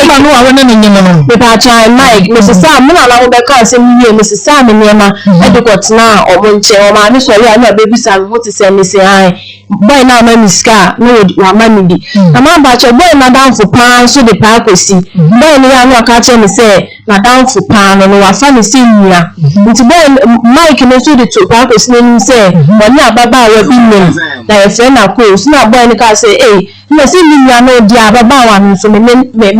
Mama no awon na nyem no. Pepa chan Mike Mrs. Sam na na wo be ka asem wie Mrs. Sam nyema edukot na omonche o ma ni so ya na baby Sam what is say hi boy na ma miska no wa ma mi bi na ma ba cho boy na down for pan so the pa kwesi boy ni ya no ka che me say na down for pan no wa fa ni say nua nti boy Mike no so the to pa kwesi ni say woni ababa wa bi mi na e fe na ko so na boy ni ka say no si ni nua no di ababa wa no so me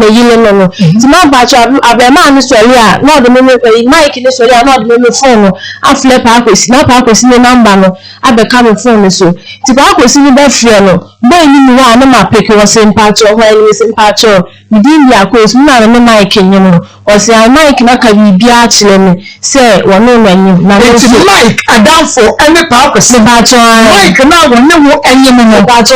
yile no nti ma ba cho abema ni so ya no de me Mike ni so ya no de me phone afle pa kwesi na pa kwesi ni number no abeka me phone so ti pa kwesi ni be free no boy ni mi wa na ma peke wo se mpacho ho ni se mpacho midin ya kwesi na me Mike nyem no o se Mike na ka bibia chile me se wo no nyem na Mike adamfo ene pa kwesi mpacho Mike na wo ne wo enyem no mpacho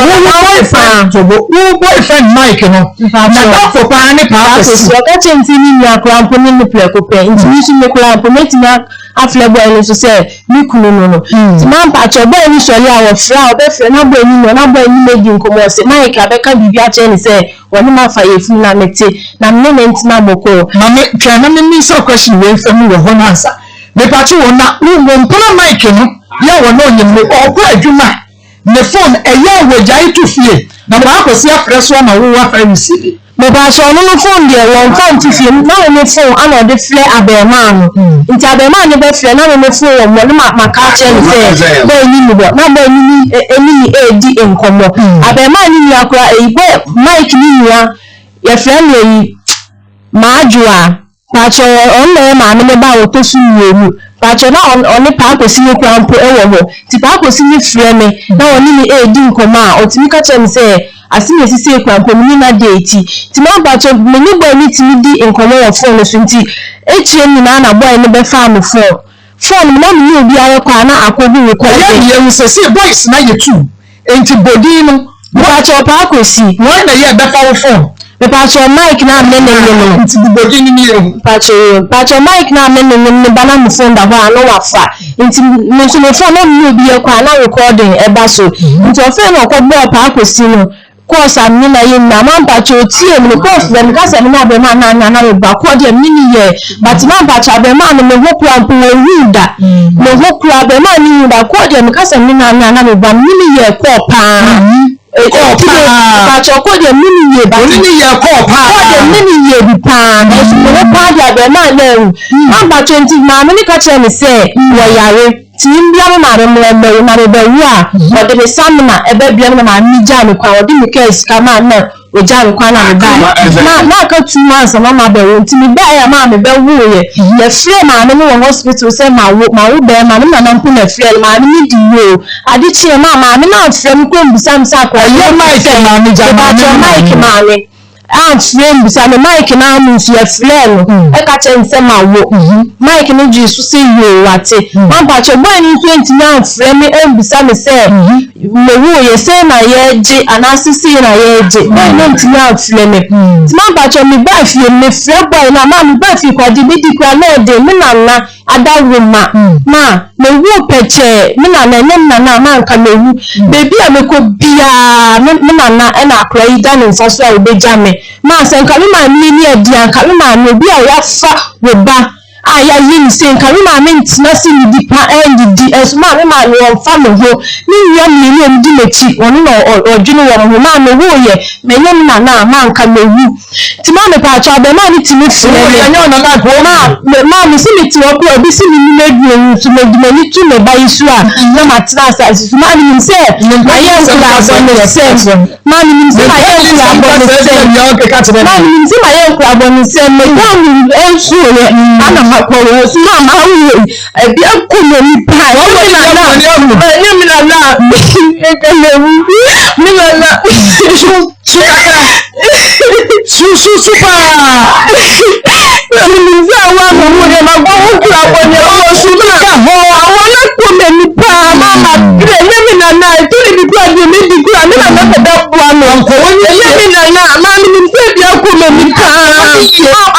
wo boyfriend Mike no na adamfo pa ne pa kwesi o ka chenti ni ya krampo ni me pleko pe nti ni su me krampo meti afle boy no so say mi kunu no ti man pa cho boy ni so ya wo fra o be fra na boy ni no na boy ni meji nkomo se Mike abeka bibia che ni say woni ma fa yefu na meti na me nti na boko na me twa na me so question we fam wo ho answer me pa che wona wo mpona Mike no ya wo no nyem o kwa adwuma ne phone eya wo jai to fie na ba akosi afre so na wo wa fa receive me ba so no phone de won phone ti fie na wo phone ana de fle abema no nti abema ne be fle na wo phone wo mo ma ka che ni say boy ni mi bo na boy ni eni edi enkomo abema ni akura boy Mike ni nia ye fle ni maajua pacho onle ma ne ba wo to su yenu pacho na oni pa kwesi ni krampo ewo ho ti pa kwesi ni fre me na oni ni edi enkomo a otimi ka che ni say asime sisi krampo ni na date ti ma pacho me ni boy ni ti di enkomo wo phone so nti echie ni na boy ni be fa mo phone na mi obi aye kwa na akobi record ye sisi boys na ye two enti body no pacho pa kwesi won na ye be fa wo phone pacho Mike na me no nti body ni ni pacho Mike na me no bana mo phone da ho ano wa fa nti me so me phone na mi obi aye kwa na recording e ba so nti o fe no ko bo pa kwesi no course amni na ye na man pacho tie me course dem ka se me na be ma na ba ko de mini ye but man pacho be ma no me hoku ampo ruda me hoku be ma ni ruda ko de me ka se me na ba mini ye ko pa pacho ko de mini ye ba mini ye ko pa ko de mini ye bi pa na so me pa de be ma na man pacho nti ma me ni ka che me se wo yare timbia na re mo na re be wu a o de samna ebe bia na ma ni ja ni kwa o de mi case kama na o ja ni kwa na me ba na ka 2 months ma be wo ntimi ba ya ma me be wu ye ye free ma ne wo hospital say ma wo be ma na mpu na free ma ni di wo ade chi ma me na free m ko mbusam sa kwa ye Mike ma ni ja Mike ma ni frame bisa me Mike na mu so ya frame e ka chense ma wo Mike no ji so se yo wate man ba che boy ni 20 na frame e bisa me se me wo ye se na ye ji anasisi na ye ji boy no ntina frame ti man ba che me ba fie me frame boy na ma me ba fie kwa di bidi kwa na de me na adawuma ma me wo peche me na na ma nka me wu baby a me ko bia me na e na akra yi da no so a obeja me ma se nka me ma ni edi anka me ma no bi a ya fa wo ba aya yin se nka me ma me ntina si ni di pa ndi eso ma me ma no fa me ho ni nya me ni ndi mechi onu no odwunu wo ma me wo ye me nyem na ma nka me wu ti ma me pa cha be ma ni ti me fi ya nya na na ko ma mi si mi ti wo ko obi si mi ni medu tu me di ni tu me ba isu a na ma tra sa si ma ni se ma ye nkura abon se ma ni se ma ye nkura abon se ma ni se ma ye nkura abon se me ga mi ensu ye ana ma ko wo su ma ma wu e bi aku me ni pa wo ni na e ka le wu ni na su pa Minza wa mo de ma go ku abonye o su na ho awon na ko me ni pa mama gre ye mi na to ni bi ade mi di ku ani na na da bu anu ko ye mi na ma mi se bi aku me ni pa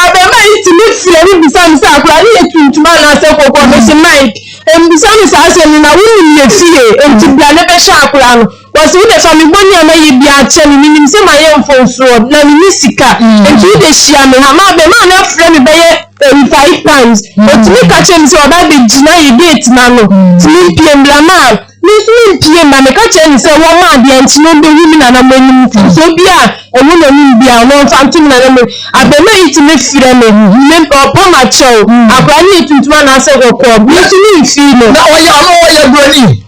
abe ma iti mi fie ni bi sam sa akura ni etuntuma na se kokko me se Mike mbisa mi sa se ni na wu ni ye fie enti bia ne be sha akura no was with the family money and I be a channel meaning say my own phone so na me sika and you dey share me ha ma be man na friend me be 5 times but me catch him say oba be gina you date na no me pm blama me pm na me catch him say wo ma de anti no be wi na na manim so bia owo no ni bia no fantim na me abema it me frɛ me opa ma chow akwa ni tuntuma na say go ko me tumi fi no na oya broni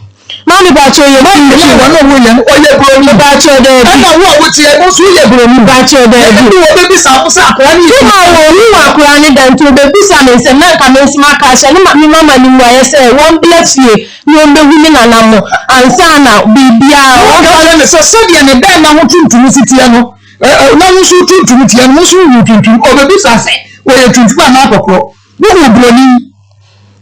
Mami bacho ye broni oya broni bacho de na wo wo ti e mo su ye broni bacho de wo be bi sa akwa ni ma wo ni akwa ni dan to be bi sa me se na ka me sma ka sha ni mama ni wa ye se won bless ye ni on be wi na na mo ansa na bibia o ka le so de ne ben na ho tuntum sitie no na wo su tuntum tie no su wu tuntum o be bi sa se wo ye tuntum na akokoro wo broni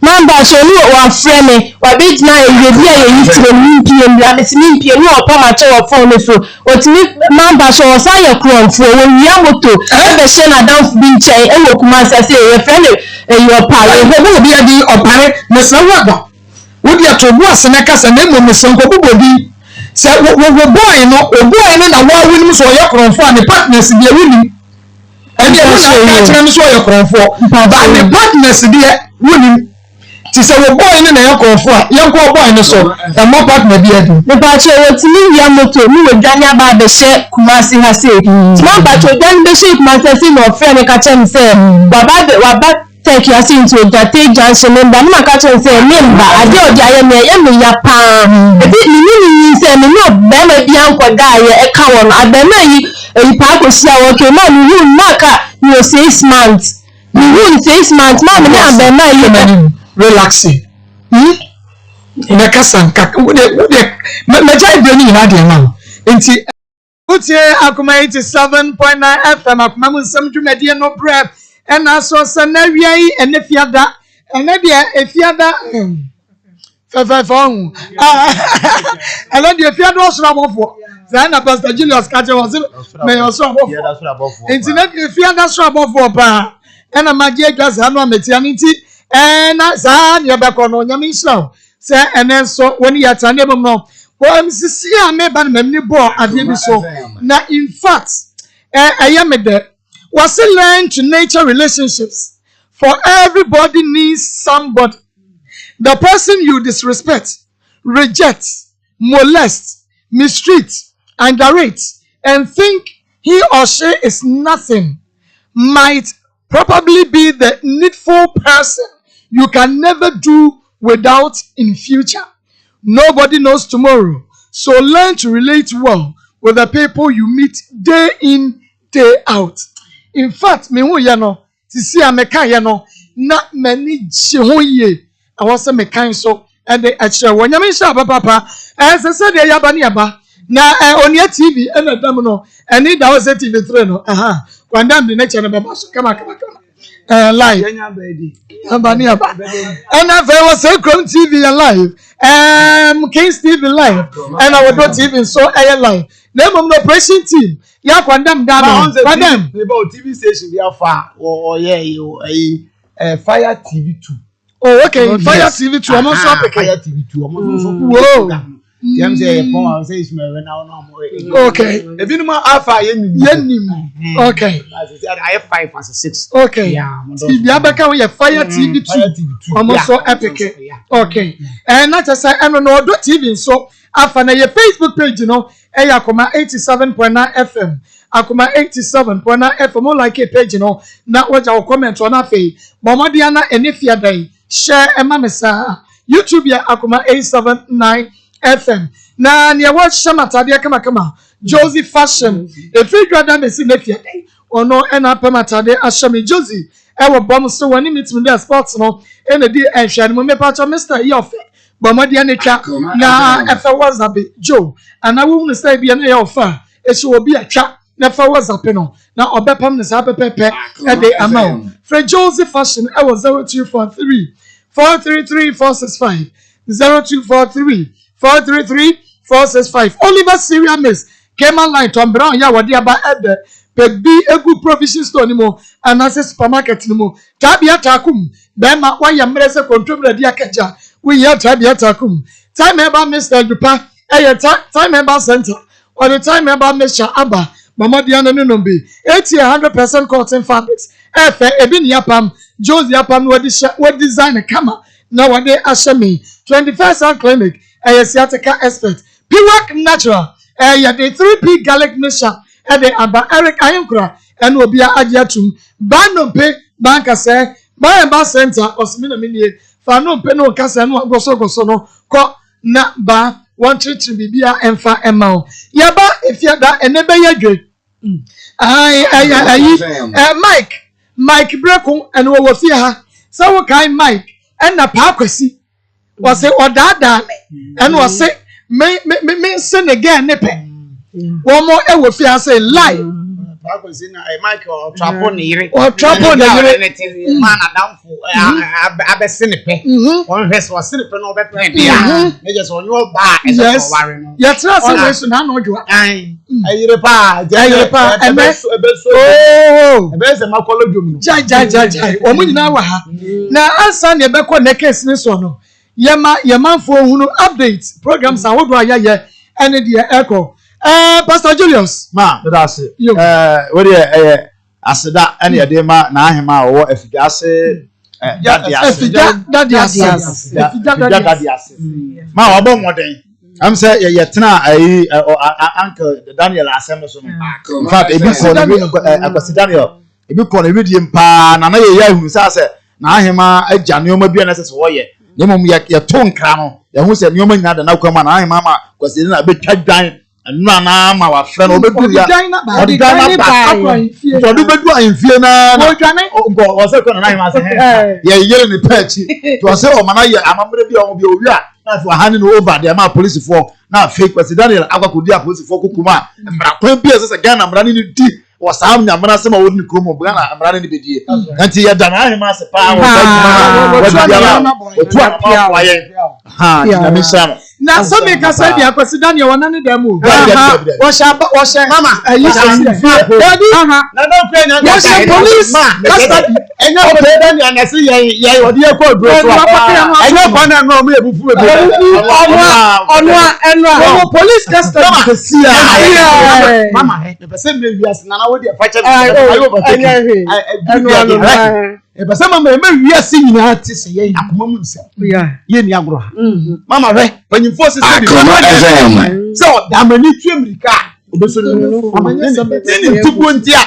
Mamba so ni wa frame wa bit na e bi a ye yitire ni pm bia me simi pm ni opa ma che wa phone so otimi mamba so o sa ye kronfo wo wia moto e be she na down bi nche e wo kuma sa se ye friend e yo pa wo bi adi opare me se wada wo di atobu ase na kasa na mo me se nko bobodi se wo boy no na wa wini so ye kronfo a ne partners bi e wini e bi na ka kire no so ye kronfo ba ne partners bi e wini ti se wo boy ni na yankofo a yanko boy ni so e mo partner bi adu me ba che wo ti ni ya moto ni we dwan aba be she kumasi ha se ti ma ba che dwan be she kumasi se no friend ka che se baba take you into the junction member na ka che se member ade odi aye me ya pa e bi ni se me no be ma bi anko da ye e ka won abema yi e pa ko sia wo ke ma ni hu na ka ni 6 months ni hu 6 months ma me na abema yi relaxing ina kasanka me jai broni ina de na enti utie Akoma 87.9 FM Akoma mu nsam dwumade no bref ena so se na wiai ene fiada ene de efiada fefefon ene de efiada osura bofo za na Pastor Julius kaje was me osura bofo enti na efiada osura bofo pa ena magie gaza no ametia nti na za ne beko no nyame isra se ene so woni yata ne bom no wo msisi a me ba na me bo ade bi so na in fact ayamede was learn to nature relationships for everybody needs somebody. The person you disrespect, reject, molest, mistreat, underrate, and think he or she is nothing might probably be the needful person you can never do without in future. Nobody knows tomorrow, so learn to relate well with the people you meet day in, day out. In fact, me hu ye no, sisi a me kan ye no, na mani je ho ye. I was me kan so and the actual when you sha papa as I said the yaba ni yaba na on your TV and the dam no and it was a TV 3 no when dam the next channel so come live yaba ni yaba and I was a Chrome TV live Kings TV live and our TV so air live name of the operation team ya kwandam down kwandam about TV station we are far or Fire TV 2. Oh, okay. Fire TV 2. I'm also up. Fire TV 2. I'm also. Whoa. I'm saying, I say, it's my now. Okay. If you know Alpha, okay. I have 5 as 6. Okay. Yeah. TV Abaka, we have Fire TV 2. I'm also epic. Okay. And not just I don't know TV. So, after your Facebook page, you know, Akoma 87.9 FM. Akoma 87.9 FM. More like a page, you know. Not what our comment on our face. Bomadiana and if you're day. Share and mamesa YouTube ya Akoma 879 FM na ni watch shamata dia kama Josie fashion if you grada me see next year ono ena pamata de ashami Josie e wo bom so wani meet me there sports no ena di ehwa no me pacha Mr. Yofe bomadi anetwa na efa WhatsApp Joe ana wo nu say bia na yofa e so obi atwa na fa WhatsApp no na obepam ne sa pepepe e de amount for Josie fashion I was 0243 433 465 0243 433 465 Oliver Syria Miss came online to Brown ya wadi aba ebe pegbi egu provision store ni mo anase supermarket ni mo tabia takum be ma wa ya mrese control ready akaja we ya tabia takum time eba Mr. Dupa time member center or the time member measure aba mama diana no no be 100% cotton fabrics efe ebi ni yapam Josie yapam what design kama na wade ashami 21st Sun Clinic sciatica expert Piwak natural ya the 3P garlic mixture the aba Eric Ayenkura and obia agiatum banompe banka say Member center osmina minie fa no pe no kasa no goso no ko na ba one treat bibia emfa emma yaba efia da enebe yadwe Mike Breku and wo fia ha so wo kai Mike and na pa kwasi was say odada and was say me sin again ne pe one more e wo fia say lie Michael Trapo Niri or Trapo Niri man down for Abessinipe. One vest was Sinipe no better. They just on your bar. Yes, yes, I know you are. I Jai. Now, as son, you back on the case, this one. Yaman for who updates programs. I would write and the echo. Pastor Julius, ma that's it. What aseda and your dema na hema or efidase daddy ma obo moden am say yetena uncle Daniel asem so in fact ebi ko akwasi Daniel ebi ko na wedi mpa na ye hu say na hema agya neoma bia na se wo ye nemom ye to nkra no ye hu se neoma nyina da na kwama na hema ma kwasi na betwa dwan no na ma wa friend obedu ya odana ba to bedu anfie na go o se ko na hima se ye yele ni pechi to se o mana ye amamre bi o bi owi a na fi ahani no over there ma police for na fake president Daniel akwakodi a police for kokuma mbra kwan bi se Ghana mbra ni di o sam nya mbra se ma wodi ni kromo Ghana mbra ni bedie anti ye da na hima se pa o tu a wa ye ha na mi sam na so me ka say dia kwasi Daniel wana ni dem o wo sha mama ayi daddy na no pray na police custody enye o pray Daniel na say ye odi e ko duro so enye ko na no me ebufu ono police custody see mama the person me wias na wo dia fache ebe mama me wias nyina ti se ye akoma mu nsem ye ni agro ha mama we panyimfo se se so da mani twemrika obeso no amanya ni tubo ntia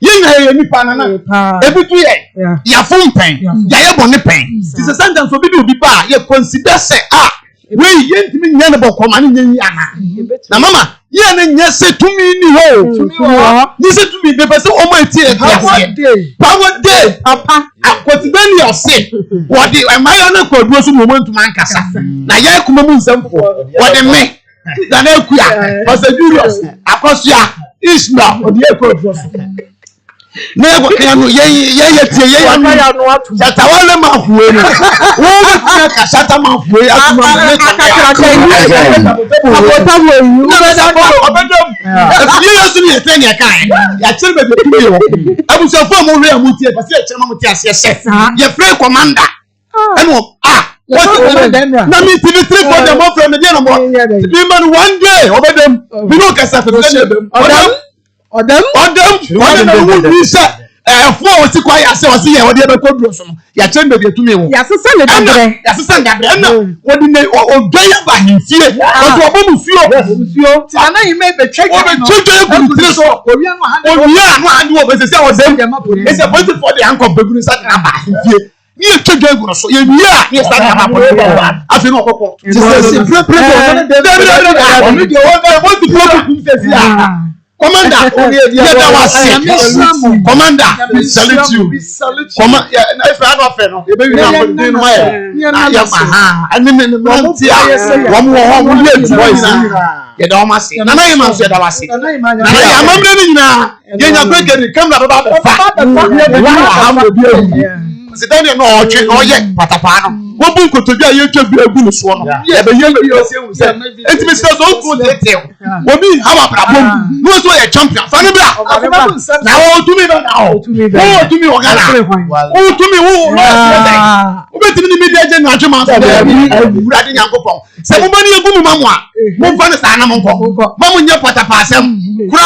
ye na ye nipa na ebitu ye ya fompen ya ye bone pen ti se sanda so bi obi ba ye consider say we ye ntimi nya ne bokoma ne nyi ana na mama ye ne nya se tumi ni ho ni se tumi be pese o ma tie power day apa akwotibeni ose wodi emaya na kwaduo so mo ntuma ankasa na ye kuma mu nsamfo wodi me na na akua Pastor Julius akosua Ismail wodi ekwaduo so na ya no ye tie ye ya no atu chata wale ma huwe no wo tie ka chata ma huwe atuma me abota wo yu obedom ye yesu ni efe ni kan ya chire be tumi wo abuso fo mo hwe amutie pase ya chire ma mutie ase chef ye free commander eno what na me tv 3 for them from me dey no more be man one day obedom bi no kasa fe odem who say for ti kwa ya se o se ye wode be koduro so no ya chembe de tumi wo ya sesa le dabre na wodi ne odwa ba himfie o to obo mu fio ti ana yi me be twetwe ku tire so owia no hande wo be se odem e se point for the anchor beguru sa na ba himfie ni e twetwe ku so ye wi a ni sa na ba po afi no okoko ti se pre o mi de o be want to block ku se si a Commander, Commander, salute you. Commander, if I don't know, you baby now for doing my. And then the one more voice. You don't must say. Nana you must say that was it. Nana I'm ready now. You are going to come about the fact. Daniel no oche no ye patapano wo bu nkotobi aye twa bi agu so no ye be ye me se hu se enti so ko tete wo bi hawa brabom no so ye champion fa ne bra na wo tumi na wo tumi wo gana wo tumi wo no wo betimi ni media je na atwema so wura de nyankopon Se mo bani egu mu mamu a. Mo fa ne sa na mo nko. Mamu nye pata pa asem. Kura.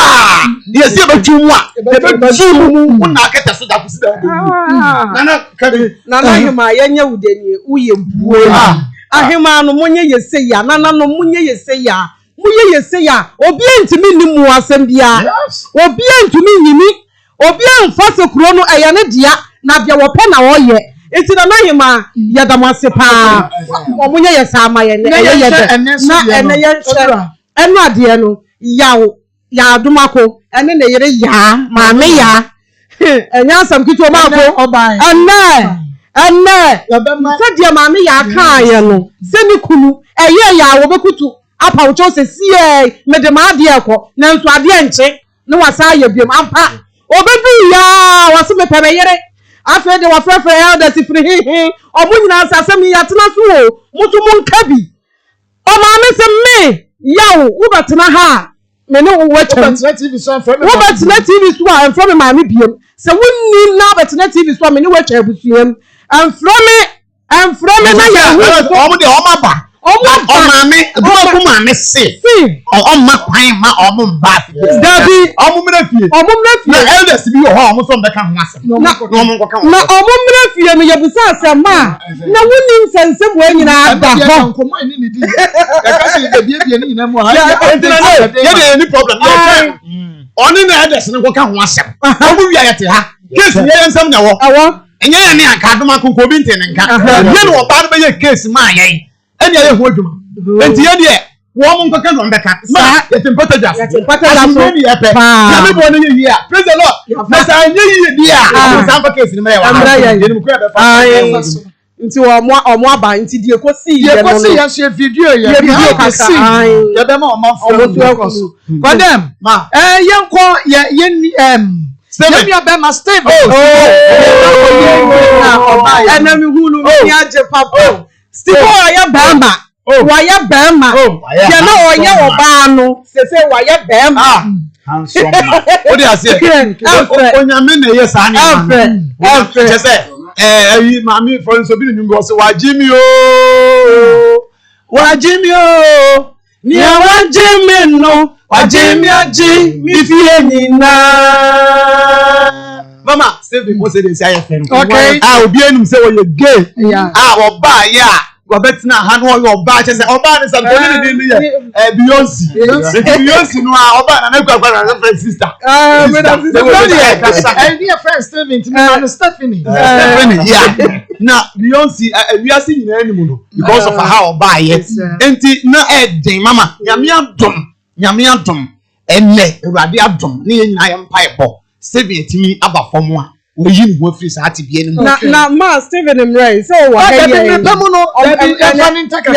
Ye se be twu mu a. E be twu mu na aketa so da kusi da. Nana kabi. Nana hima yenye udenie uye buo. Ahima no monye yese ya. Nana no monye yese ya. Munye yese ya. Obi ntimi ni mu asem bia. Obi ntimi nyimi. Obi amfase kuro no eya ne dia na bia wo pe na wo ye. Enti na hima yadamase pa. Omunye yesa ama ye ne ye de. Na ene ye hye. Enu ade no yawo ya adumako ene ne yere ya maame ya. Enya asam kitwa mako oban. Enne sadia maame ya ka ye no se ni kunu eye ya wo bekutu apa wo cho se sie me de ma ade ekọ na nso ade enche ne wasa ya biem ampa obedu ya wase me pere yere afa de wa frefre elders free omunyina asasem ya tena so o mutu munka bi o maame se me yawo wo betena ha me ne wo wetwa TV so from wo betena TV so a from maame biem se wonni na betena TV so a me ne wetwa abusuam and from me na ya omo de omo ba. Omame, do maame se. Omma kwan ma omo mba. Dabi, omo mrefie. Na elders bi ho omo so mbeka ho asem. Na omo nkoka ho. Na omo mrefie no yebusa asem ma. Na woni nsensem wo nyina ada ho. Nkomo ni ni di. E ka se de bie ni nyina mu ha. Ye de any problem. Oni na elders ni nkoka ho asem. Omo wi ayete ha. Case ye nsem na wo. Awo. Enye ya ni aka adoma konko bi ntene nka. Ye no oba no be ye case ma yen. Eni aye ho adwuma. Enti ye de wo mo nkoka no mbeka. Ma yetimpata jas. So ni epe. Na me bo no ye yi a. Praise the Lord. Na sa nye yi di a. Sa nko case ni me ya wa. Ye ni mu kura be fa. Nti omo aba nti die kosi ye no. Ye kosi ya share video ye. Ye video kosi. Ye be ma omo so. Condemn. Ma. Yenko ye Stephen ya be ma Stephen. Enemi hunu mi aje papa. Stephen ya bema. Wa ya bema. Ya na oye oba no. Se wa ya bema. Handsome. What do you say? Onyame na ye sa ni. Afa. Say mami for so bi ni ngo se wa jimi o. Wa jimi o. Ni wa jimi no. Wajemi aji mi fie nyina. Mama, Stephen mo say dey say ayefe. Okay. Obi enum say we gay. Oba ya. Go betina ha no oba che say oba ni something ni ye. Beyonce. Beyonce no oba na kwa na friend sister. Ni friend Stephen to me Stephanie. Stephanie, yeah. Na Beyonce we are seeing anymu no because of how oba ye. Enti na den mama, nyame adom enne Awurade adom ne nyina ye mpa ebo Stephen etimi aba fom a oyi ni wo free sa ti bie ni na ma Stephen emray so wa he ye me no funny take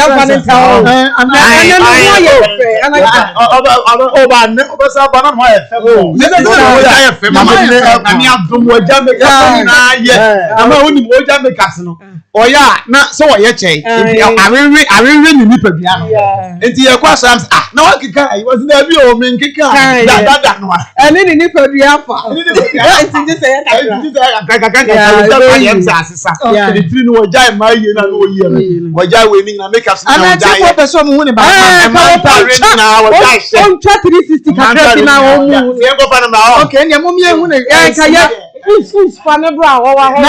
oya na so wo ye chei awenwe ni nipa bia no enti ye kwa sam na wa kika I was na bi o men kika da no eni ni nipa bia fa enti je say na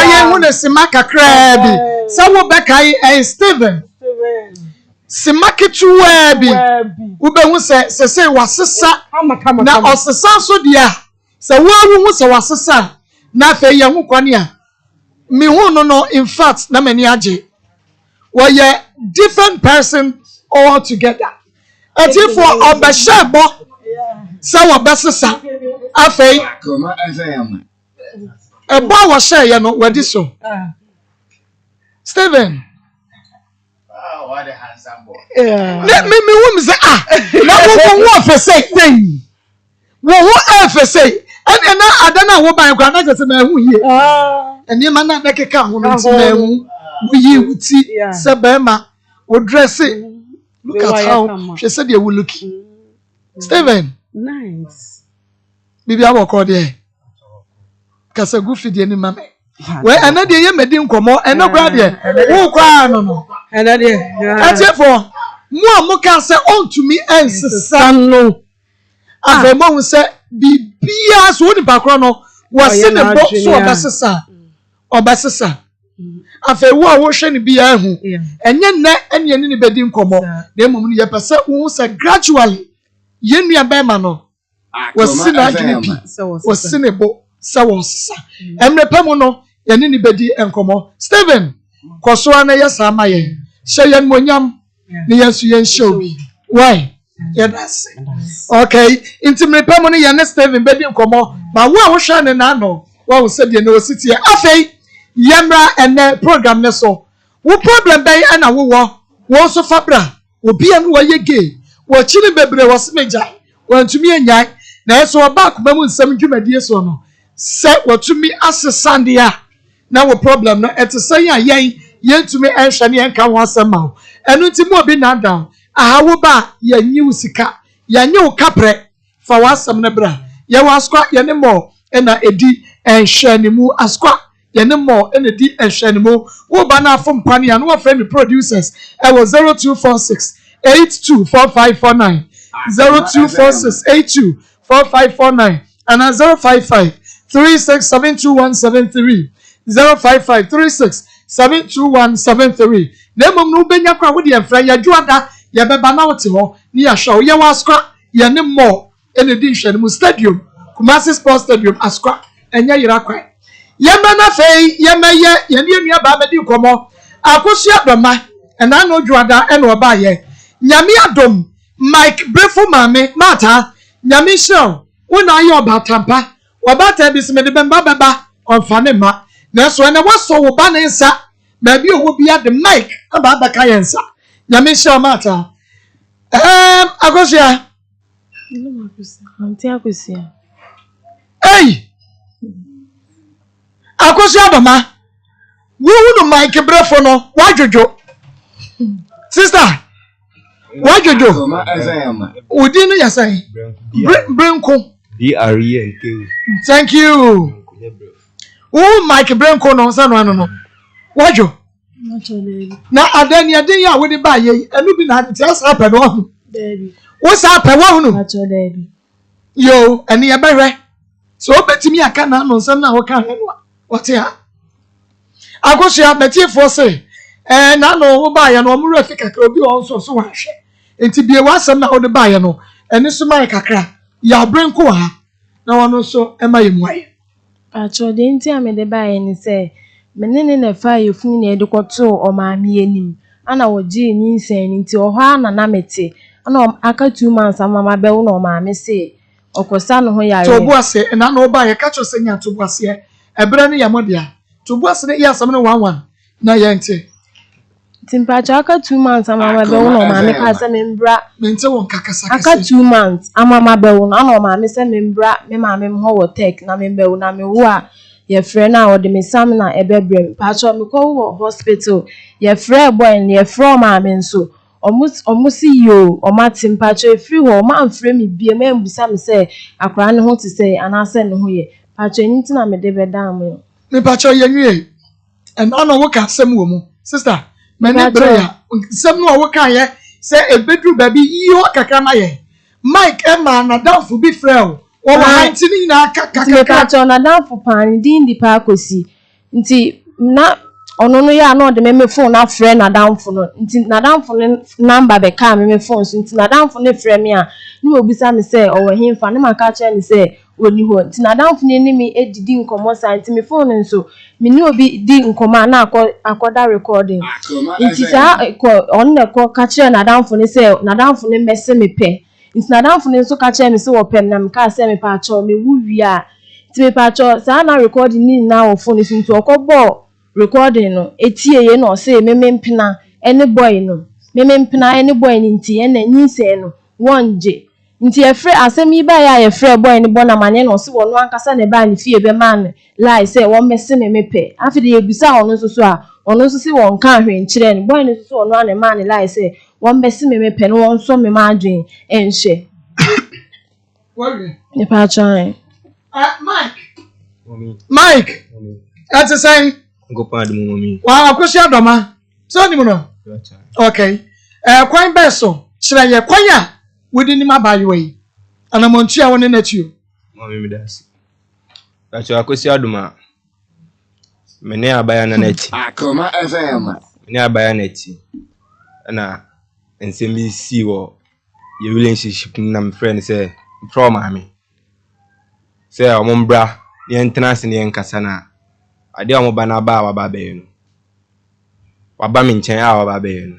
ye hu ne sima kakra bi sawo bekai Stephen sima ketuwa bi ube hu se wasesa na osesa so dia se wo hu se wasesa na fe ye hu kwani a me hu no in fact na mani age wo ye different person all together ati for obeshebo sawo besesa afei Akoma azayama ebo wo share ye no wadi so Stephen what a handsome boy let me who say na wo for say thing wo for say and na adana wo ban kwa na se ma hu ye eni ma na na keka ho no ti ma hu wo yi wuti se ba ma wo dress look at how she said you will look Stephen nice bibi aboko de kasa gu fidie ni mame we ena de ye medi nkomo ena kwa de wo kwa no no ena de ati for Mo muka say on to me ensesa no. Ave mo say bibia so ni bakro no wase ne bo so obasesa. Ave wo a wo hwe ne bia hu. Enye nne ene ni bedi nkomo. Na emom no ye pese wo say gradually ye nua be ma no. Wase na adwene bi. Wase ne bo sa wonsa. Emre pemu no ye ni bedi enkomo. Steven koso na ye sa ma ye. Hye ye monyam ni yesu ye show bi. Why? Yeah, that's it. Okay. Intimate pemu no ye ne Steven bedi enkomo. Ba wo a wo hwe ne na no. Wa wo se de no city afei yemra ene program ne so. Wo problem bay ana wo so fabra. Obi anu wa ye gay. Wo chiri bebre wo se meja. Wo ntumi anyai. Na eso ba ko mamu nsam dwumadie so no. Se wo tumi asesande a na wo problem no etesen ya yen tumi ehwe ne enka ho asema. Enu ntimi obi na down. Aha wo ba ya nyi sika. Ya nyi wo kapre fa wasam na bra. Ya waskwa ye ne mo na edi enhwe ne mu askwa yene mo ene di ehwenimo wo ba na afom pane ya no wa friend producers e wo 0246 824549 0246 824549 and 055 36727173 055 36727173 na mom no benya kwa wo de enfra ya juada ya beba na wote ho ni ya hwa ye waskwa yene mo ene di ehwenimo stadium Kumasi Sports Stadium askwa enya yira kwa yemba na fei yemeye yene nua ba bedi komo akosu adoma ena no juada ena oba ye nyame adom Mike Brefo mame mata nyame show wona aye obatampa obata bisime de bemba beba onfane ma na so ena waso wo ba ne nsa ba bi owo bia de Mike aba abaka yensa nyame show mata akosu ya hey Akosi abama wo no Mike Brefo no wajojo sister wajojo odi no yasan Brenko DRENK thank you wo Mike Brenko no sa no no wajo na adani adin ya wo de ba ye enu bi na ati asa pa no wo sa pa wo no yo eni ya behwe so obetimi aka na no nsam na wo ka hwe what ya Akosu ya beti for say na no wo ba ye no omru afika kakra obi won so wa hwe enti bie wasam na wo de ba ye no eni so mai kakra ya Brenko ha na wono so ema ye muaye Acho de nti amede ba ye ni say menene na fa ye fun na edikoto o maame anim ana wo ji ni nsen nti o ho ana na mete ana aka 2 months amama be wo na o maame say okosa no ho yare to bu ase na no ba ye ka cho se nya to bu ase ebere ne yamodia to bu ase ne ya sam ne 11 na ye nti timpacho aka 2 months amama be wo na o maame ka se membra mente won kakasa aka 2 months amama be wo na ana o maame se membra me maame ho wo tek na membe wo na me wo a ye frɛ na o de me sam na ebebrem pacho me ko wo hospital ye frɛ boy ne ye frɛ o maame nso omusi yo omatim pacho efiri ho ma mfrɛ me bie ma mbusa me se akra ne ho te se anase ne ho ye pacho nti na me de bedam yo me pacho ye nwie and ono wo ka sem wo mu sister me ne breya sem no wo ka ye se ebedru baby iyo kakra ma ye Mike Emma na danfo bi frɛ o wo hanti ni na kakaka pacho na danfo pan din di pa akosi nti na ono no ya na o de me phone na frɛ na danfo no nti na danfo ne number be ka me phone so nti na danfo ne frɛ me a ni obisa me say o wa himfa ne maka kye ne say oni ho nti na danfo ne ni me edidi nkomo sa nti me phone nso me ni obi di nkomo na akoda recording nti sa ko on ne ko ka kye na danfo ne say na danfo ne messe me pe nti na danfo ne nso ka kye me say wo pem na me ka say me pa cho me wu wi a nti me pa cho sa na recording ni na wo phone nti okobo recording no etie ye no say memempina any boy no memempina any boy ni nti ye na nyinse no wonje nti e frɛ asɛm yi ba ya ye frɛ boy ni bona mane no se wono ankasa ne ba ni fie be man lie say won mese me mepe afide ye bisa ono so a ono so se won ka hwe nkyerɛ no boy ni so ono ane man lie say won mese me mepe no won so me ma adwen enhwe Where? ne pa chan Mike that's a saying Go pad mo mami. wa akosi adoma so ni mo no okay kwan beso kyerɛ yɛ kwan a wodi nim abayewa yi anamontua woni na tuo Mommy me das. Acho akosi aduma. Mene abaya na neti. Akoma FM. Mene abaya neti. Na nsɛm bi si wo your relationship na my friend say from mami. Say omombra ye ntena se ne nkasa na ade omoba na ba wa ba be no. Wa ba me nkyɛn a wa ba be no.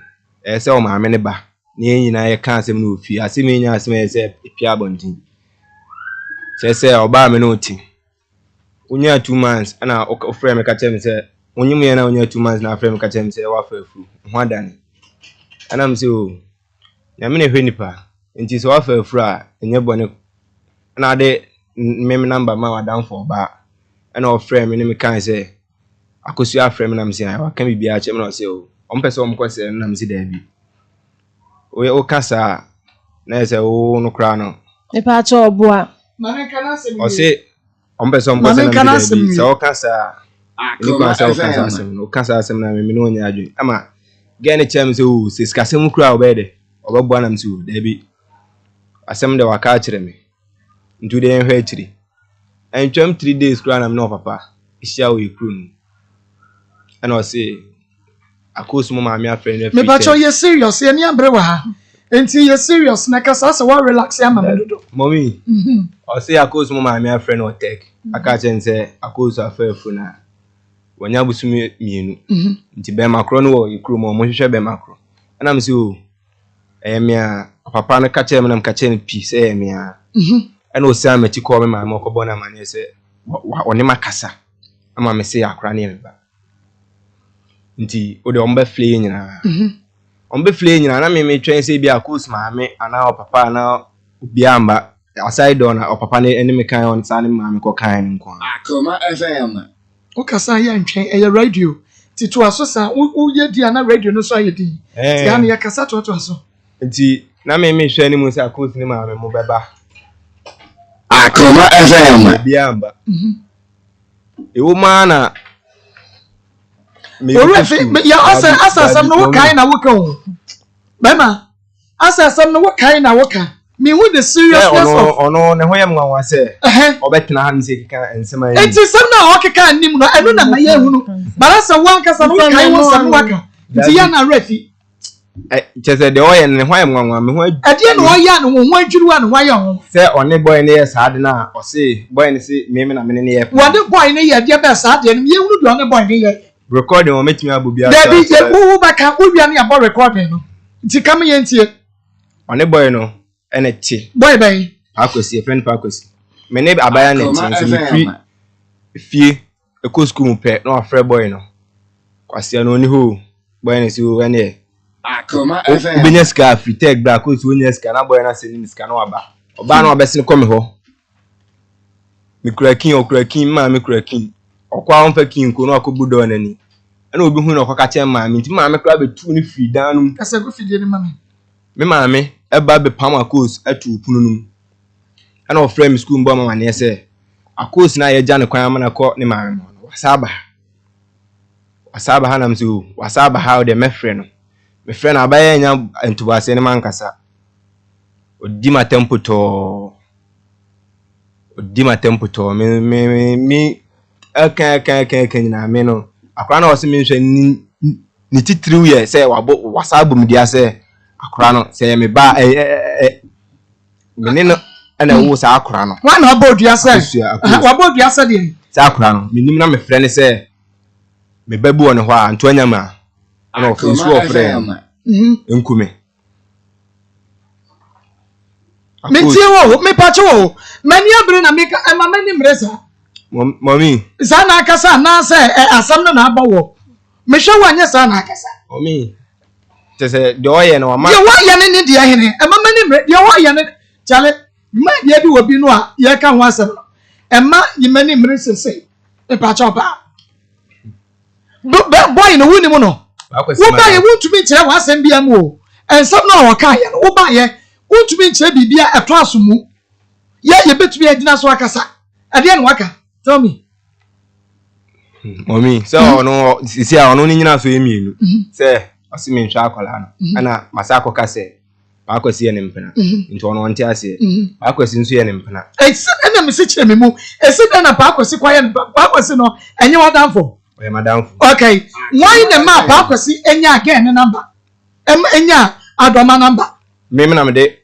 Say o maame ne ba. Ne nyina ye ka asɛm no ofi. Asɛm nya asɛm ye say epia bontin. Say oba me no ti. Unya 2 months ana o frame me ka tell me say onyim ye na unya 2 months na frame me ka tell me say wa fa afu. Ho adane. Ana me say o nyame ne hwe nipa. Nti so wa fa afu a enye bone na de me number ma wa down for ba. Ana o frame me ne me kan say akosu a frame na me say wa kan bibia che me no say o ompese o mkwase na me say da bi. O kasa na say o no kra no. Me pa cho oboa. O say ompese o mkwase na me say da bi. So o kasa Akoma FM. o kasa asem na me no nya adwen. Ama gene chem say o se skasem kra obede. Obebo na me say o da bi. Asem de waka kire me. Ntu de enhwe akiri. Entwam 3 days kra na me no papa. Ihia o ekru. And I say Akos mo maame afrɛ me bacho ye serious ye ni abre wa ha enti ye serious na kasa se wa relax ya mama dodo mommy I say Akos mo maame afrɛ no tek aka chen say Akos afafu na wonya busumi mienu nti be makro no wo ekru mo hwehwɛ be makro ana me say o me a papa no ka che me na me ka che no pi say me a ana o say amachi call me maame okobɔ na mane say woni makasa ama me say akra ne me ba nti o de omba flee nyina omba flee nyina na me twen say bi Akos maame ana o papa ana obi amba aside don o papa ne ene me kan on sane maame ko kan nko Akoma FM. o kasa ya ntwen e radio titu aso sa wo ye di ana radio no so ayedi ti ana ya kasa to aso nti na me hwɛ ne mu say Akos ne maame mo beba Akoma FM. bi amba ewo ma na ya asa sam no kai na woka o bema asa sam no wokai na woka me who the seriousness of ono ne hoyam nwanwa se obetena han se kika ensema yi enti sam na okeka anim no eno na maye hunu barasa wanka sam no kai wo sam waka nti ya na refi chese de oye ne hoyam nwanwa me ho ade na oya no ho adwuru an wayɛ ho se one boy ne yes ade na o se boy ne se me na me ne ye wade boy ne ye de be sa ade no ye hunu do ne boy ne ye recording o metimi abobia David ye wo baka obia ne abo recording no nti kam ye ntie one boy no ene ti boy bɛn Akos ye friend Akos me ne abaya ne ti so me fie eko school mu pe na afre boy no kwase no ni ho boy ne si o ene Akoma FM. Ubenya ska free tech bra Akos wonya ska na boy na se ni ska na waba oba na obese ko me ho me kurakin ma me kurakin okwa on fa kin ko na akobudo nani ana obi hu na okwa ka che ma me nti ma me kra betu ni free danum kasa go fidie ni mama me ma me eba be pam Akos atu pununum ana o frame school mbo mama ne se Akos na ye ja ne kwan amana ko ne ma me no wasaba ha na mse o wasaba ha de me frɛ no me frɛ na abaya nya entubase ne mankasa odi ma tempo to me aka nyina me no akra na o se me hwɛ ni titiriw ye se wasaba mu dia se akra no se me ba me no ana wo sa akra no wa na obodua se wa bodua se de sa akra no menim na me frɛ ne se me babu won ho a nto anya ma ana o fensu o frɛ nkume me tie wo me pacho wo mani abre na me ka ma mani mresa mommy za na akasa na se asam na abawo me hwe wo anya sa na akasa mommy tese de oye no ma ye wo ye ne de ahene ma mani mre de wo ye ne chale ma ye bi wo bi no a ye ka ho asem ma ye mani mresa se me pacho ba boy no wuni mu no wo ba ye wuntumi kire wa asem bia mu o ensam na wo ka ye no wo ba ye wuntumi kire bibia eto asomu ye betumi agina so akasa ade na waka tell me mommy so ono sisi a ono ni nyina so emienu se ɔsi mi nhwɛ akwadaa no ɛna masa akɔka sɛ Paakwasi yɛ ne mpena nti ɔno ɔnte aseɛ Paakwasi nso yɛ ne mpena ɛna mesi kyerɛ me mu ɛsi dɛ na Paakwasi kwa yɛ Paakwasi no ɛnyɛ wadamfo ɔyɛ madamfo okay why na ma Paakwasi enya again ne number enya adoma number me na me de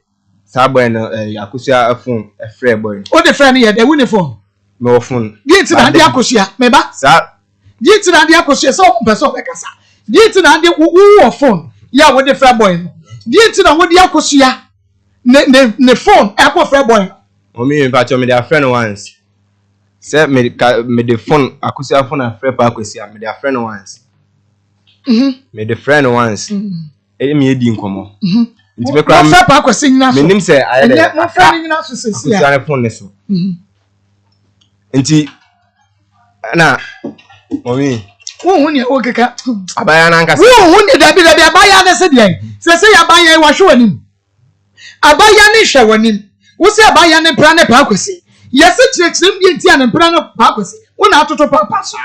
saa boy no Akosua phone frɛ boy o de frɛ no yɛ de wo ne phone me wo phone di ti na de Akosua me ba saa di ti na de Akosua so o person be kasa di ti na de wo phone ya wo de frɛ boy no di ti na wo de Akosua ne phone e ko frɛ boy o me pa cho me de frɛ no once say me de phone Akosua phone frɛ Paakwasi me de frɛ no once me de frɛ no once me edi nkomo nti me kra frɛ Paakwasi nyina so me nim say aye de mo frɛ ni nyina so sesi ya Akosua phone ne so nti na mommy wo hu ne o keka abaya na nkasa wo hu ne dabi abaya na se de se ya abaya wa hwe wanim abaya ne hwe wanim wo se abaya ne pra ne Paakwasi yesi kyerɛkyerɛm bi ntia ne mpra no Paakwasi wo na atoto papa so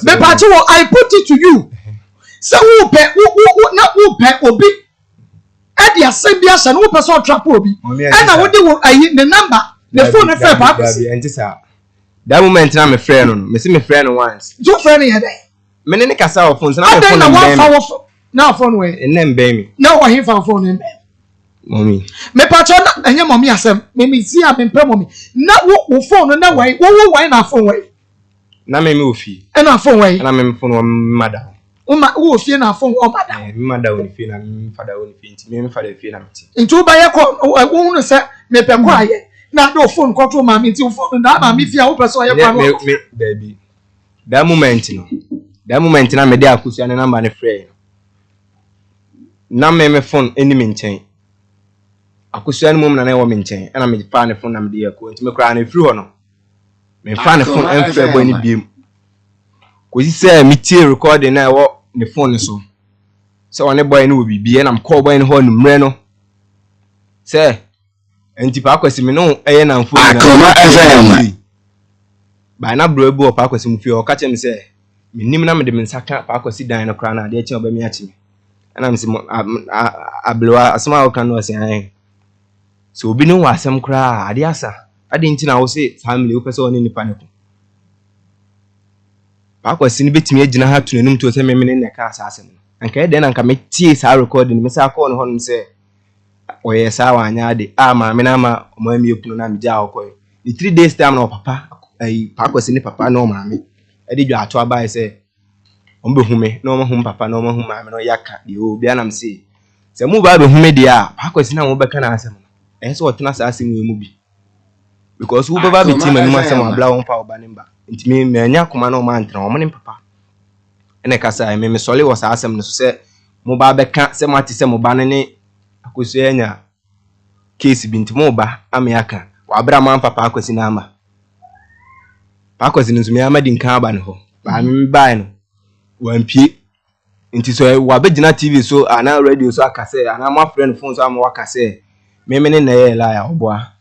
me pache wo I put it to you say wo pe wo pe obi e dia asem bi asa no wo pe so trap obi e na wo de wo ayi ne number the phone na frɛ Paakwasi entisa that moment na me frɛ no me see me frɛ no once jo frɛ no yɛ dɛ me ne kasa wo phone na me phone na wa fa wo na phone we nem be me na wo hin fa phone me mommy me pacho na enye mommy asem me si a me pɛ mommy na wo phone na wai wo na phone wai na me ofi e na phone wai na me phone wo madam wo ofie na phone o madam me madam wo ni fi na me fada wo ni fi nti me fada fi na mti nti wo ba ye ko wo hu no se me pɛ ko aye na do phone ko to mama nti wo phone na mama fi a wo pɛ so aye kwa no me baby that moment na me de Akosua ne number ne frɛ na me phone eni me nkyɛn Akosua ne mom na wo me nkyɛn na me fa ne phone na me de yakɔ nti me kra na free hɔ no me fa ne phone en frɛ boy ni biem ko si say me tie recording na wo ne phone so say one boy ne wo bibie na me call boy ne hɔ no mre no say enti Paakwasi me no eye na phone na Akoma FM ba na bro ebu Paakwasi mu fie o ka kyem say me nim na me de me nsaka Paakwasi dan no kra na de kyem oba me achi me na me se ablewa asema o kan no say an so obi no wasem kra ade asa ade nti na wo say family wo pese oni nipa ne ko Paakwasi ni betimi agina ha tunanum to say me ne ka asase no anka e de na anka me tie sa recording me say akọ no ho no say oye sa wa anya de ma me na ma o ma mi ekunu na me ja akọ the 3 days time na papa Paakwasi ni papa na o ma me e de dwa ato aba say o be hume na o ma hum papa na o ma hum ma me no yaka de o bia na me say mu ba be hume de Paakwasi na wo be ka na asem no so otena sa asem we mu bi because wo baba be team anu asem abla won fa oba nimba nti me anya Akoma na o ma ntena o mo ne papa ene kasa me sole wo sa asem no so say mo ba be ka say mo ati say mo ba ne Akosua anya case bi nti mo ba ame aka wa abra man papa Paakwasi na ama Paakwasi nso me ama di nkan aba ne ho ba me ba no wampie nti so wa be gina TV so ana radio so aka say ana ma friend phone so ama waka say me ne na ye la ya oboa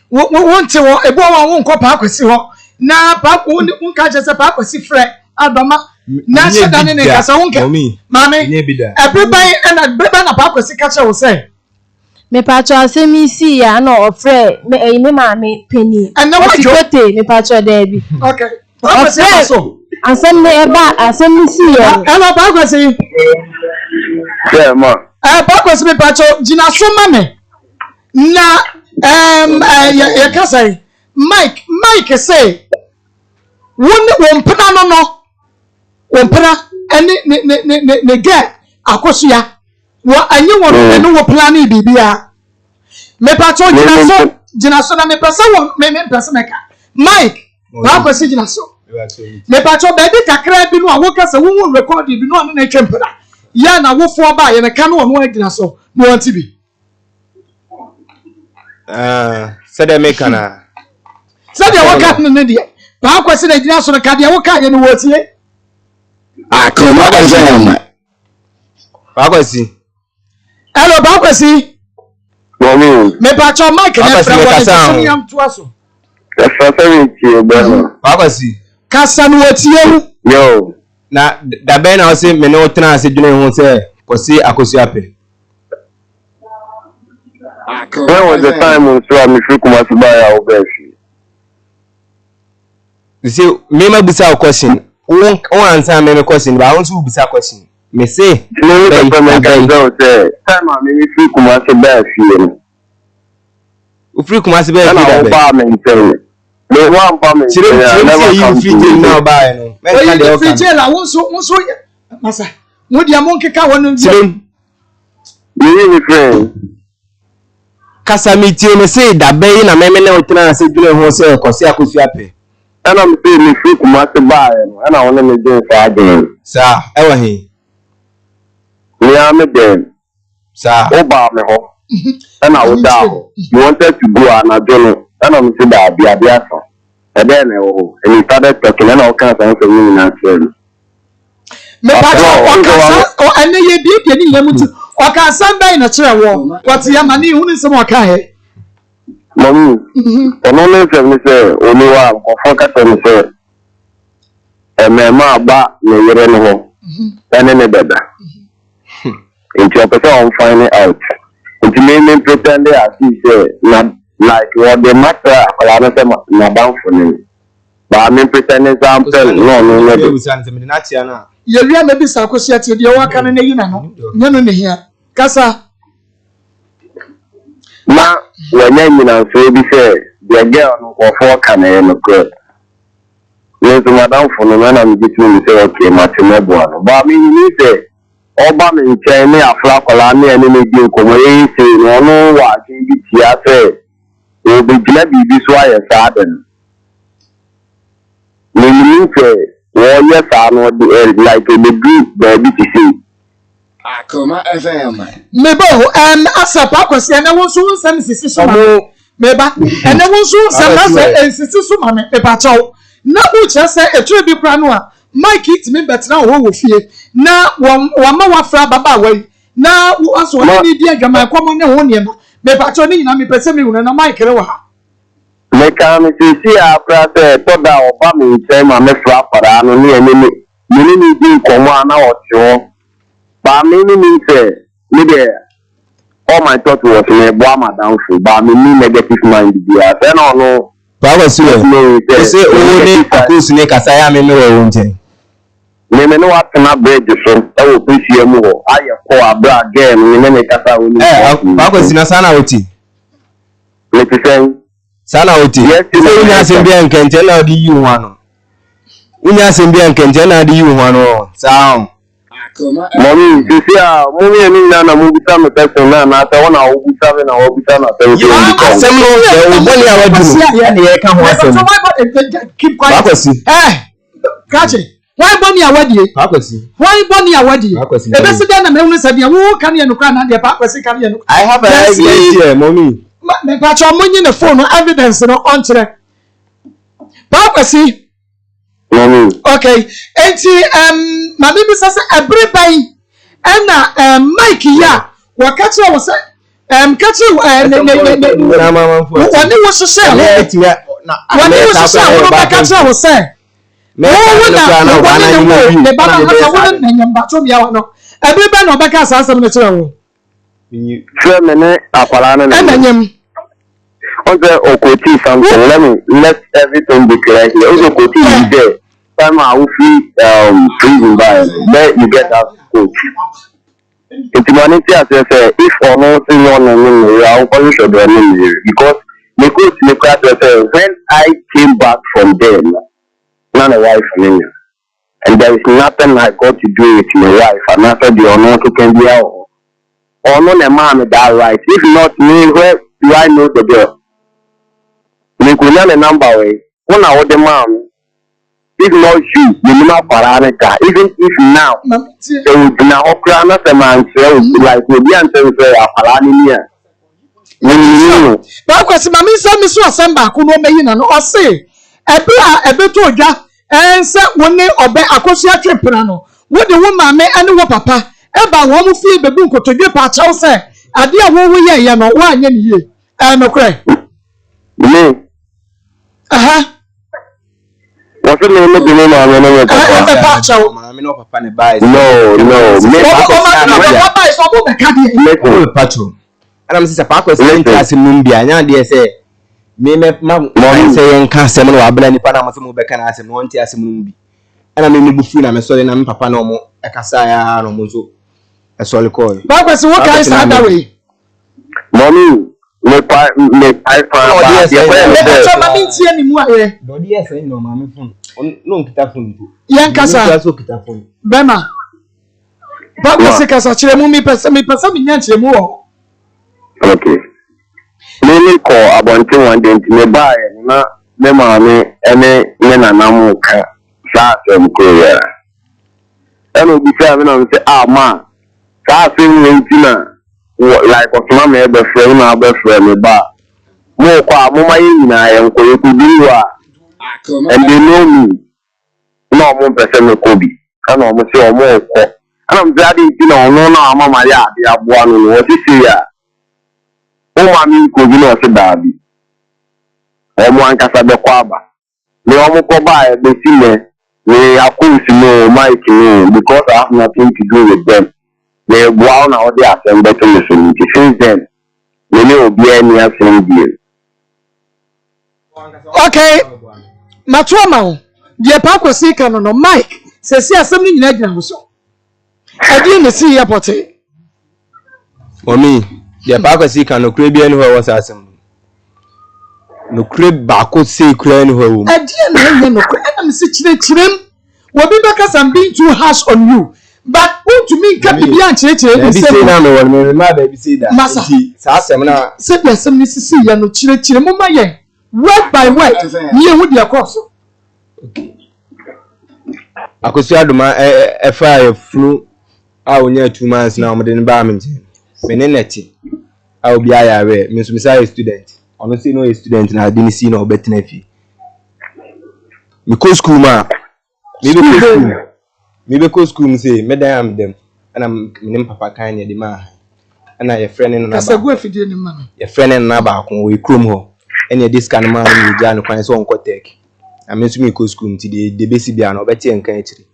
wo nti wo ebo wa wo nkọ Paakwasi ho na Paakwasi wo nka je say Paakwasi frɛ adoma na sheda ne kasa wo nka mame everybody na Paakwasi ka che wo say me pacho asemi si ya na ofre me mame penny okote me pacho debi okay Paakwasi so asem ne eba asemi si ya hello Paakwasi yeah ma Paakwasi me pacho jina so mame na ya kasa Mike say won pena no won pena ene ne get Akosua wo anye won no wo plan bibia me pacho jina so na me pesa won me pesa meka Mike Paakwasi jina so me pacho baby kakra bi no a wo kasa wo record bi no na twempena ya na wo fo ba ye me ka no wo jina so no wanti bi said me kana said ya waka ne de Paakwasi na jina so na ka de waka ye no wotie Akoma FM Paakwasi hello Paakwasi Mommy me pacho Mike na fra so nyam to aso Paakwasi kasa no wotie yo na da ben na say me no tena ase dwene ho say kosi akosuape. When was the time when me free kuma to buy our best? You see, me ma bisa question. Won answer me question, but I want to bisa question. Me say, no say time I me free kuma to buy you. U free kuma to buy you. Na ba me tell. Me wan pa me. Never you free jail now buy no. Me ka free jail a won so masa. Mo dia mo nkeka wonu jail. Me friend. Kasamiti me say da ben na me na otena ase dwene ho say kosi akosuape. And I'm saying me free kuma to buy and I want me do for again. Sir, ewa he. Me am dem. Sir. Oba me ho. And I was down. You wanted to go and I don't know. And I'm saying that be a biasa. And then and he started talking and all kinds of things in answer. Me pa o ane ye bi ni yamutu. O ka san bai na kire wo. What ya mani hu ni se mo ka he. Mommy, only say only one focus on say ma ba me yere no ho ene ne beda into person find it out it may pretend as if say na like what the matter ala na say na down for me but me pretend example no ye wi am bi sa akosia tie de wo aka na yi na no nya no ne hia kasa na when you know so be say the girl no go for can no good. Yes, madam for no man am get me say okay matemebo no. But me ni say oba me nchen me afla kola na ene me di nkomo e say no wa kin bi tia say o be gina bibi so aye sa den. Me ni say wo ye sa no like the group baby to see. Akoma FM. Meba asapa kwese na won so nsam sisi so ma meba ene won so nsam na se sisi so ma me pa chaw na u che se etwe bi kra no a Mike it me betra wo fie na wo ma wafra baba wai na wo aso ni di adwama komo ne ho ne me pa chaw ni nyina me pese me hu na Mike re wa ha me ka me sisi akra se to da oba me nche ma me fra para no ne ene ni di komo na o che but me say me there all my thought was me boy madam for but me negative mind there then no Baba Sule say o ni Akos ni kasaya me wo nje me no what na bread so e wo pisi mu ho aye ko abra again me kasa wo ni Baba Sina sana oti me say sana oti say unya sembia nkente na di yu hwano unya sembia nkente na di yu hwano saa Mommy, you see, mommy, me na mubisa me person na ata wana ubisa me na ubisa na person. You asem no e boni awadu ya ne ka ho asem. Keep quiet. Catch it. Why boni awadi? Pakwesi. Why boni awadi? E be sida na me hu se bia wo kan ye no kwa na de pakwesi kan ye no. I have an evidence here, mommy. Me pa cho monyi ne phone evidence no on chere. Pakwesi. Okay. Enti mami bi sase everybody na Mike ya wakati wa say kachi na mama fo wani wo sose wani wo sose wo ba kachi wo say me na wana ni me ba na wana na nyamba to bia wa no everybody no ba ka asasem na kire wo Sure me akwala na na nyem okay okoti something let everything be clear here okoti is there time I will freezing by then you get that coach. It's humanity as I say, if or not in one I will punish your because the coach when I came back from there, not a wife and there is nothing I got to do with my wife and after the honor to can be out. Or not a man that right. If not me, where do I know the girl? We could not a number way. When I was the man. If not you, you know parameter. Even if now, so now okra na se man say like we be answer say apalani here. Ba kwesi mami say mi so asamba ko no meyi na no o say ebe to odwa ense woni obe Akosua twepra no wo de wo mame ane wo papa e ba wo mu fie bebu nkotodwe pa chaw say ade a wo wo ye no wo anya ni ye no kre Me. Aha. What's the name of the name of the name? Mommy no papa ne buy. No. Pacho. And I'm sister Paco saying class in Mumbia. Now they say me say en kan sem no abla ni pa na mo be kan asem no nti asem no bi. And I mean bufu na me so na me papa no mo e kasa ya no mo so e so le call. Ba kwese wo kai sa da we. Mommy, me pa mami tie ni mu aye. Do die say no mama phone. No kita phone tu. Yen kasa. So kita phone. Bema. Ba kwese kasa chire mu mi pesa mi nya chire mu wo. Okay. Me call about one day me buy na me mama ene na namu ka sa sem ko ya. Eno bi say me na say ma sa sem wentina like Akoma me be friend na be friend me ba. Mo kwa mo mayi na yen ko ku biwa. And they know me. No mo person me ko bi. Kana mo say o mo ko. Ana mo jadi tina no na mama ya bi aboa no wo sisi ya. O mami ko bi no se dabi. O mo ankasa be kwa ba. Me o mo ko ba e be si me. Me Akos no Mike no because I have nothing to do with them. Me boa na o dey assemble to me since then. Me no obi any assemble. Okay. Matuama o. Die pa kwese ka no Mike. Se si asem ni nyina gina ho so. Adi ne si airport. Mommy, die pa kwese ka no kure bi eni ho was asem. No kure ba ko se kure eni ho wo. Adi na ye no kure na me si chirem. Wobi beka some being too harsh on you. But who to me can be an chire be say na me won me ma baby say that. Masa sa asem na say the asem ni sisi ya no chire mo ma ye. Word by word. Ye hu dia course. Okay. Akosu aduma e fa ya flu a onya 2 months na omde ne ba me ne neti a obi aya we me so say student ono say no student na adi ni si na obetina fi me go school ma me be go school say me dan am dem ana me ne papa kan ne di ma ana ye friend no na ba Kasagu afidie ni ma ye friend na ba ko we krom ho ene dis kan ma ni ja no kwan so onko tek amensu me go school ti de besi bia na obeti enkan akiri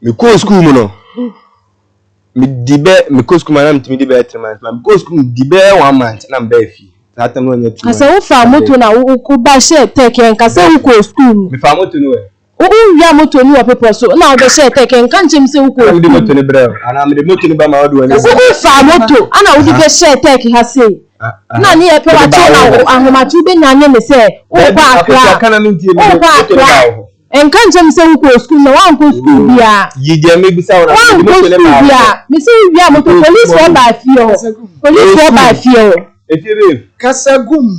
me go school mu no me go school na me di be 3 months me go school di be 1 month na mba fi that no nya 2 months asa wo fa moto na wo ba share tek enka se wo go school me fa moto no we ya moto ni wa paper so na wo be share tek enka nchem se wo go school di moto ni bre ana me de moto ni ba ma wo wo fa moto ana wo di be share tek ha se na ni e pe wa che na ahomatu be nyanye me se wo ba akra kana me ntie me moto ba enka nchem se wo go school na wan go school bia yije me bisa wo na moto ni ba me se wi moto police for ba fio Efebe Kasagum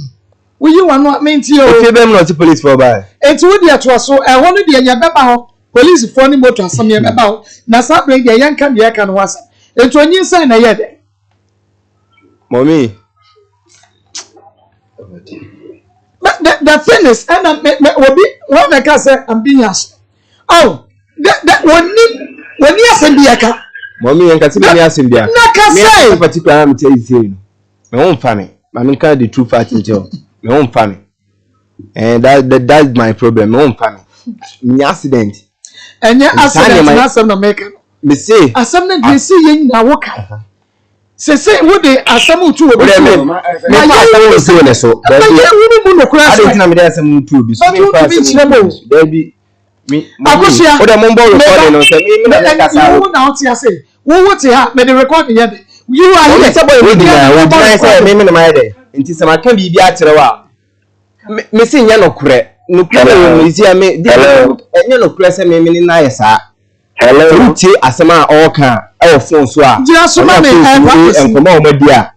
Uyi wanu menti o Efebe no police for ba enti wo dia to so e ho no dia nya beba ho police for ni moto asam ye beba ho na sa bring dia yanka dia ka no wasa enti onyin sai na ye de mommy the thing is and obi what make us say I'm being harsh oh that when you say biaka mommy en ka ti be asim bia na ka say me particular am tell you say me won fa me mami ka the true fact njo me won fa me and that's my problem me won fa me accident enya accident na some no make me say asam na dey see yen na woka say wo dey asam tu obi so na asam so ne so da ye wuni mu no kura so ade na me dey asam tu obi so me fa there be me Akosia o dey mo bo record no say me na ka sa wo na o ti ase wo ti ha me dey record here de you are here say boy we dey say me na my dey nti se ma kan bibi akyere wa me se nya no kure no kure me zi me nya no kure se me ni na yesa hello ti asema o kan e phone so a jira so ma me enkomo o madia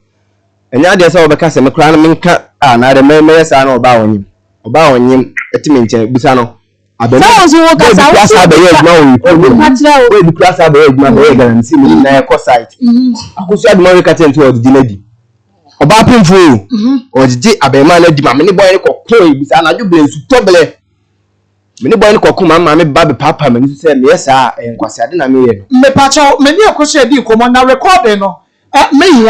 enya de se obeka se me kura no me nka na de me yesa na oba wonyim etime nche bisa no abena so wo ka sa wo sa be ye ma wo di class abe ye ma be ga nsi me na e ko site akosu aduma we ka tento o di lady oba pinfo o jiji abema na di ma me ni boy ni kokko bisa na djubele nsu tobele me ni boy ni kokko ma me ba be papa me ni se me yesa enkwase ade na me ye me pacho me ni akosu edi komo na record no me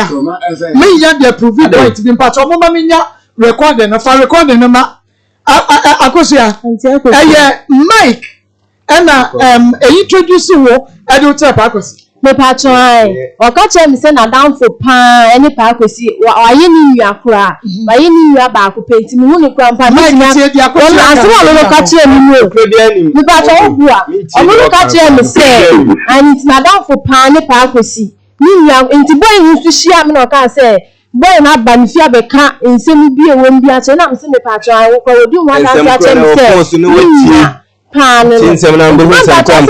ya dey prove point bi pacho mo ma me nya record no fa record no ma Akosia Mike ena introduce wo edu tell Akosi me patron o ka che me say na down for pan any pa Akosi wa ye ni nua kura wa ye ni nua ba ko penti me hu ni kura pa me nya aso wa lo ka che me ni me patron obua o lo ka che me say and it's na down for pan any pa Akosi ni nua enti boy hu su hia me na o ka say boy na ba nfi abeka nsem bi ewom bi a che na me say me patron wo ko odu mo na sa che me say pan Tinsem na mbo sa kwa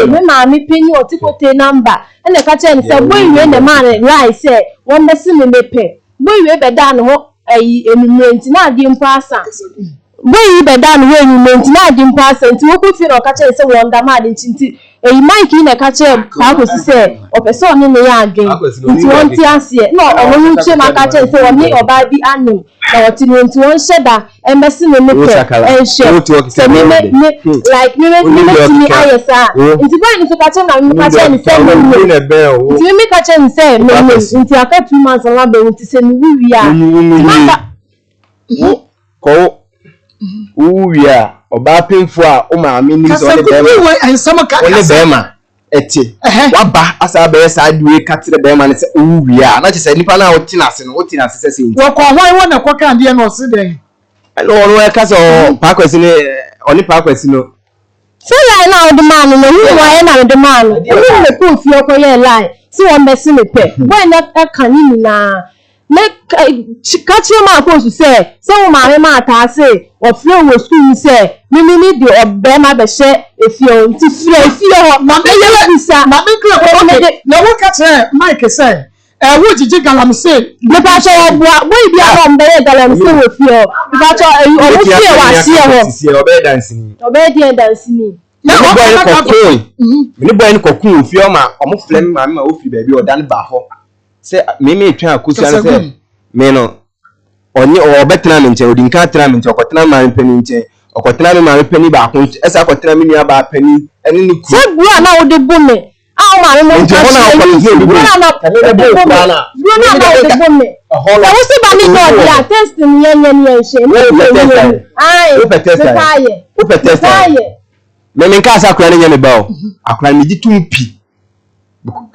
me ma me penny otikote number ene ka che nse boy we na man lie say won be se me mepe boy we be da no ho enument na adi mpasa boy we be da no ho enument na adi mpasa nti wo ku fi no ka che nse won da ma adi nti Mike na ka che pa ko si say o person ni ya again nti won ti ase no o no che ma ka che nse won ni oba bi anu na woti no nti won sheda embassy no mepe se me like me ayesa nti boy ni so ka che na me ka che ni say nti me ka che ni say me nti aka 2 months on be nti se ni wiwia ko uwia oba penfo a o ma me ni so le bema eti waba asa be sa adwe katire bema ne se uwia na che se nipa na o tinase no o tinase se se wo ko hwan won na ko kan de no se den no e ka so pa kwesi ne oni pa kwesi no so lie na o de man no hu wa na de man no me ko fi o ko ye lie si won be si me pe boy na kan ni na make chikachi Maa Akos say so ma ma ta say o fle wo school say me di obe ma be she efio nti fie ho ma me ye bisa ma me kle na wo ka che Mike say wo jiji galam say me ba cho obua wo bi a no mbe galam say wo fie me ba cho o wo fie wa sie ho obe dance ni na o boy ko cool me boy ko cool fie ma o mo fle ma me ma o fi ba bi o dan ba ho se me twa Akosua na se me no onye o betena me nche odi nka tena me nche okotena ma mpani nche okotena me ma mpani ba ko esa okotena me nua ba pani ene ni ku se bua na wo de bu me a ma me mo nche ho na ko ni de bu na wo de bu me na wo se ba ni do dia test ni yen she ai o test me nka asa akura ni nya me ba o akura mi ditumpi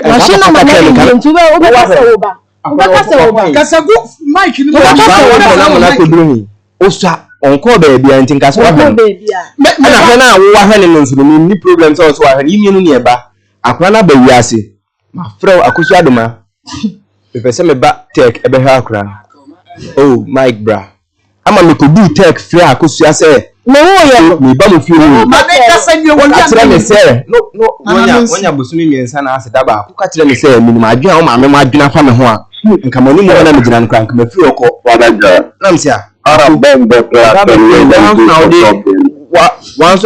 machine ma na ni ntube o be kasa wo ba kasagu Mike ni na ko dumi o sa onko be bia ntin kaso wa na wo wa hwe ne nso ni problem so wa hwe ni mienu ne eba akwa na ba wiase ma frɛ Akosua adoma be pese me ba tech ebe hwa akra oh Mike bra ama me ko du tech frɛ Akosua sɛ me wo ye me ba mo fi wo ma ne kasa ni wo ya me sɛ no wonya bosumi miensa na aseda ba ko ka kyerɛ me sɛ minimum adwena wo ma me ma adwena fa me ho a nka mani mo na me jira nkran nka me fi okọ na msia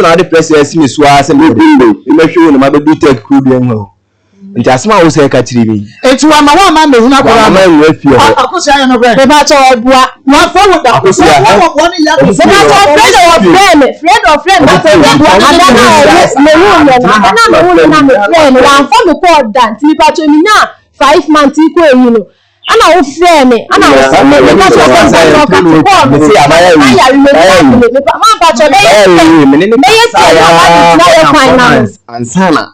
na de press esi me so a se me hwe no ma be do take crew bi enho nti asema wo se ka kiri bi eti wa ma me huna kwara ma nwe fi o Akosua ya no bre be ba cho obua wa fa wo da Akosua woni ya be ba cho friend of friend na fe obua ada na me hu me na me friend wa fa me ko da nti pa cho ni na 5 months iko eyi no ana wo frɛ me ana wo sɛ me ka so ko ka me si abaya wi me ma ba cho dey me yes na ye finance ansana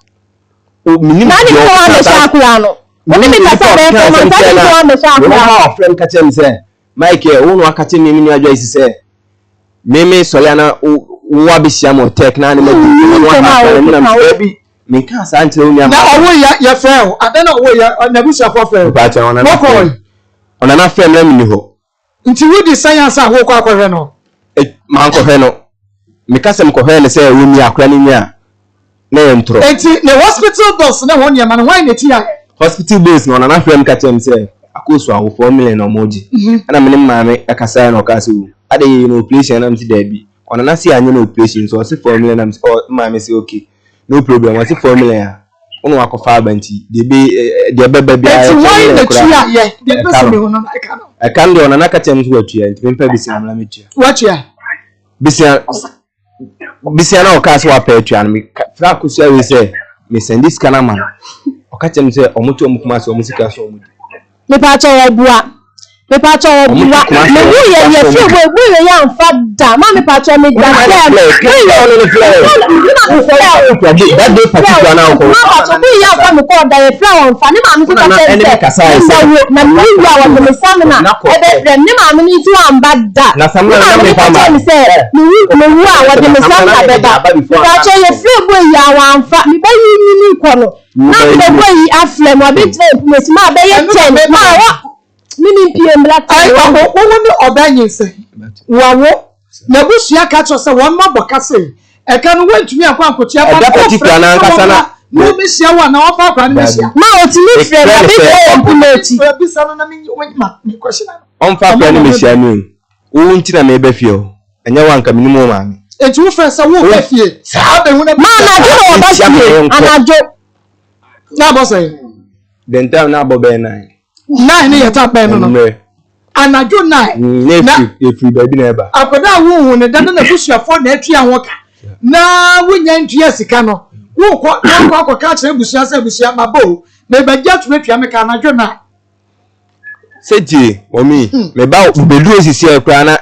o minimum na ni ko ame shakura no oni me ka sa be ko ma ta ni ko ame shakura no friend ka chem sɛ Mike wo no aka chem me ni adwa isi sɛ me soliana wo abisia mo tech na ni ma di no bi me ka sa nche o nya na owo ya frɛ o ade na owo ya na busia for frɛ ba cha ona na frɛ na mi ni ho nti wo di science a wo kwa kwhwɛ no ma nkɔhwɛ no me ka sɛ me kɔhwɛ ne sɛ wo ni akora ni nya na yɛ ntro enti ne hospital bills na won yema no why na ti ya hospital bills no ona na frɛ me ka kyerɛ me sɛ Akosua wo 4 million na moji ana me ne maame akasa na ɔka sɛ wo ade yi no operation na mti da bi ona na si anya no operation so ɔse 4 million na maame sɛ okay no problem ɔse 4 million ono akɔfa abanti de be ba bia enti why na ti ya ye de be me hono na ka no I can't do na ka kyem so watua enti me mpa bisi amla metua watua bisi na o ka so apa atua no me fra Akosua we say me send this kana man o ka kyem say omutu omukuma so omusika so omutu me pa cho obua me pacho obuwa me wu ye fi we ye amfa da ma me pacho me da that day particular now ko ma pacho bi ya fa me ko da ye flower amfa ni ma me so ka na mi ya wa me samina e be ni ma me ni tu amba da na samina na me pa ma me wu a wa de me samina be da pacho ye fi bo ya wa amfa me ba yi ni ko no na me bo yi afle mo bi tre me si ma be ye 10 ma wa mini PM black ai wo ni odanyi se wawo na busua ka cho se won maboka se e ka no wantumi akwa ankotia ba particular na nkasa na no me sia wa na ofa akwa na sia ma o ti mi frɛ na bi ko buleti bi sa no na me ma me question na on fa kwa ni me sia ni wo nti na me ba fie o enya wa nka minimum ma me enti wo frɛ se wo ba fie sa ba hu na ma na jo wo ba fie anajo na bo say den time na bo be 9 ni yeta pa no anajo 9 na free baby na eba akoda wo hu ne dan na busuafo na atua ho ka na wonya ntua sika no wo ko ka kire busua se busua mabo me ba gya tuma tua me ka anajo 9 seji omi me ba bedu osisi ekura na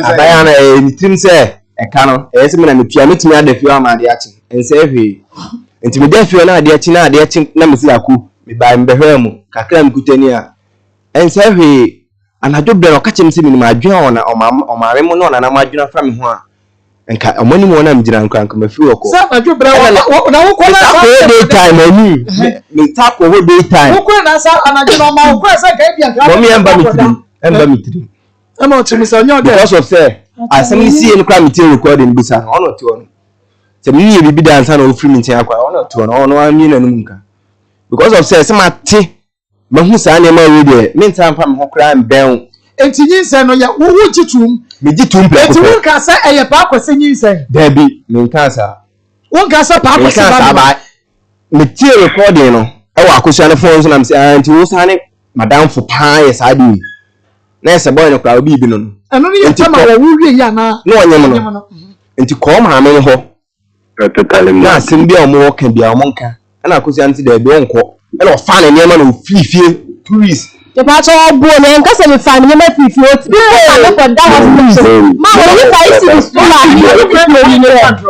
abaya na nitim se eka no se me na me tua metimi adafi ama de achi ense ehwe ntimi dafi na ade achi na me si aku me ba mbehwe mu kakra mkutani a ense ehwe anajo bre no kache mse minima adwen ona omare mu no na madwena fra me ho a enka omani mu na mjira nkranka mafi woko sa anajo bre na wo ko na day time ani me tap over day time wo ko na sa anajo no ma wo ko sa ka bia nka mo me emba mitri ama otimi sa onyo de because of say asem si en kra mitri recording bisa no ono ti ono se me ye bibi dansa na ofiri mi ntia kwa ono ti ono anyi na num nka because of say sema ti mahu sa na ma we de me ntan pa me ho kra mbɛn enti nyinse no ya wo gitum me gitum play enti wo ka sa eye pa akwese nyinse dabi me nka sa wo ka sa pa akwese ba me tie recording no e wa akosua ne phone so na me say anti wo sa ne madam fo pa ye sa di na ese boy no kra obi bi no eno ne yeta ma wo wie ya na no onyem no enti ko ma me ho na sim bia o mo ka bia o mo nka na akosua nti dabi o nko e no fa na niam na ofifie tourist te pacho obo ne nka se me fa me ma fifi o ti ma na ko da hospital ma wo ni fa isi ni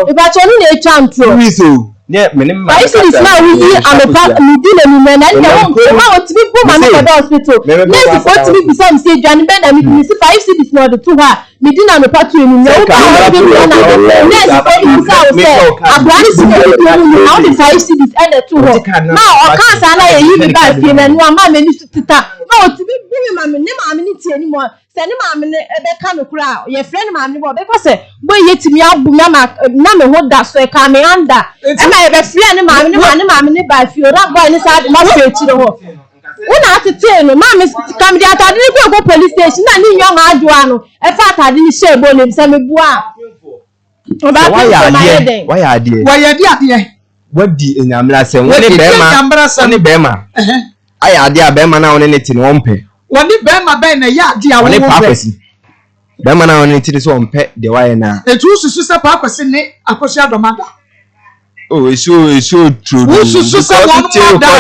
te pacho ni na chantro tourist o ne me ne ma isi ni na we yi amepa ni di na mi me na ni wo ma o ti bi bo ma na ko da hospital ne si ko ti bi bisa mi se dwane be na mi si 5 cities no de to ha mi di na amepa tu enu ne wo ka wo bi na ne si ko ti bisa o se abrani si ko ti enu na o di 5 cities e de to ho ma o ka sa na ye yi bi ba fie na no ma me ni tita ma o ti bi ma me ne ma me ni tie ni mo se ne ma me ne be ka no kura ye friend ma me bo be ko se bo ye ti mi abu na me ho da so e ka me anda e ma ye be friend ma me ne ba fie o ra boy ni sa ma se ti ho una atete no ma me kam di atade ni go police station na ni nyo ma adwa no e fa atade ni she bo le se me bua o ba ko why adie wadi enyamra se woni bema aya ade a bema na woni ne ti no ompe woni bema ben na ya ade a woni pakwesi bema na woni ti so ompe de waye na etu susu se pakwesi ne akosi adomada oh so true susu se won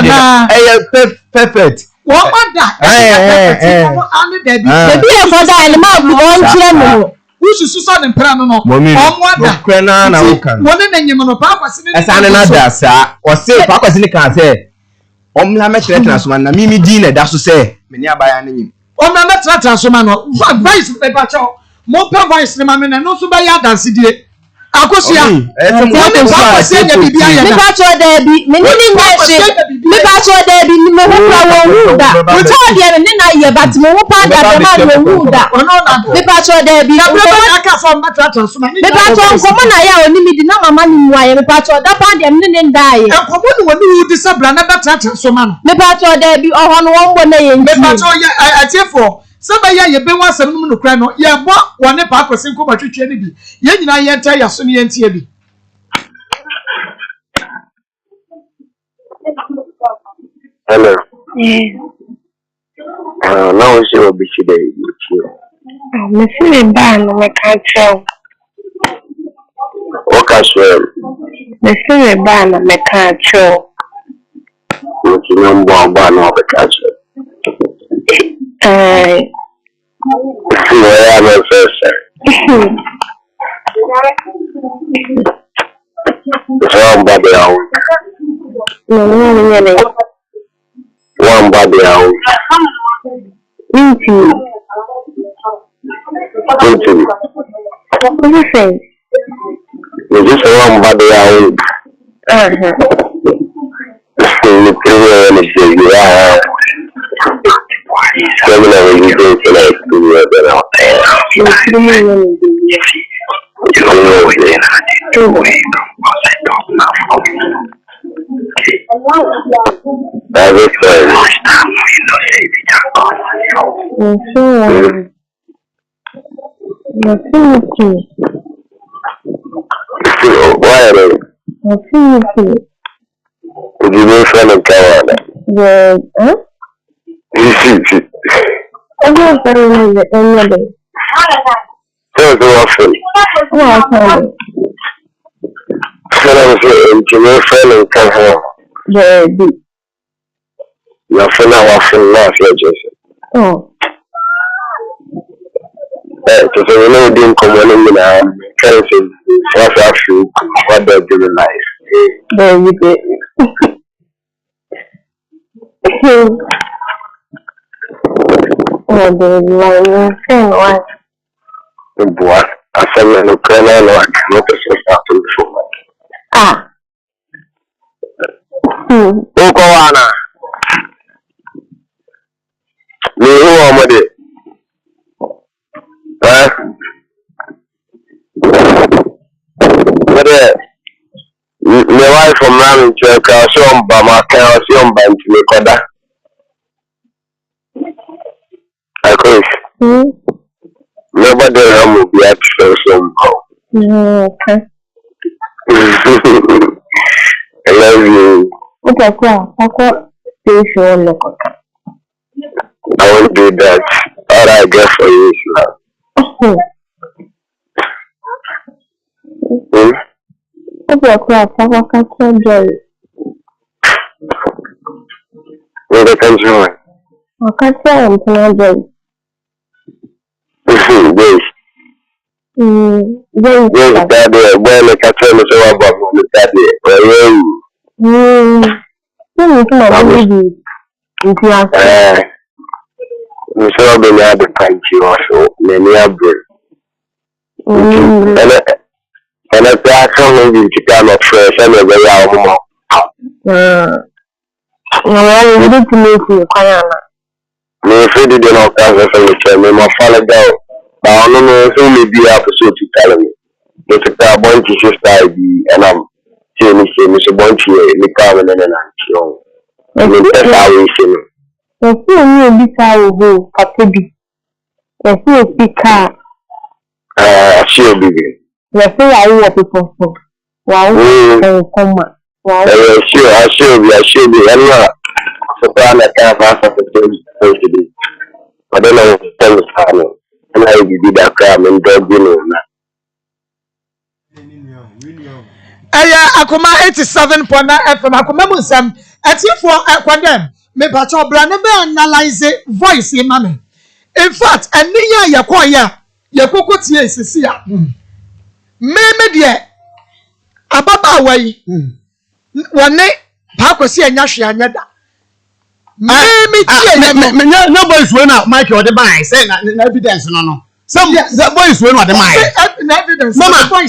na perfect won da ane debi e for da ele ma bu won kire mo susu so ne mpra no da krena na wokan woni na nyem no pakwesi ne esa ne na da sa o se pakwesi ne kan se omla metre transoma na mimi di na da so se meni abaya na nyim omla metre transoma no advice pe pa cho mo pe voice ne ma me no so ba ya dance die akosia mo pa se nya bibia ya me pa cho da bi me ni nyashi me pa cho da bi ni mo ho pra wo hu da o cho de ne na ye but mo ho pa da da ma wo hu da me pa cho da bi na bro aka so metre transoma me pa cho nkomo na ya oni mi di na mama ni mu aye me pa cho da pa de ne ne ndai nkomo ni woni wu di sabra na metre transoma no me pa cho da bi oho no wo mbo na ye me pa cho ya atiefo saba ya ye be wasam no no kra no ye bo woni pa akosi nko batwetwe ne bi ye nyina ye nta ya so ne ye ntia bi hello now we see what be today me see ba no me ka tell okay sure me see ba no me ka tell no no ba no be ka tell Where am I first? One body out. One body out. Into. Is this one body out? Would you be friend of Canada? Yeah, huh? I'm not very much any day. So often. Yeah, sorry. So I'm saying, you be friend of Canada. Yeah, Your friend of Jason. oh. So we know didn't come on in now. Can't say what's actually what they're doing life. There you go. Oh, baby, my friend, what? Boy, I said, no, Canada, no, I cannot start to before. Ah. Okowana. Me who am I? My wife from Ramin Church, I saw him by my car, I saw him by me, Koda. Akos. Nobody will be at somehow. Okay. I love you. Okay, cool. I got this one. I won't do that. All I get for you is love. Okay, cool. I got Jerry. What the country? I can't tell him to Jerry. Yes. Yes, Daddy. When I catch him, so about the Daddy. So I've been at the country also, many are brave. And I can't even to come up fresh and a very hour. I need to make you quiet. Me afraid they don't come from the chairman, my father down. I don't know who may be up so to tell me. But if I want to sister ID and I'm saying Mr. Bonchi, the carbon and I'm strong. I mean, that's how we see me. I see a bit out of Katabi. I see a speaker. She'll be. I say I will people for. Wow, Akoma. Wow. I should be. I'm not. So I'm not going to ask for today. I don't know what to tell you. And I will be that crime and dog dinner. Akoma 87.9 FM. Akoma Musam. For Aquadem. Me pacho brand be analyze voice in mame. In fact, aniya yakwaya yakoko tie sisi a. Me de ababa wai. Wone pa kwesi anya hwe anya da. Me tie no boys when Mike or the buy say na evidence no. Some the boys when or the my evidence. Mama, Akoma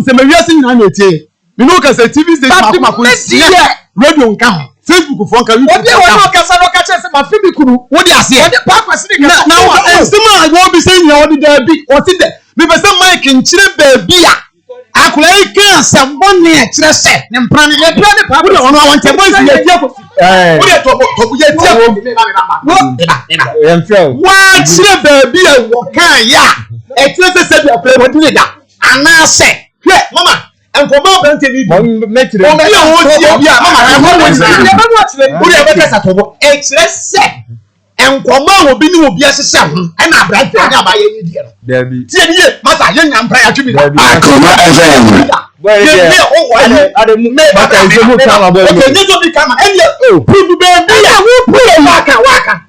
say me wiase na na tie. Me no ka say TV station Akoma radio nka Facebook for nka YouTube. Obi e won okasa no ka chese ma fi mi kuru. What dey ase? Ode papa se dey ka. Now I go be saying you odi there be. What is there? Me be say Mike nchire baby a. Akula e kan asembon ne e kire se. Ne mpran ne papa. Wo ono awon te boys ye tie ko. Wo dey to ye tie ko. Wa kire baby e wo kan ya. E kire se bi akula wo di da. Ana se. Hwe mama and for more than any make it. Oh, enkoma obi ni obi asese ho e na abrante anya abaye ni die no Dabi. tie ni masa ye nyampra ya tumi Akoma FM. Ade me baka izemu kama boy. Okay, need to be kama enya pudu be ya wo puye waka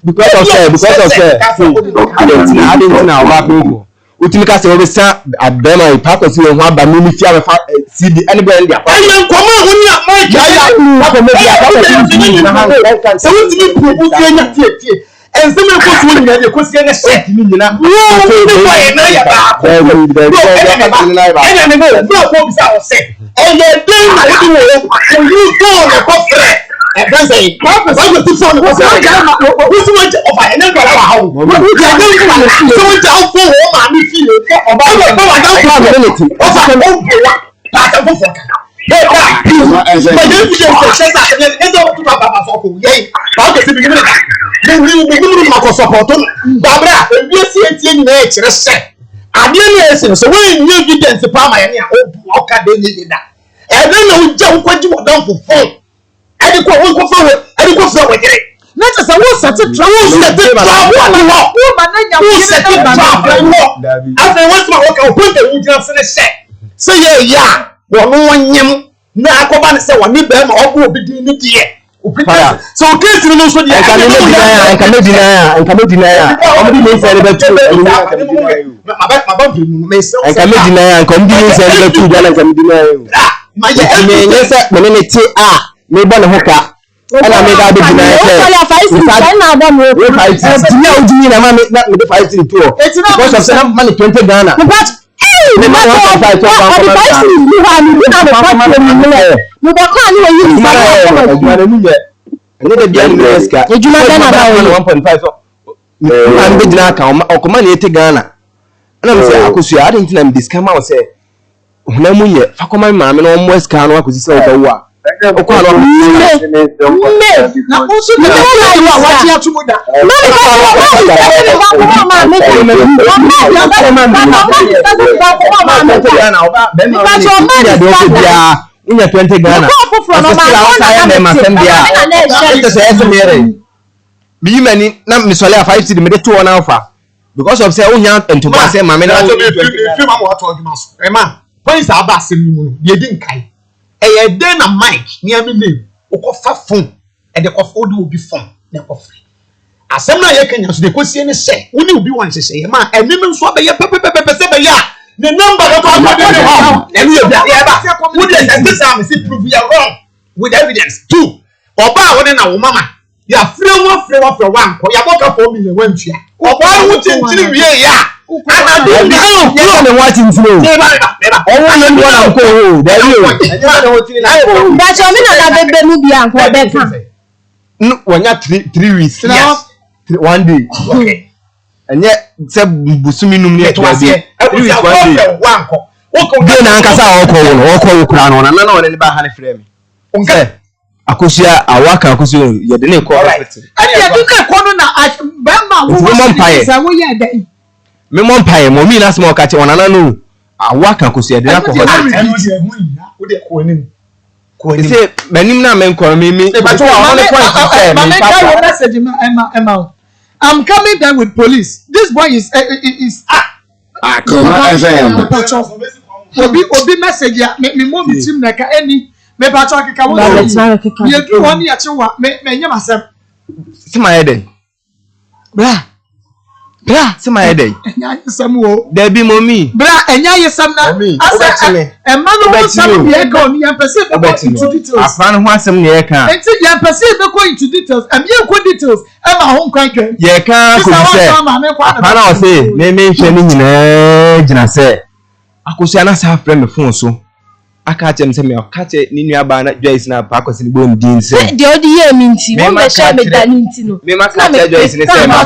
Because of say I didn't know about people. Utilika se obi sa abema ipako si ho aba mi fi afa CD anybody dia. Enya nkoma ho ni Mike ya ko me dia se wutimi pubu enya tie enseme ko so nyina de ko sie ne shit ni nyina wo ni ko ye na ya ba ko enya ne go ko bisa o se eye den na wo wo you go na ko fre e dan say ko go ti so ko se wo si mo je ofa ene go la ha wo wo je den ko so wo je o fo wo ma mi fi o ba wo ba dan ko ability o fa o bo wa ta ta fo fo but then we just say that and don't talk about for yey how to be given we ma ko support babra e bi esi entie nyina e kire se ade na esi so we new evidence pa ma ye ne o ka de ni da e de na o je o kwaji wo dan fo e de ko wo ko fo e de ko fo we kire na te say wo set trap wo ma na nya wo set trap wo afa wo ma o ka o ponte wo jina se ye ya won nyem na akoba ne se woni be ma obo obi din ni die opita so case no so die kan me deny ya omdi me say be tu kan me deny ya kan di me say be tu jana kan me deny ya ma ye me nyesa me ne ti me bo ne hoka ana me da be deny ya na ba mo ti ya ojumi na ma me de 5 to because of say man 20 Ghana Akoma na ete Ghana ana me say akosu ya adin tina me discount ma say hona munye fakoma maame no mo scan no akosi say obawo a okwa no na osu de wa wati atumuda Unya 20 Ghana. Bi mani na misole 5 cedi me de to on alpha because of say unya entoma say mama na fi ma mo to aduma so e ma point aba asem mu no ye di nkai e ye de na Mike ni am name okofa phone e de kofa do obi phone na kofa asem na ye kanya so de kosie ne se woni obi wan hye ye ma enim nso be ye pepepepe se be ya the number that I got in the house and you would this time see prove you are wrong with evidence too oba won na wo mama ya free one for one ko ya boka 4 million wan tua oba wo tintiri wie ya ana do ni ya na what in flow owo no ni wan ko o there you ba cho mi na da bebe mu bia ko be kan no wanya 3 weeks yes 1 day okay enye se busumi num ne to ase wanko de na nkasa okwo kura no na one ne ba ha ne frɛ me nse akosia awaka akosia ye de ne ko ya duka ko no na ba ma wo sa wo ya da me mo mpae mo mi na se mo ka che onana no awaka akosia de na ko wo de ko nim se manim na men ko me but one point say me ka message Emma I'm coming there with police. This boy is Akoma FM. Obi message ya me mo mi team na ka eni me ba cho keka wo ye du woni ya chewa me nyam asem se ma yede bra se ma yede enya yesam wo da bi momi bra enya yesam na asa e ma no wo sam ye ka oni ya pese be go into details afan ho asem ne ye ka enti ya pese be go into details am ye go details e ma ho nkwan twen ye ka ko se afan o se me hwe ni nyina gina se akosia na sa frɛ me phone so aka chem se me okache ni nua ba na Joyce na pa akosi ni bom din se de odi ye minti wo me sha me da minti no me ma ka Joyce ni se ma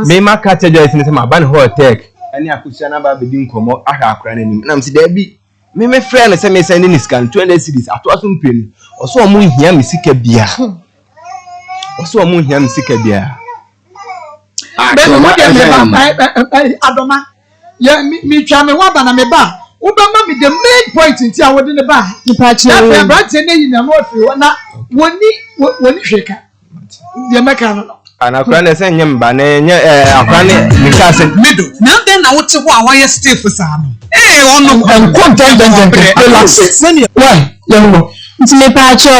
me ma ka Joyce ni se ma ba ne hotel ani akosia na ba be din komo aha akra na nim na me se da bi me frɛ no se me send ni scan 200 cedis ato aso mpeni oso omo hia me sika bia Adoma ya mi twa me wa ba na me ba wo ba ma me the main point nti a wo de ne ba na brand ne yi na mo afiri na woni hweka de meka no anakura na sɛ nyɛ mba na nyɛ akura ne nika sɛ middle na then na wote ho a wayɛ stiff saa no ɔno nkɔntɛntɛntɛ relax sɛnea why yɛn nti me pacho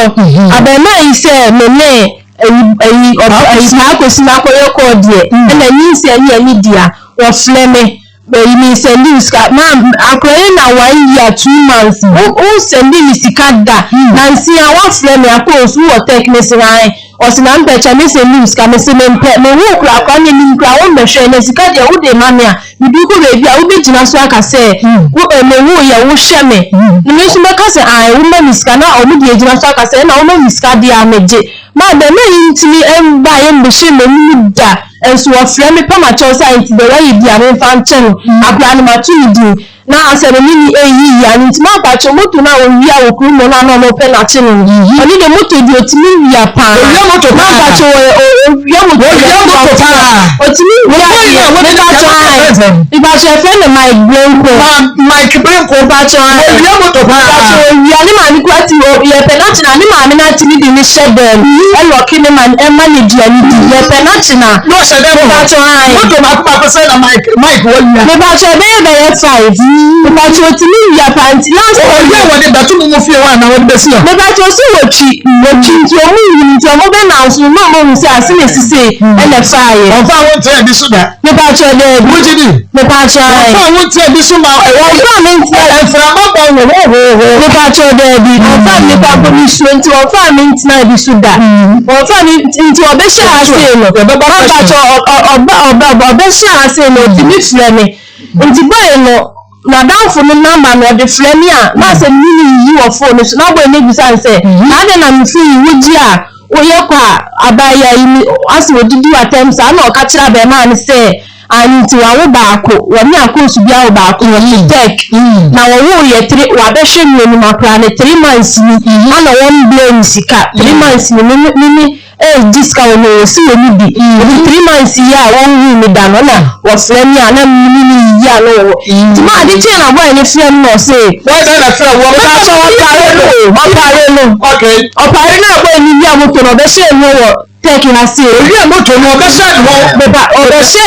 abema yi sɛ me ne Maa Akos na koyo ko de na yin se ni dia wo fleme you mean send this man akroye na 1 year 2 months o send this sika na nsi a wa fleme Akos wo technique ran o si na mpecha me send this ka me se me mpe me wo kura kwa ni nkura wo mehwe na sika de wo de mame a bibi ko be bia wo be gina so aka se wo me wo ye wo hwe me me so me ka se ai wo me sika na o me de gina so aka se na wo me sika de a meje ma be me yintimi emba ye mbehye me ni da enso wo frɛ me pama cho science de wa yi dia me fan chen akra no ma tu di na asere ni eyi ya nti ma ba cho moto na o wi a wo kru mo na no mo pe na chen oni de moto di otimi wi a pa o moto ma ba cho o wi a moto pa otimi wi a wo de ka cho ai iba che fe ne my brain ko ba cho ai wi a moto pa cho wi a ni ma ni kwati o ye pe na chen ni ma mi na timi di ni shedem e lo ki ni man e manage ani di ye pe na chen na no shedem ba cho ai moto ma pa se na mic wo wi me ba cho be 5 but you to me ya panty last yeah what the batu mo fie wa na wo be si me ba cho so wochi nti o mu nti o mo be na so no mo se asile sise e le fire on fa won te bi so da me ba cho de wuji di me ba cho on fa won te bi so ma e wo fa me nti e fra ma ba wo me ba cho de bi on fa me ba bo mi so nti on fa me nti na bi so da on fa me nti o be sha ase no ba cho o be sha ase no ti mi fle me nti boy no na danfo no number no de frame a na se mini yi wo phone so na boy ne bisa nse na de na mfi wuji a oye kwa abaya yi ase odidi attempts na o ka kira be ma ne se anti wa wo baako wo ni Akos bia wo baako wo ni tech na wo wo ye 3 wa be hwe ni ma pra ne 3 months ni na won blame sika 3 months ni disca no si we ni bi 3 months ya won wi ni da no na wo frame ya na ni ya no ti ma di che na boy ni frame no say why that na frame wo ba so o pare no okay o pare na boy ni ya mo to no be she no wo take na say ri moto no be she no be ba o be she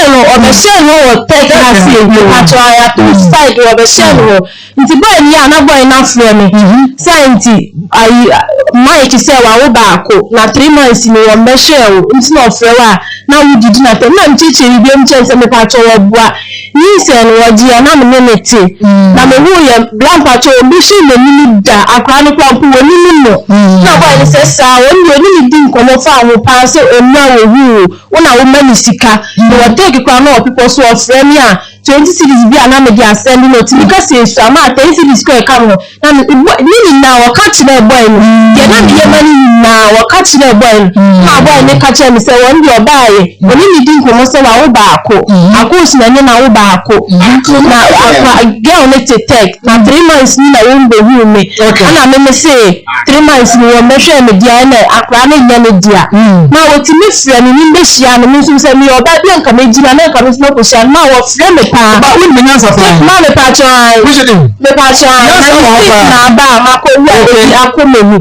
no wo take na say ni pato aya to side o be she no nti boy ni ya na boy na frame science ai Mike say wa wo baako na 3 months ni wo be she o nti na ofre wa na wo didi na te na nchichi bi em chense me pato wo bua ni se no wo dia na me ne te na me wo ye grandpa cho bi shi me ni da akra ni kwa wo ni no na boy ni se sa wo ni di nkomo fa wo pa se onu a wo hu wo na wo mani sika no wo take kwa na people so ofre me a 20 cities bi ana me dia send no ti ka se so ama 10 cities ko e ka no na ni na wo ka chire boy no ye na me ye mani na wo ka chire boy na boy ni ka chire me se wo ndi obaye oni ni di nkomo se wa wo baako Akos na ni na wo baako na akwa girl ne te take na 3 months ni na wo mbe hu me ana me se 3 months ni wo me hwe me dia na akra na nya me dia na wo ti me fre ni mbe hia no me so se me oba bi nka me gina na nka me so ko hia na wo fre me pa ba won me nyansa fa na me pa cho ai me pa cho na ba ma ko wi Akoma mu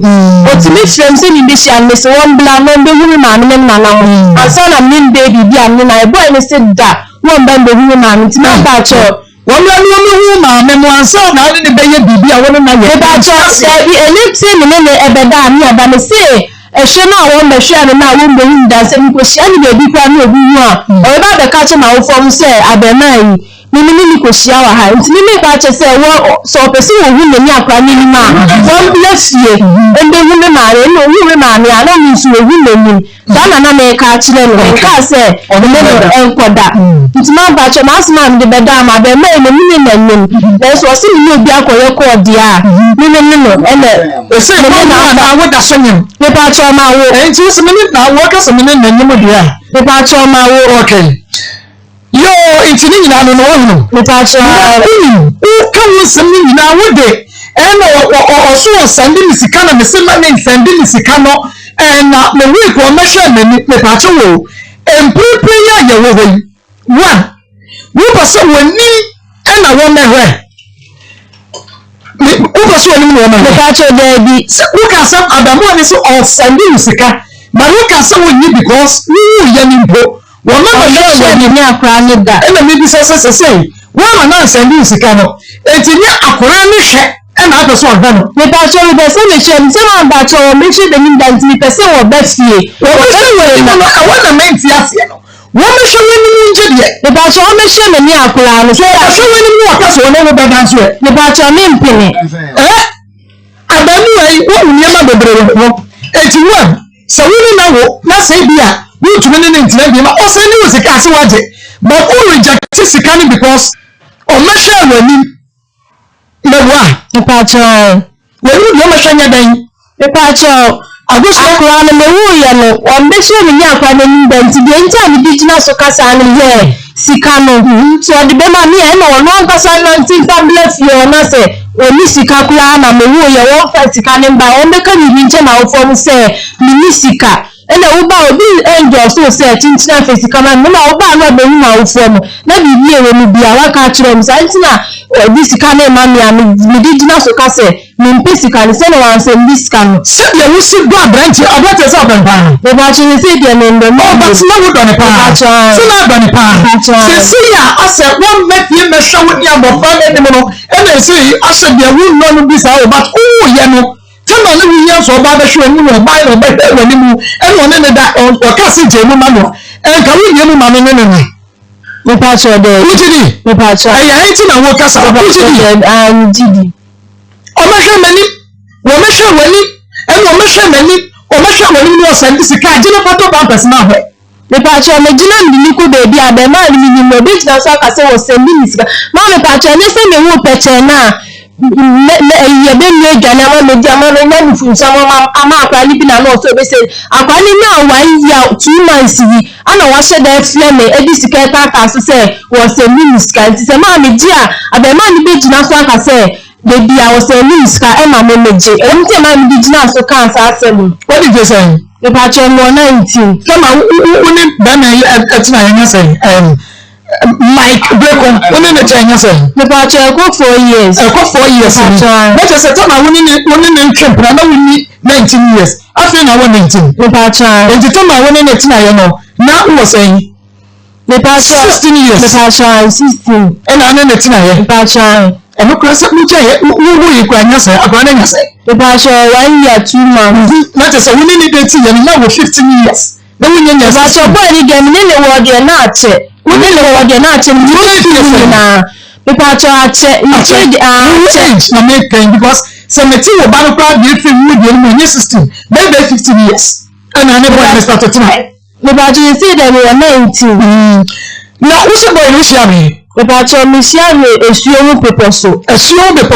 o ti me fre se ni mbe hia me se won bla no mbe hu ma me na na asa na me baby bi an na boy me se da won ba mbe hu ma me ti na pa cho wọ́n lọ ní olówó máa mẹ́nu àṣà náà ní bẹ́yẹ bìbí àwọn ọmọ yẹn. Bá jọ ẹbí ẹni tí mi nínú ẹbẹ̀ dá ní ọba mi sí ẹ̀ṣẹ́ náà wọ́n mẹ̀ṣẹ́ àmì náà wọ́n bẹ̀rù ìdásẹ́ ní kò ṣe ẹni bèbí pa ní òbí wọn ọ̀rẹ́ bá bẹ̀ káàkiri náà ó fọ́n sẹ́ abẹ náà yìí mímí kò ṣe àwà ha ntí mímí ìpa àkyẹ sẹ́ wọ́n sọ pẹ̀sí wọ́n hu lèmi àkọ́rá ní mímí à wọ́n lé fìyè ẹgbẹ́ hu mi màá rẹ̀ ẹni òhu mi màá mi àná mi nso òhu lèmi dáná náà mi ká kyerẹ́ nù nká sẹ́ ọ̀dọ́mọ́ ẹnkọ́dà ntí máa bá àkyẹ máa sì máa mi de bẹ̀ dá àmà bẹ̀ mẹ́ ẹ̀mẹ́ mímí nà ẹ̀nìm lẹ́sọ̀ ọ̀sí mi ní obi akọ̀yẹ́ kọ́ ọ̀dì à mímí nínú ẹ̀nẹ̀ èsì ìmọ̀ náà àwọn dà sọ́yìn. nípa àkyẹ ọmọ àwọ̀ ẹ̀yìn tí ó sì mí ní àwọn kẹsàn-án mi ní ẹ̀nìm òdì à. nípa àkyẹ ọmọ àwọ̀ okay yo nti ni nyina no wo hunu nípa àkyẹ o ka wo sem ni nyina wo de na o sende mi sika na me se ma me sende mi sika no na me week o me hwe me pa che wo emprepre ya ye wo ho one wo pa se woni na wo me hwe wo pa se woni mo me nípa àkyẹ de bi wo ka sam adamu ani so o sende mi sika Maruka say we need because we ya nimpo. One man share we ni akra ni da. E na me bi say. One man send you sika no. Enti ni akra ni hwe e na abeso odwa no. Me ba so be say me share me say man ba cho me hwe de ni da ntimi pese wo ba fie. Wo be no I want to make fie no. Wo me hwe ni nje de. Me ba so me hwe me ni akra no. So ba hwe ni mu akaso no no be dan so. Me ba cho me mpini. Abanu ai wo nyema bebre wo. Enti wo so we na wo na say bia we tumi ne ntina bi ma o say ni wo sika ase waje. But who reject sika ni because o me hwe wani mewa ipacho we no me hwe nya dan ipacho agoso akwa na mewu ye no o me hwe me nya akwa na ni dan ti bi nta ni digina so kasa ni ye sika no so de be ma ni e no no kasa na nti tablet ye na say oni sika kula na mewu ye wo fa sika ni ba o me ka ni nche na o fo say ni sika ene wo ba obi angel so say chinchina face kama no na wo ba na be hu ma wo fo mo na bi bi ewe mi bia wa ka kire mi sai tina obi sika na ma mi digina so ka say mi mpe sika ni say no wan say mi sika no se ye wo si gba branch abata say open pa no ba chi ni say de no ndo no but na wo do ne pa so na do ne pa se si ya ase won mafie me hwa wo dia bo fa ne mo no ene say ase de wo no no bi sa wo but o ye no tama na wiya so ba be hwe ni wo ba no be wani mu e no ne da o ka se je mu ma no e ka wi ye mu ma no ne ne me pa so de ujidi me pa so ayi ayi ti na wo ka sa ujidi ujidi o ma hwe mani wo ma hwe wani e no ma hwe mani o ma hwe wani ni o san di sika je no pato ba person ma hwe me pa so me gina ndi ni ko baby ade ma ni ni mo bi na so ka se wo se mi sika ma me pa so ne se me wo peche na ye be mi ejana ma me dia ma na ni funsa ma ama akwa ni bi na no so be say akwa ni na 1 year 2 months yi ana wa she da fie me e bi sika ta so say wo se mi sika ti se ma me dia abe ma ni be gina so aka say baby I was se mi sika e ma me meje e mti ma ni gina so kan sa asem what did you say e pa cho mo 19 kama uni ba na etina yen say Mike Brecon, only the Chinese. The patch go 4 years. I go 4 years. But I said, I'm winning trip, and I will 19 years. After I won 19. The patch, and the time I won in it, I know. Now who was saying the patch 16 years. The patch 16. And I'm in the Tina. The patch, and look at me, who you can say, I'm going to say. The patch 1 year 2 months. That is a winning it, and now 15 years. Then we need to watch your body again in the world, you're not. We need to work na change na people change na make pain because some material battle crowd dey feel we dey in 16 maybe 15 years and I never start to try the battle say that we are 19 now we should go in share the battle me share esuo paper so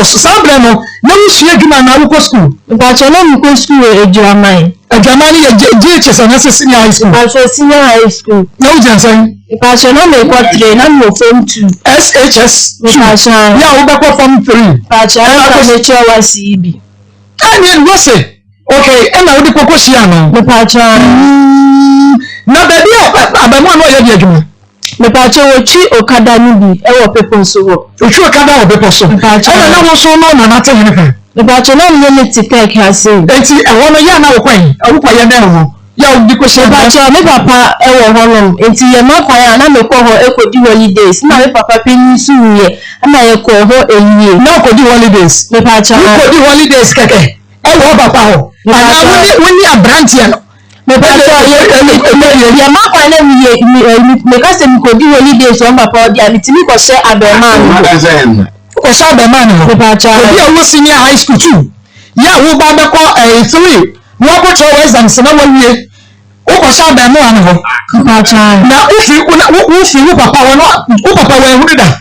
sabre no na we share gina na we go school the battle no we go school ejuaman ye JHS and senior high school also senior high school no jansan Passion no me kwa train na mo form 2 SHS passion ya wo be kwa form 3 passion na me chewa CB ani wo say okay e na wo de kokko hia no me passion na baby abamu no ye de adwuma me passion wo chi okada ni bi e wo pepo so wo chi okada wo pepo so passion na wo so no na na te hene me passion na me ne ticket ha say enti e wo no ya na wo kwan wo kwa ye na wo ya odi ko se ba cha me papa e wo honom enti ye ma kwa ya na me ko ho ekodi holidays na me papa peni suye na ye ko ho ewie na ekodi holidays me pa cha ekodi holidays keke e wo papa ho ana woni abrantie no me pa cha ye ma kwa na me ka se me kodi holidays o papa odi ani timi ko se abeman ko se abeman me pa cha obi a wo senior high school too ya wo ba be ko 3 wo ko cho exams na wawie wo ko sha ba mo an ho na ufi wo papa wo no wo papa wo ehuru da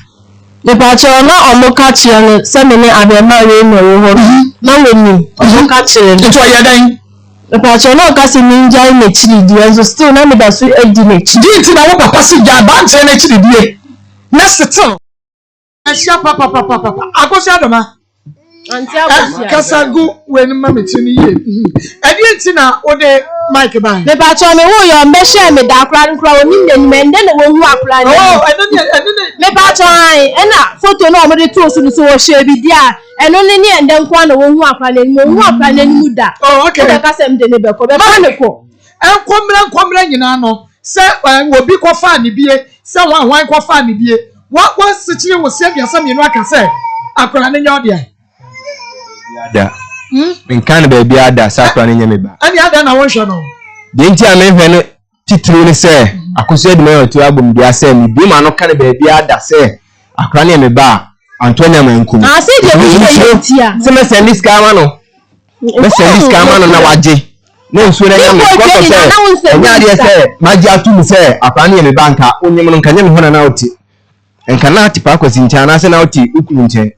le pa cho na omo ka che no se me ne abema we no wo na woni omo ka che no to ya dan le pa cho na ka se mi nja na chiri di enso still na me da so edi na chiri di na wo papa si ja ba nche na chiri die na still asia papa akosha doma Kasagu when mammy to me. I didn't see now all the Mike Ban. The patron, oh, me share me dark crown crown, and men then won't walk like I didn't. The patron, and that photo normally told to so share be there, and only near and then one won't walk and then won't walk and then would that. Oh, okay. I can't send the neighbor for the manacle. enkomra nyina no se obi ko fa ne bie se wan ko fa ne bie wa sichire wo se bia sam yenu aka se akora ne nya ode ada nkan baby ada sakra ne nyame ba ani ada na won hwe no de nti a me hwe no titiri ne se akoso edi me otu abom bia se mi bi ma no kan baby ada se akora ne me ba Antonia mankum na se de bi tia se me send this kama no me send this kama no na waje na nsu na nyame ko se nya de se maji atu se akora ne me ba nka onyem no nka nyame hona na oti nka na ati pa kwasi ncha na se na oti ukuru nche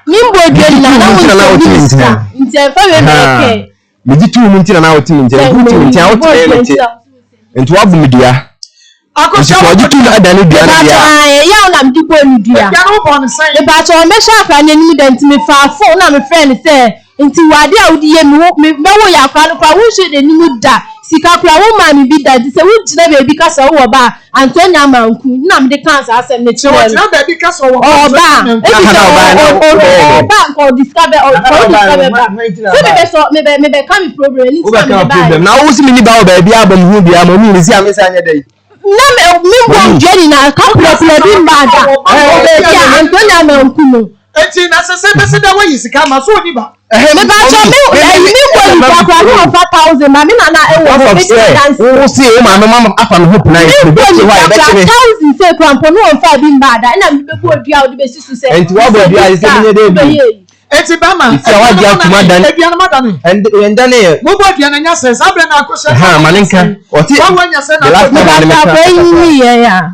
nimbo dwe na oti nche fa we meke me di tu mu ntina na oti nche ku ti nche oti nche wabu media akoso waji tu na dani dia na dia ya na mdi ko ni dia ya no bon sai e ba to me sha fa ne ni denti me fa fo na me friend say nti wade a wudi ye me wo ya fa no kwa wo hwe de ni mu da sika kwa wo ma ni bi da ti se wo jina baby ka so wo ba Antonia manku na me de cancer asem ne so chire na baby ka so wo ba ko discover ba me be come problem ni problem na wo si mi ni ba wo baby abam hu bia ma mi si am sa nya dai na me bo jeni na calculate na bi mbada ya Antonia manku no eti na se da wo yisika ma so ni ba me ba cho me ko ni kwa no 4000 ma me na e wo be dance wo si o ma mama afa no hope na e be ti wa e be ti 1000 say kwampo no 5 bi mbada na me be ko dua o be sisu say enti wa bo dua se me de bi eti ba ma ti wa dia tuma dan e bia na madane and dan e wo bo dua na nya se sabre na akosha ha maninka oti wa nya se na ko ni ya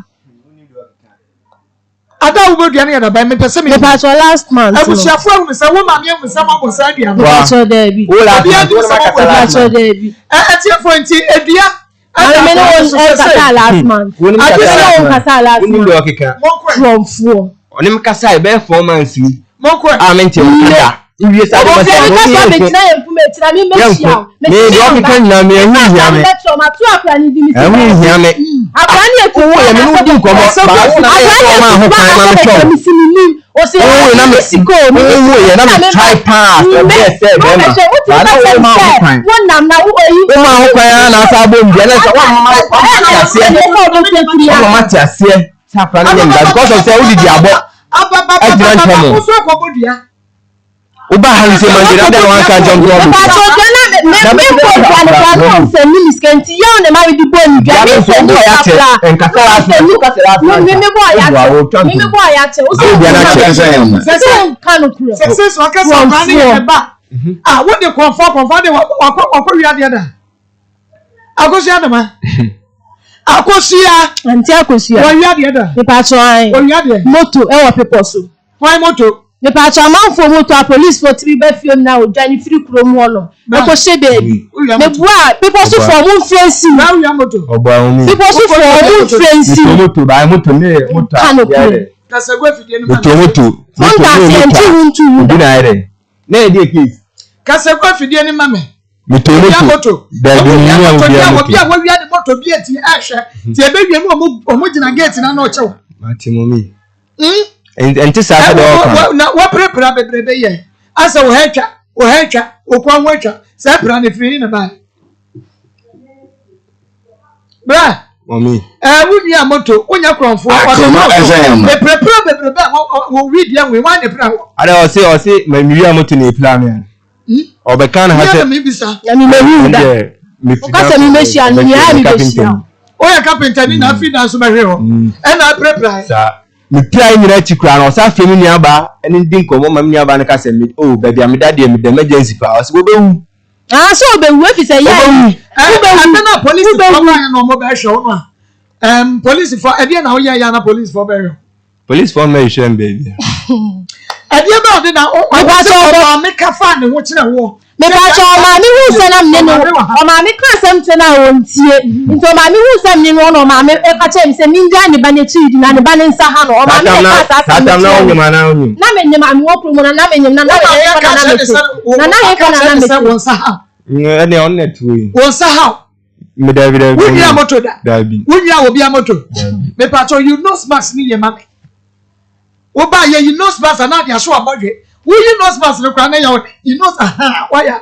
ada wo bo dua na da ba me pese me pa so last month abusiafo awu se wo ma me awu se ma bo sa dua pa so there bi wo la pa so there bi eti fo enti edua I mean on kasa last month kasa last month ni lo keka from four onim kasa e be 4 months ni moko amente kada iwie sa ba sa be tina em fu me tina me mechia me do keka na me hu hia me ma tu akra ni di mi hu hia me akra ni e ko wo ya me no di nkomo ba wo na e ma ho kan ma me cho o se na Mexico ni wo ye na me try pass e be se be ma ba na wo ma ho kan won nam na wo yi o ma ho kan na sa bo mbi na sa wa ma ma ti ase sa fra ni mba because of say wo di abo ababa so ko bo dua uba han se manjira da wan ka jom go ba so na me ko kwa no se ni skenti ya na ma di bo ni dua me se ni kapla en ka sala me bo ya che o se bia na che se kanu kuro se so ka so ba ni e ba ah what the confirm dey wa wi ade da akosia na ma akosia anti akosia wa wi ade da me pa so ai wa wi ade moto e wo pepo so why moto me pa so amanfo moto a police for 3 ba fiem na o dwani free krom ho no e ko she baby me bua people so for mun fancy na wi moto obo ahun people so for mun fancy moto ba moto me moto kasa go fidie ni moto bi na ere na e dey case kasa go fidie ni mame moto da bi ni ya obi a wo wi ade moto bi eti ahwe ti e be wie no omo gina gate na o chewo mati momi enti sa do ka na wo prepare bebrebe ye asa wo hetwa wo kwa nwetwa sa pra na firi na ba bra momi wuni a moto unya kronfo the prepare bebrebe wo wi dia we wan the pra ada o se ma mi a moto na plan me obe kan ha se mi bisa ya mi mehu da o ka se mi meshi anu ya mi beshi o ya carpenter ni na fi na so behwe ho e na prepare sa mi prai nyina chikura na o sa fe mi ni aba eni din komo ma mi ni aba na ka se mi o baby am da de mi de emergency pa o se go bewu so bewu fi se ya na police for na no mo be hwe no police for e na o ya na police for be police for me shame baby Edia ba de na o ba so me ka fa ne ho kire wo me ba so ma mi hu se na me no o ma me ka sam te na wo ntie nto ma mi hu se me no ma me e ka che me se mi nja ne ba ne chi di na ne ba ne nsa ha no o ma me ka sa na onyuma na onyu na me nyima mi wo pro mo na me nyim na me ka na me na he ka na me wo nsa ha ene on net we wo nsa ha me David wunya moto da David wunya obi a moto me pa so you know smart ni ye ma wo ba ye you know smart na dia so abodwe wo you know smart no kwa na ye you know aha why ya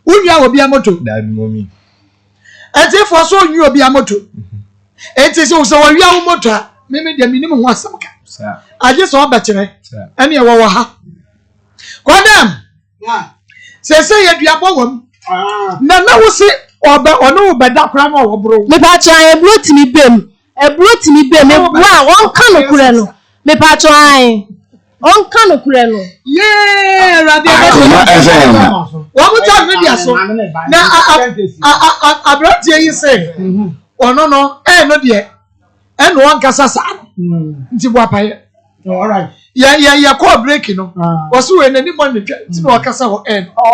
wunya obi a moto David momi enti for so nyu obi amoto enti so wa wia wo moto a me de minimum ho asam ka aje so obekere ene e wo ha kodam se ye duabo wom na wo se oba ono obeda kra ma wo bro me pa cha ebro timi bem wa won kan no kure no me pa cha an on kan no kure no yeah radio wa mo ta media so na abrati yi se ono no no de no wan kasa sa nti bo apaye all right ya call break no was we na ni mo ne nti no kasa ho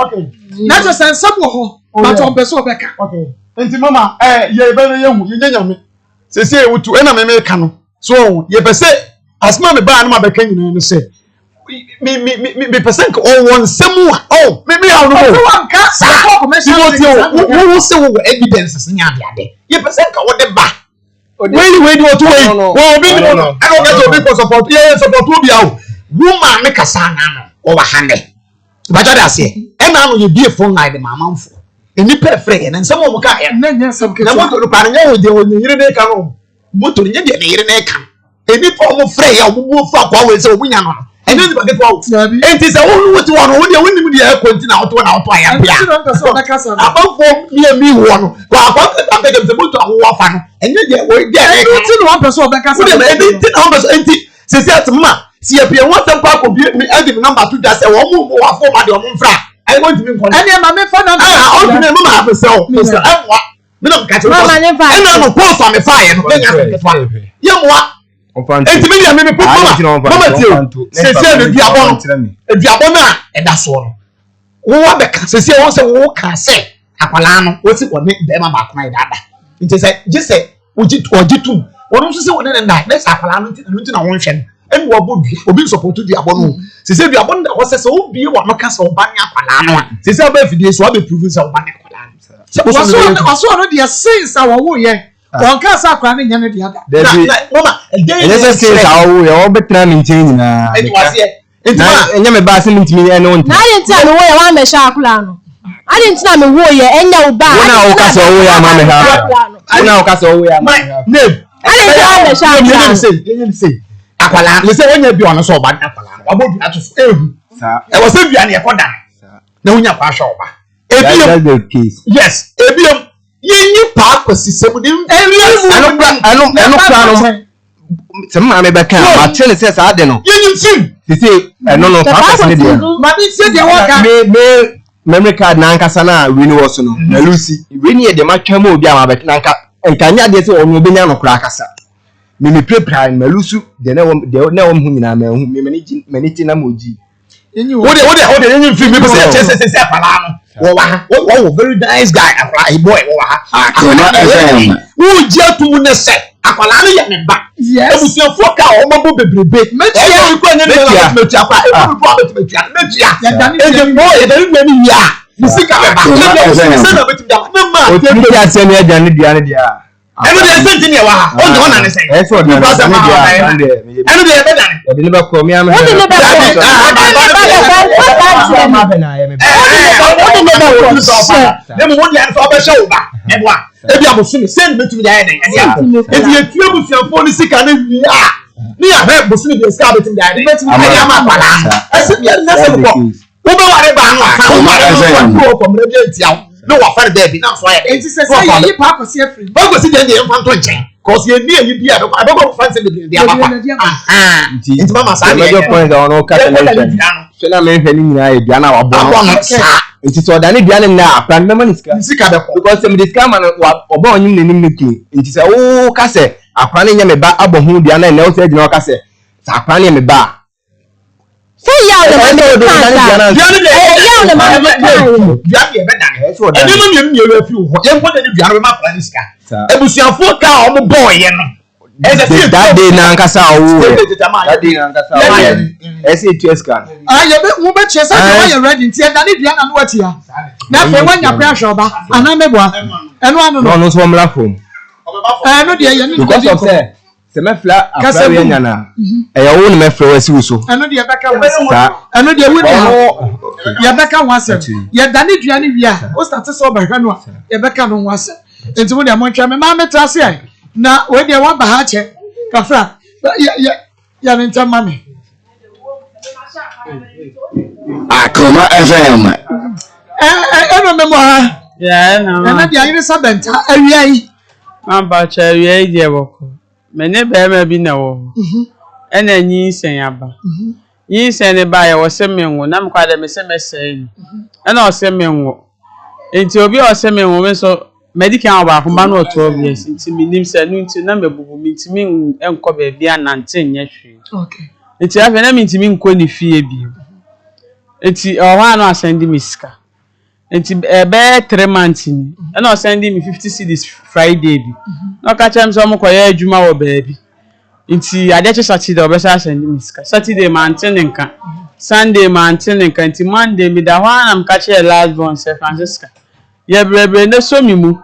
okay na just ansem ho but on beso beka okay nti mama ye be no ye hu ye nyame sese e wutu na me ka no so ye pese asma me ba na ma beka nyina no se me pese nka on won semu me ha no ho wan ka sa commercial wo se wo evidence nya ade ye pese nka wo de ba we do to we wo bi no I don't get to be support ye support obi a woman me kasa na no wo ba hande ba jada ase e na no ye bi phone line ma manfo eni perfect na nsem o ka na nya sam ke na moto no pa nya wo de wo ni yire ne ka no moto nya de ne yire ne ka eni po mo frɛ ya wo mo fa kwa we se wo nya no eni ni ba ke kwa enti se wo ti wo no wo de wo ni mu de e kontina wo to aya bia abafo mi wo no kwa ka be se moto awo fa no enya de wo de e ti no one person obeka wo de enti ti na person enti se se atma si e pia won tam kwa ko bi mi adim number 2 da se wo mo wa fo ma de wo mfra I want to be called. And my phone number. I want to be mama have sell. Mr. Emwa. Me no catch. Mama never. And no post on me fire. No Yemwa. Enti me ya me put mama. Mama tio. Se no diabon. Diabon na e da so no. Wo wa be ka se won se wo ka se akwala no. Wo si won be mama ba na dada. Nti se je se ojitu. Won so se won na na akwala no nti na won hwe. Eni wo bo bi obi support diabon no. Se diabon da wo se obi wa maka se oba nya akwala no a. Se ba fidie so ba prove se oba nya akwala no. Waso no dia sense a wo ye. Won ka sa akwala no nya no dia da. Mama, enye se sense a wo ye wo betra mi ntin nyina. Enti wase enti enye me ba se ntimi ene won. na ye ntia me wo ye wa me sha akwala no ade ntia me wo ye enya wo ba wona wo ka se wo ye ama me ha wona wo ka se wo ye ama me ha name ade ntia me sha akwala yenye say akwala le say wonya bi ono so oba akwala wabodu ato ehu sa e wo say bia na ekoda na wonya pa hwa oba ebiem yes ebiem yenyi pa kwasisem ni anu kra no se ma me be kan ma tele se sa ade no yenyi film se no pa kwase de Ma bi se de wo ka me memory card na nkasa na we ni wo so no na Lucy we ni e de ma twam obi a ma be na nka nya de se onu obenya no kra akasa me prepare na Lucy de na wo hu nyina ma hu me mani ti na moji yenyi wo de yenyi film me se apala no wo very nice guy apala boy wo ha wo jetu ne se akwala no ye me ba ebusiafo ka o mabo bebrebe metia ko anya ne metia pa ebu bo metia eje mo e dari ni ya nisika be ba se na betim da na ma o ti ya se ne aja ne dia enu de senti ne wa o de ona ne se e so na enu de be dan o de ne ba ko mi am o de ne ba dem wo de an so be show ba e bo ebi abosumi send me to the eye edi etu ebusiafo ni sika na wia ni ahwe bosumi de sika betim da eye betim da eye ma pala ese bi na se ko wo be ware ba no aka wo ma ko mre bi etia no wa fare there bi na so eye enti se ye pa akosi afri ba ko si de ye mfa to nchen cause ye ni eyi bi a be ko fancy de dia papa nti mama sa de point da ono ka television so na me hwe ni nyina e bia na wa bo no nti so da ne bia ne na apran me man sika be ko because some discount man oba onyim nanim ne clean nti se wo ka se apran ne nya me ba abo hu bia na na o se gina o ka se sa apran ne me ba say ya o de bia ne bia be dan so da eni no nyem nyelu afi ho ye mpo de bia no be ma plan sika ebusiafo ka o mo boy ye no that day na nkasa owo that day na nkasa ese tu scan ye be wo be che say you ready nti da ne bia na no wati ya na fe wanya pra hwoba ana meboa eno anu no so mla fom no de ye ni because of say se me fla afra we nya na e ya wo ne me fla wasi uso eno de beka wasa eno de wudi ya beka wasa ye da ne dua ne wi a o start so ba hwa no ye beka no wasa enti mo de mo ntwa me ma metra se ai na we de wa ba ha che kafra ya ne ntama me Akoma FM. Eno me mo ha Yeah, na de ayire sabenta awia yi Mamba cha awia yi de boko. Me ne be ma bi na wo. Ena nyi sen aba. Yi sen ne ba ya wo se menwo na mkwa de me se mesai. Ena o se menwo. Enti obi o se menwo me so medical ba akoma na oto obvious nti minim se nu nti na mebubu mitimi enko ba bia na nte nya hwe. okay Enti afa na mitimi nko ni fie bi. Enti o ha no asend me sika. Enti ebe 3 months ni. And I send me 50 cedis Friday bi. No ka chem so mo koye adwuma wo baabi. Enti ade che Saturday obesa send me sika. Saturday man tin nka. Sunday man tin nka. Enti Monday mi da ho anam ka che last born Sir Francisca. Ye brebre ne so mi mu.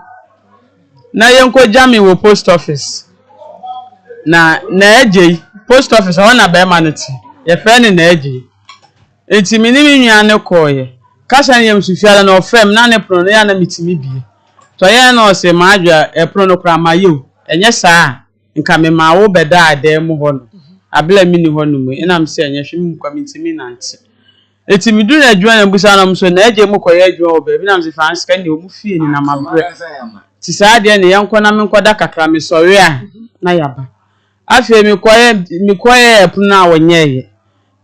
Na ye nko jam wo post office. Na eje post office ho na be ma no ti. Ye friend na eje. Enti mi ni mi nua ne koye. Kasa nyem sufiala na ofrem na ne pro no ya na mitimi bie to ye na o se maadwa e pro no kra mayo enye saa nka me ma wo beda adem ho no abla mi ni ho no mu ina mse enye hwem kwa mitimi nanti eti mi du na adwa na busa na mso na eje mu koye adwa wo ba bi na mse fans ka ne omu fie ni na mabre ti saa de ne yenko na me nkoda kakra me sori a na yaba afi mi koye pro na wonyeye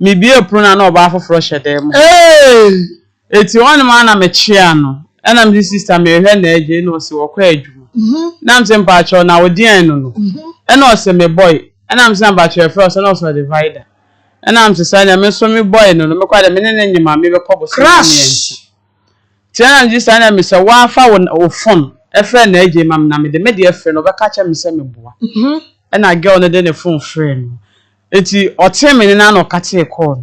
mi bie pro na oba afoforo hyedem eti one man na me chia no ena me sister me hwe na eje no se wo kwa adwuma na mse mpacho na odien no ena o se me boy ena mse mpacho e first na o se divider ena mse sa na me so me boy no me kwa de me ne nyima me be kobo so crash tia na just na me se wa fa wo phone e fre na eje mam na me de e fre no be ka cha me se me boa ena girl no de ne phone friend eti o te me na no ka te call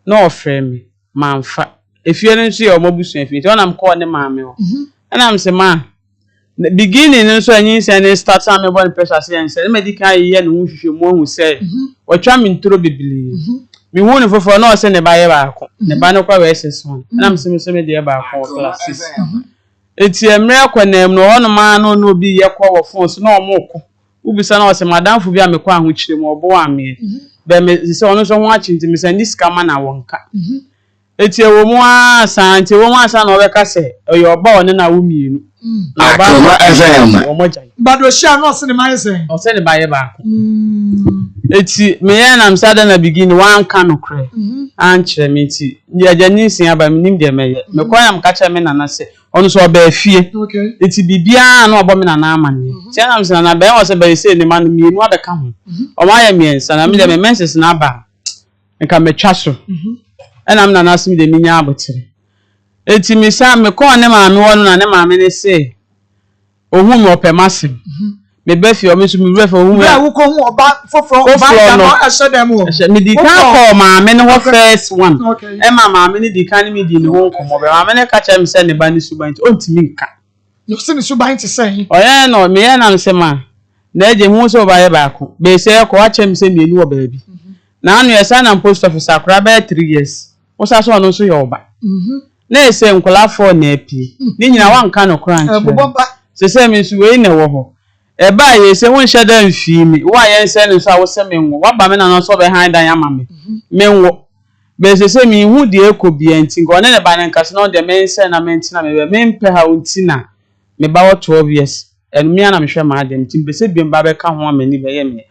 no o fre me manfa efie nso ye omobusu efie ti ona mko ne maame o na am se ma beginning nso anyi se ne start am me pressure se en se medical ye no hwehwe mu hu se watwa me ntoro bibili me hu ne fofo na o se ne ba ye ba ko ne ba ne kwa we SS1 na am se me so me de ba ko classes eti emre kwa na em no ono ma no no obi ye kwa wo phone so na omoko ubisa na o se madam fu bi a me kwa ho kire mu obo wa me be me se ono so ho achi nti me se ndi skama na wonka eti ewo mu asanti wo mu asa na obeka se oyo oba one na wo mienu na Akoma FM. omojan bado sha no se ne ma yese o se ne ba ye ba eti me ya na msada na begin wan kan kre an kire me eti ya jani sin aba me nim de meye me kwa ya mka kire me na na se onu so oba afie okay eti bibia na obo me na na amane ti na msana na be o se ba se ne ma no mienu abeka ho o ma ya miensa na me de me menses na aba nka me twa so ena m na nasim de minya abotere eti mi sa me ko ne maame wono na ne maame ne se ohun me opemasim me be fi o me so mi refa ohun ya wo ko hu oba foforo oba ya no ehye dem o me di kan ko maame ne ho first one okay e maame ne di kan me di ne ho nkomo be maame ne ka cha me se ne ba ne suban ti ontimi nka no se ne suban ti say o ya no me ya na nse ma na eje hu so ba ye ba ko be se ko wa cha me se mienu wo baabi na anu esa na post office akra ba 3 years osa so no so ye oba na ese nkola for na api ni nyina wanka no kran se se me su we na wo ho e ba ye se won hyeda mfi mi wa ye nse ne so a wo se me nwo wa ba me na no so be han dan ama me nwo be se me hu de ekobi enti ngo ne ba ne nkase no de me nse na me ntina me be me mpe ha untina me ba wo 12 years en mi ana me hwe ma adem ti be se bi mba be ka ho amani be ye me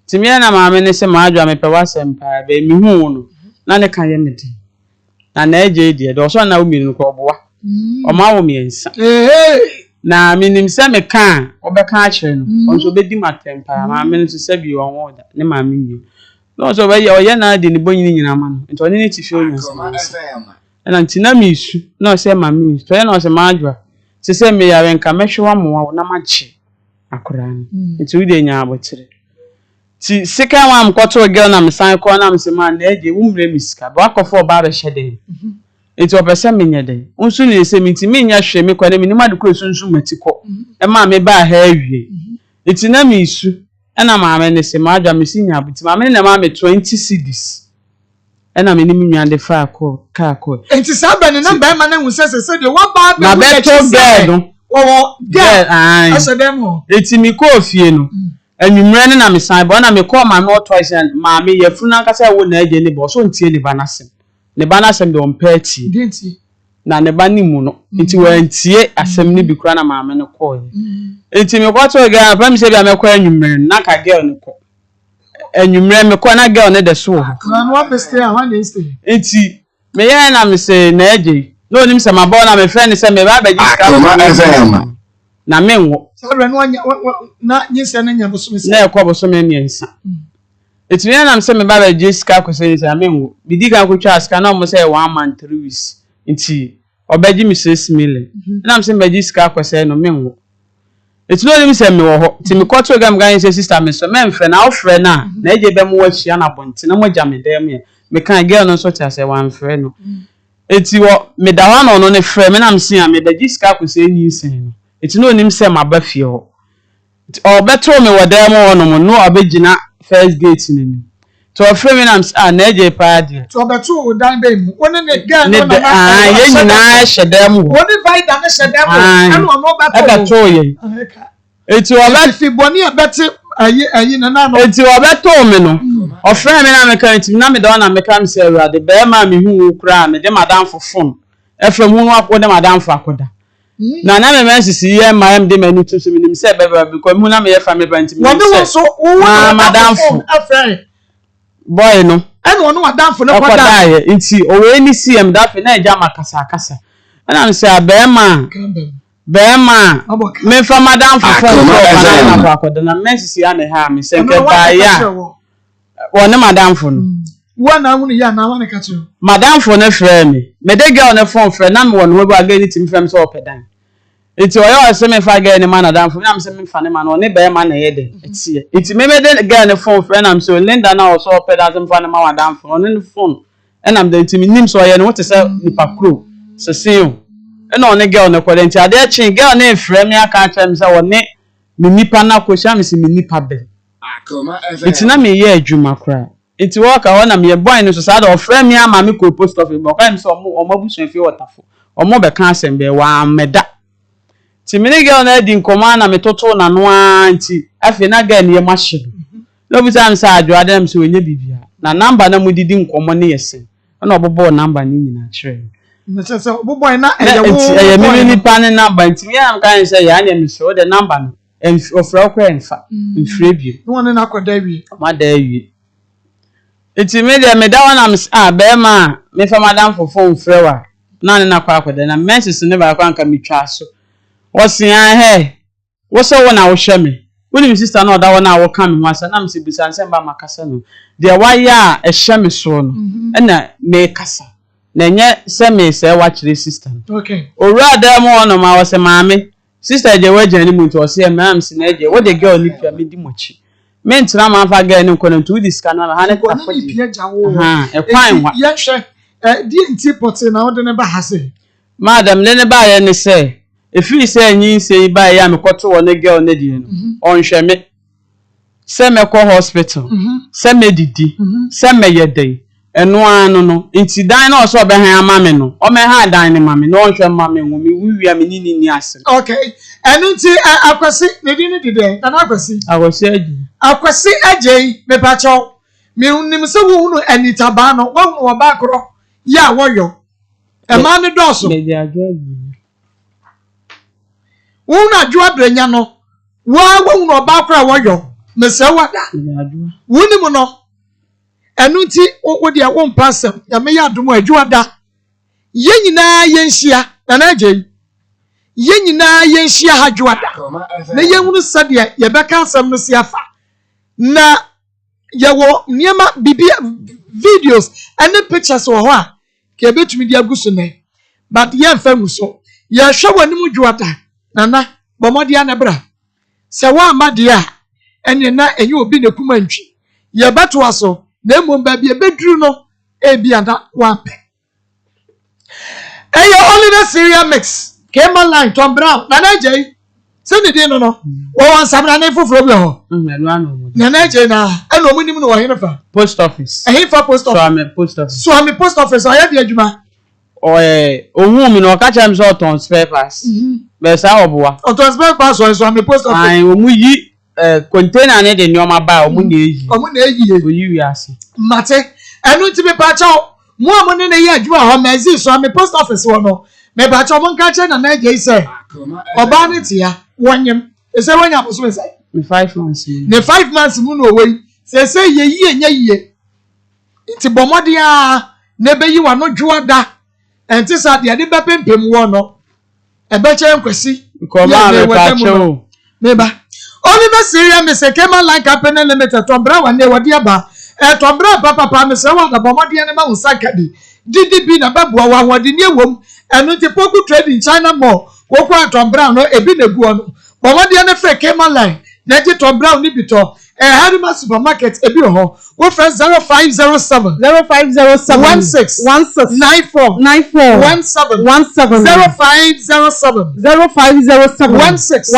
ti mi na ma me ne se ma adwa me pe wa sempa be mi hu no na ne kan ye me di na eje die do so na wo mi ko oboa o ma wo miensa na minim se me kan obeka a kire no onso be di matempa ma me no se bi won wo da ne ma me nyi no so be ye o ye na de ni bonyi nyina ma no nto ne ti fi onyansa na ntina mi su na o se ma me so ye na o se ma adwa se me ya nka me hwe wa mo na ma chi akora no nti wo de nya abotire ti second one mkoto girl na msan ko na msema na eje umre misika ba akofo ba be hyede enti opese menye de unsu ne se minti menya hwe me kwa na minima de ko sunsun matiko e ma me ba ha awie enti na misu na ma me ne se ma adwa mesinya abuti ma me na ma me 20 cedis na me ni minwa de fa ko ka ko enti sa ba ne na ba ma na hu se de wo ba be na be to girl no Oh, girl, I said them. It's me call fie no. And you ran na me sign but na me call my more twice and mommy ye funa kasa wo na eje ni bo so ntie ni banasem. Ne banasem de on party. Didn't Na ne ba ni mu no. Nti wa ntie asem ni bi kura na maame no call. Nti me kwato ga fam se bia me kwa anwumre na ka girl ni ko. Anwumre me kwa na girl ne de so. Na no be stay and one stay. Nti me ye na me se na eje. No nim se mabọ na me friend se me ba beji ska. Na me nwo. Sabre no na nyese na nya bosome se. Na ekọ bosome miensa. Etimi na me ba beji ska ko se na me nwo. Bidi kan ko twa ska na mo se 1 month 3 weeks. Nti obeji mi 6 million. Na me se beji ska ko se no me nwo. Etino nim se me wo ho. Ti me kwato gam gan se sister me so me mfre na wo frɛ na eje be mo wa hia na bonti na mo gya me dem ye. Me kan girl no so tia se wan frɛ no. Eti wo me da wa no ne frɛ me na me se a me beji ska ko se ni sen no. Eti no nim se maba fie ho. O beto me wo dem wo no no obegina first gate ni. To frɛ me na me na eje pa de. To beto wo dan be mu. Woni ne girl no na ye nyina hye dem wo. Woni vida ne hye dem wo. Ana no beto ye. Eti wo be fi boni e beti ayi na na no. Eti wo beto me no. O frɛ me na me kan enti na me da na me kan se awade be ma me hu kura me de madam fo phone. E frɛ mu no akode madam fo akoda. Na me message ye ma em de manu to so me nim se beba because mu na me ye family brand me. Woni so wo madam fo afrɛ. Boy no. Eno woni madam fo ne koda ye enti o we ni CM da fe na eja makasa kasa. Na me se abema. Bema me fa madam fo phone na fa akoda na message ya na ha me se ke ba ya. Woni madam fo no. Wana woni ya na wana ka cho. Madam fo ne frɛ me. Me de girl ne phone frɛ na me won we ba ga ni tim frɛ me so opedan. Iti oyo se me fa girl ne man madam fo na me se me fa ne man one be ma na ye de. Iti me de girl ne phone frɛ na me so Linda na so opedan se me fa ne ma madam fo one ne phone. E na me de iti me nim so ye ne what se nipa kro. Se sen. E na one girl ne kwale nti ade chin girl ne frɛ me aka cha me se one me nipa na ko sha me se me nipa be. Akoma Iti na me ye adwuma kra. Iti waka wana me boy no so sad o frɛ me ama me ko post office bo kwa me so omabusu afie watafo omo be kan asem be wa meda ti me ne girl na di nkoma na me toto na no anti afi na girl ne mahye no bi time sa adwo adam so onye bibia na number na mudidi nkomo ne yesen na obobo number ni nyina kire me se obobo na eye me ni pan number nti me am kan say ya na me so the number no ofra kwa enfa mfre bi no one na akoda wi ma da wi. Iti me de me da wana be ma me fa madam fo phone frewa na ne na kwa akoda na message ne ba kwa nka metwa so wo se he wo so wo na wo hwe me wo ni mi sister na oda wo na wo ka me ho asa na me se busan se ba makasa no de wa ya e hwe me so no na me kasa na nye se me se wa kire sister no okay owura da mo no ma wo se maame sister je wa jani mu to se me am se na je wo de girl ni pia me di mochi men tira ma fa ga ni ko no to this canal ha ne ta fo di e kwan wa ye hwe di nti pote na wo de ne ba ha se madam le ne ba ye ne se e fi se anyin se ba ya me koto wo ne girl ne di no on hwe me se me ko hospital se me didi se me ye den eno anu no nti dan na so be han ama me no o me ha dan ne ma me no on hwe ma me wo me wiwia me ni ase okay enu nti akwasi ne di ne dide na akwasi akwasi agye me pa cho me nim se wo nu anita ba no wo ba kro ya wo yo e ma ne doso me di adwo agi wo na adwo abranya no wo nu ba kro wo yo me se wada wo nim no enu nti wo de wo mpasem ya me ya adom adwo ada ye nyina ye nhia na agye ye nyina ye nhia ha dwoada na ye hunu sadia ye beka asem no si afa na ye wo niema bibia videos and pictures wo ho a ke betumi dia gusu ne but ye mfa muso ye hwe wanim dwoada nana bomodia na bra se wa amade a ene na enye obi ne kuma ntwi ye beto aso na emom ba bia bedru no e bia na wa pe eyo only the cereal mix came online Tom Brown na je se ni din no wo wan sabra na foforo bi ho na je na eno mu nim no wo henefa post office fa post office so am post office aye bi adwuma ohun mi no ka cha me so ton spare pass be sa oboa on spare pass so me post office ai omu yi container ne de nyoma ba omu na eyi so yi wi ase mate enu ti me pa cha mo amu ne ye adwuma ho mezi so me post office wo no me ba cha mo nka cha na je say oba ne tia wonyem e say wonya bo so me say me 5 months ne 5 months mu no we say ye yi enya yiye ti bomode a ne be yi wa no dwoada enti sa de be pempem wo no e be che nkwasi ko ma me pa che o me ba only the serious me say Akoma Line Company Limited to bra wa ne wodi aba to bra papa me say wa da bomode ne ma unsakadi DDB na babu wa wodi ne ewom enu ti poku trade in China more wo kwa to bra no ebi na gu no bomode ne fe Akoma Line na ji to bra ni bi to Harima supermarket ebi ho wo friend 0507 16 94 17 0507 16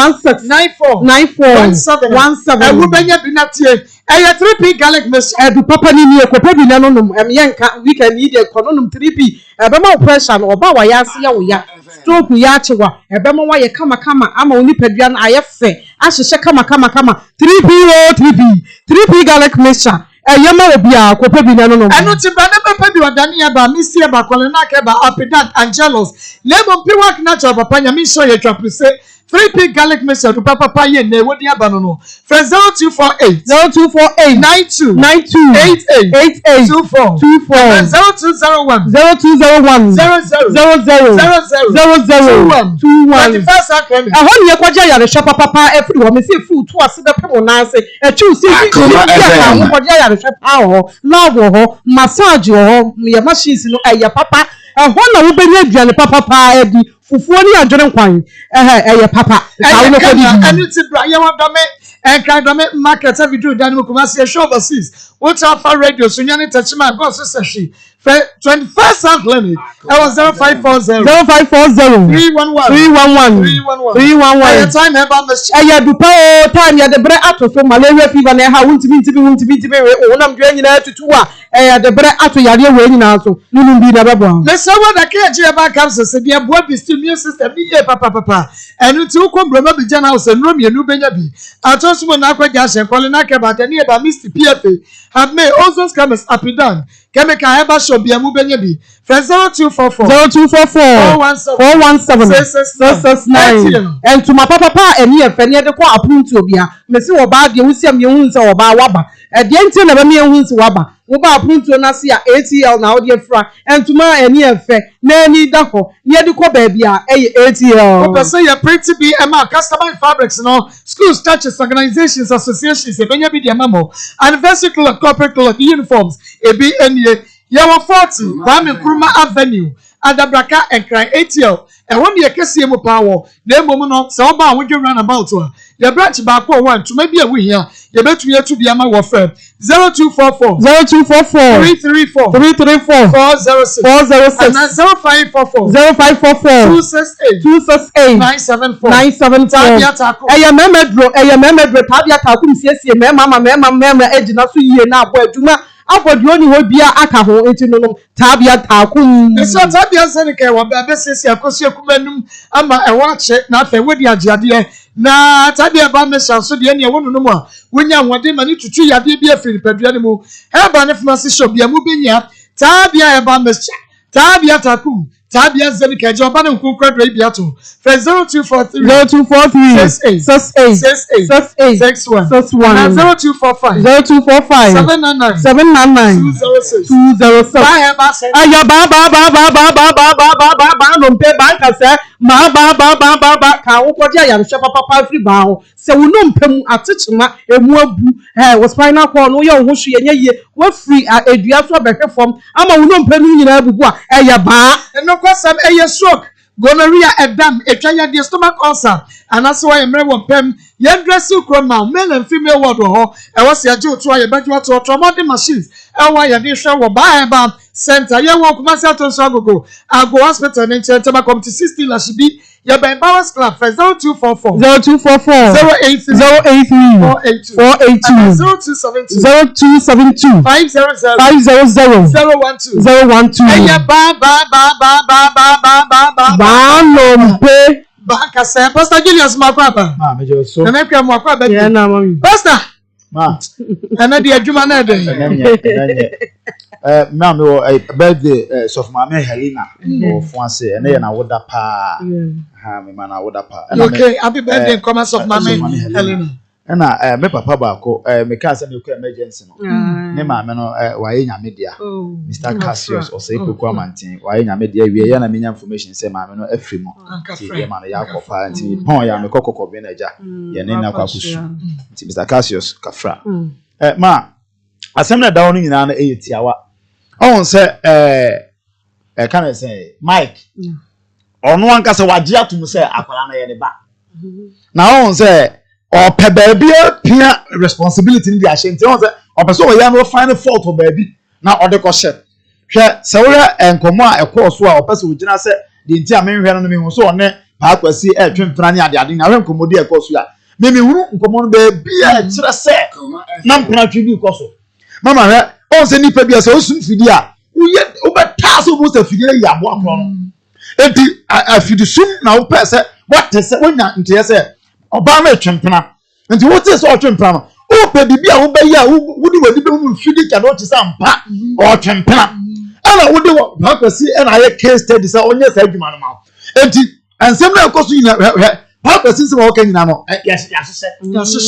94 17 ewu benya binatie 3p garlic mix edu papa ni ni ekopa bi nanom yenka weekend yi de kononum 3p ebema pressure no oba wa ya ase ya wo ya stroke ya chewa ebema wa ye kama ama oni padua na ayefe ahihye kama 3p garlic mixture yema obi a kopa bi nanom enu ti ba ne papa bi odane ya ba misi ba kole na ke ba apidat angelos lemon piwak na cha papa nya mi so ye twa prese 3p garlic mixture to papa ye na wodi aba no friend 0248 92 88 24 0201 00 ahon ye kwaja ya resha papa efri wo me se fu tu ase be pemo na ase echu si kwaja ya resha pa ho love ho massage ho ye machines no ya papa ahon na wo benya aduane papa edi fufuo ni adwene nkwan eye papa ka wo ko di anu ti bra ye wa dome kan dome market video dan mo kuma se show overseas what alpha radio so nyane tachima go so seshi 21st South Limit I was 0540 311 time eba machine aya dupa o time ya de bre ato so malaria fever na ha wuntimi we o nam dwe nyina tutu a aya de bre ato yare we nyina so nunu bi na bebo the someone that can je ba capsule se dia boa bi immune system ni ye papa enu ti uko broma bi jana so no mienu benya bi ato so na akwaja hye kole na ke ba tani e ba Mr PFA have made also scammers apidan chemical heba shop bia mu benya bi 0244 417 and to my papa eni efe ne de kwa apuntu obia mesi wo ba de wusia me hu nse wo ba waba e de nti na ba me hu nse waba wo ba apuntu na se a ATL na wo de fra and to my eni efe na ni da ho ne de ko ba bia ATL wo person ya pretty be ema customer fabrics no schools churches organizations associations e benya bi de mamo anniversary club corporate club uniforms e bi enie yawo 40 Kwame Nkrumah Avenue Adabraka Enkran ATL e won ye kese mu pawo na emom no se oba a wodwe run about a ye branch ba ko one tuma bi awu hia ye betu ye tu bia ma wo frem 0244 334 406 and 0544 268 974 eya memedro tabia takum siesie mema ejina so yie na abo adwuma abodwo ni ho bia aka ho enti no tabia takum so tabia senike wo be sesi akosu akumanum ama e wa che na afa wodi agiade na tabia ba me so de ne wonu no mu a wonya nwode ma ni tutu yade bia firi padua ne mu e ba ne famasi shop bia mu benya tabia e ba me tabia takum tabia senike je oba ne nkonkra dra bia to 0243 68 0245 799 206 aya ba no mpe ba nkase ma ba ka wo koja ya hwe papa free ba ho se wo no mpem atechima emu abu wo spinal cord no ye wo hwe yenye ye wo free adua so behwe fom ama wo no mpem nyina abubu a aya ba no kwasam eye stroke gonorrhea edam etwanya de stomach ulcer anaso wa yemre wo pem ye dress chroma male and female ward ho e wo se age otu aye badwo to trauma machines e wa ye de hwe wo ba Center. You walk Kumasi to Sogogo. I go hospital and Chantama come to 16 Lashibi. You by Bowers Club for 0244 0244 083 482 0272 500 012 And ya ba Banka say, Pastor Julius Makwapa. Ma me jo so. Na me kwa Makwapa. Yeah, na mami. Pastor. Ma. Na di adwuma na de. Ma me wo birthday so for mama Helena of France and na woda pa. Ha me ma na woda pa. Okay, happy birthday comments of mama Helena. Na me papa ba ko me ka say me ko emergency no. Ne ma me no wa ye nyame dia. Mr. Cassius o say ko amantin wa ye nyame dia wie ya na me nya information say ma me no afri mo. Ti ye ma no ya kofa nti pon ya me kokoko be na ja. Ye ne na kwa kusu. Nti Mr. Cassius kafra. Ma asem na dawo no nyina na eyetiawa. On say can I say Mike. Ono anka say wagye atum say akwara na ye ne ba. Na on say or per baby peer responsibility in the ashanti on the person we no find fault for baby na or the question hwe se we enkomo a ekọ so a person we gina say the ntia me hwe no me hu so one pa kwasi e twempra ne ade na hwe enkomo de ekọ so a me huru enkomo no baby a kire se na mpra twi bi so mama hwe on se nipa bi se osum fidi a uye obeta so bo se fidi ya bo akro no enti afidi sum na wo pe se what se wonya ntia se oba ma twempena nti wo te so twempena no o pe bibia wo ba yi a wudi wadi be mu fidi ka no te sampa o twempena ana wudi wo ba kwasi ana ye case study sa onye sa adwuma no ma enti ansem na ekoso nyina ba kwasi se wo ka nyina no yes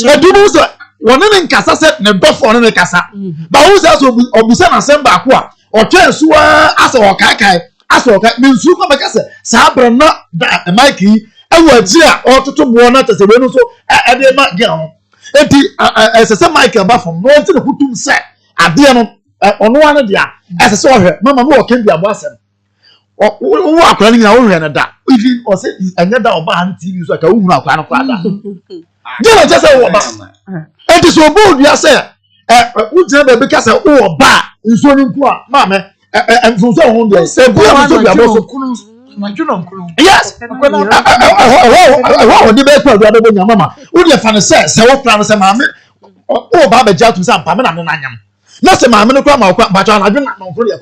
ya dubu so wona ne nkasa se ne dofo ne kasa ba wo sa so obusa na sem ba ko a o twensuwa asa o kaikai asa o kai mensu ko ba kasa sa brana da Mike awaji a ototo bo na tese we no so ade ma gya ho enti esese Michael ba from no enti ne kutum se ade no ono ane dia esese ohwe mama no okan bia bo asem wo akora ni na wo hwe na da even o se anya da oba han TV so ka wo hunu akora no kwa da dia na tese wo ba enti so bo dia se wo jina be ka se wo ba nso ni nku a mama enfunso ho dia se bo so bia bo so yes di be kwa do nya mama wo de fa ne se wo plan se mama o ba be jatu se ampa me na no nanyam na se mama ne kwa ma kwa ba cha na dwena no fro ye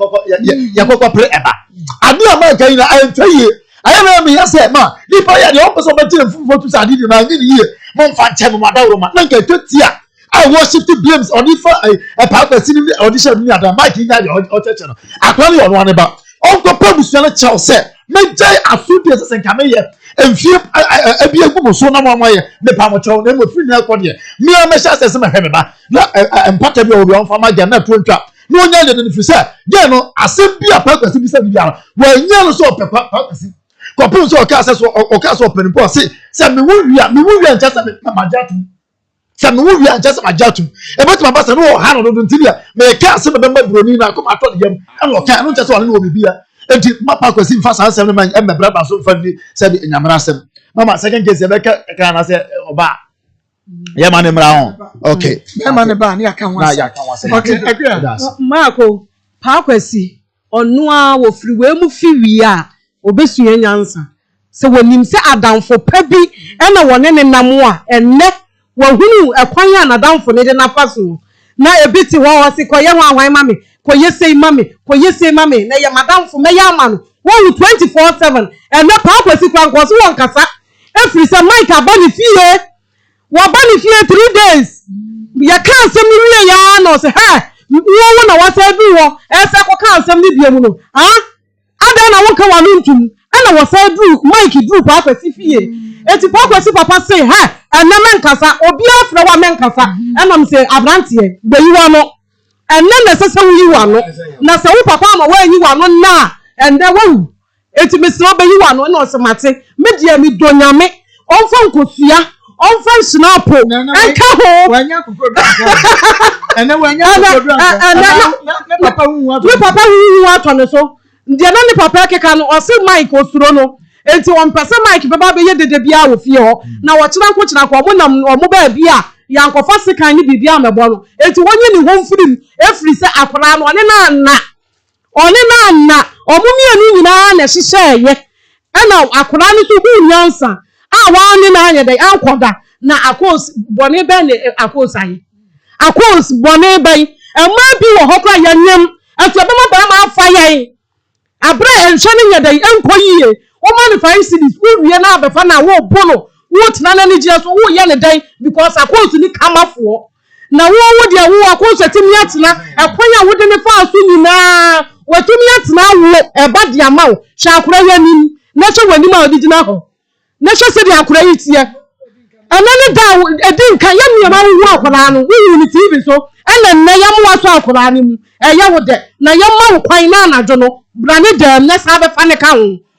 kokko pre eba ade ama kan na antwaye aye na me yase ma ni pa ya de o so ba tire fufu tu sa di na ni ye mo mfa nche mo madawro ma na nka totia I worship the blames on the pa kwasi ni audition ni ada Mike nya de o cheche no akwa ni ono ane ba on ko pa busu na cha se mejai asudi ese nka me ye enfie abi agumo so na mo ye me pa mo chaw na mo free na ko de me a me sha se me hwe me ba na empata bi obi on fa ma ja na tontwa no nya de ni fi se je no asem bi apa kwasi bi se bi ara wa nya no so pa kwasi ko pun so ka se so o ka so open po se me wo wia ncha se me ma ja tu se me wo wia ncha se ma ja tu e betu ma ba se no ha no do ntilia me ka se me be ma broni na ko ma to de yam ana o ka no ncha se wala no bibia enti mapa kwasi mfa sa asem no man e mebra ba so mfa ni se bi nyamra asem mama second case e be ka na se oba ye ma ne mra ho okay ye ma ne ba ni aka ho na ya ka ho asem okay Marco pa kwasi onu a wo firi we mu fiwi a obesua nyansa se wonim se adamfo pa bi e na wone ne nam a enne wo hunu ekwan a na adamfo ne de na faso na ebiti wo wose koye ho ahwan mame koye sei mame na ye madamfo me ya ama no wo 24/7 enne pa kwasi kwanko so won kasa efiri se Mike abani fie wo bani fie 3 days ya kan se mi wie ya no se ha wo na wasa bi wo ese ko kan se mi bia mu no ha ada na wo ka wa no ntum ana wasa du Mike du pa kwasi fie eti pa kwasi papa say ha enne men kasa obi afra wa men kasa enam se abrantie be yiwa no enne na sese wo yiwa no na se wo papa ma wa yiwa no na ende wo eti mesro be yiwa no na osemate media mi donyame onfa nkosua onfa snapo enka ho wanya kokoro ene wanya kokoro ne papa hu atone so ndie na ne papa keka no ose Mike osuro no enti on pese Mike baba be ye dede bia wo fie ho na wo kira ko mo nam o mo ba bia yankofa sekan ni bibia mebo no enti wonye ni ho mfirim efiri se akora no ne na Oni na omumi enu nyina na hihye ye. Ena akora ni so hu nyansa. A wa ni na anye de ankoda na Akos bone be ne Akos aye. Akos bone be ema bi wo hokra yanyam atubema ba ma afa ye. Abra enhwe ne yede enkoyiye. O man 5 cities wo wie na abefa na wo bono. Wo tena na ni je so wo ye ne dan because Akos ni kamafo. Na wo de wo Akos atimi atena akwanya wo de ne fa aso nyina watumi atena wo eba de amawo hwa akora yanim na hwe wani ma odigina ho na hwe se de akora yitie anani da edin kan yam yam wo akora no wo ni TV so ena na yam waso akora ni mu eya wo de na yam ma wo kwan na anajo no brane dem na sa be fa ne ka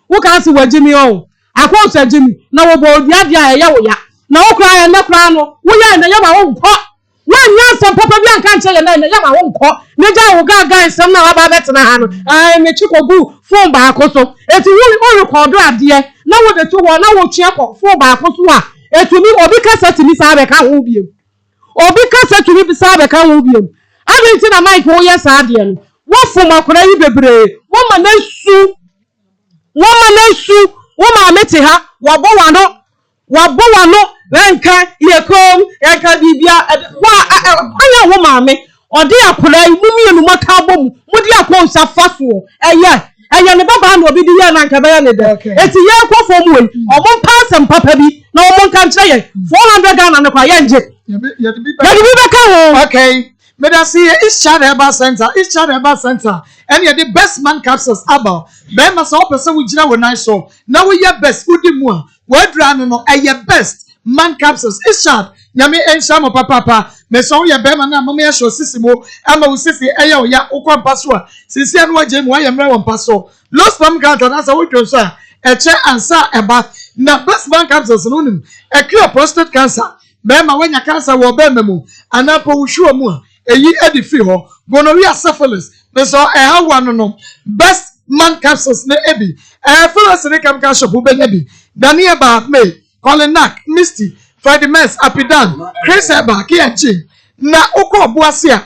wo ka se wagimi o Akos agimi na wo bo bia bia eya wo ya na wo kra ya na kra no wo ya na yam a wo nkọ wan some papa bi anka nche ye na yam a wo nkọ ne ja wo ga nsem na wa ba betena ha no ai me chikogu phone ba akoso eti wo record ade na wo de to wo na wo tue ko phone ba akoso a eti mi obi kasa ti mi sa be ka ho biem obi kasa tu mi sa be ka ho biem abi na mic wo ye sa ade no wo fo makora yi bebre wo ma na su wo ma meti ha wo bo wano renka yekom yaka bibia wa anya wo ma me odi akora yi mumi enu maka bom mudi akonsa faso eye ne baba na obi di ya na nka be ya ne de eti ye kwofo mu omo pasam papa bi na omo nka nche ye 400 Ghana ne kwa ye nje ye di be ka ho Okay. Medasi East Chad Herbal Center. And you're the best man capsules about. Ben must all person with Jina when I saw. Now we are best. Udi mua. Word run no. Your best man capsules. East Chad. Yami en shamo papa. Me so ya bema na mama ya show sisimo. Ama usisi eya ya ukwa mpaswa. Sisi anwa jemu wa ya mre wa mpaso. Lost spam ganta nasa wito sa. Eche ansa eba. Na best man capsules nunim. A cure prostate cancer. Bema wenya cancer wa bema mu. Anapo ushuwa mua. Eyi edi free ho gonorrhea syphilis me so one no best man capsules ne ebi phyllis ne kam ka shop be bi Daniel ba me Colinac Misty Friday Mess Apidan Chris Eba Kianchi na uko boase a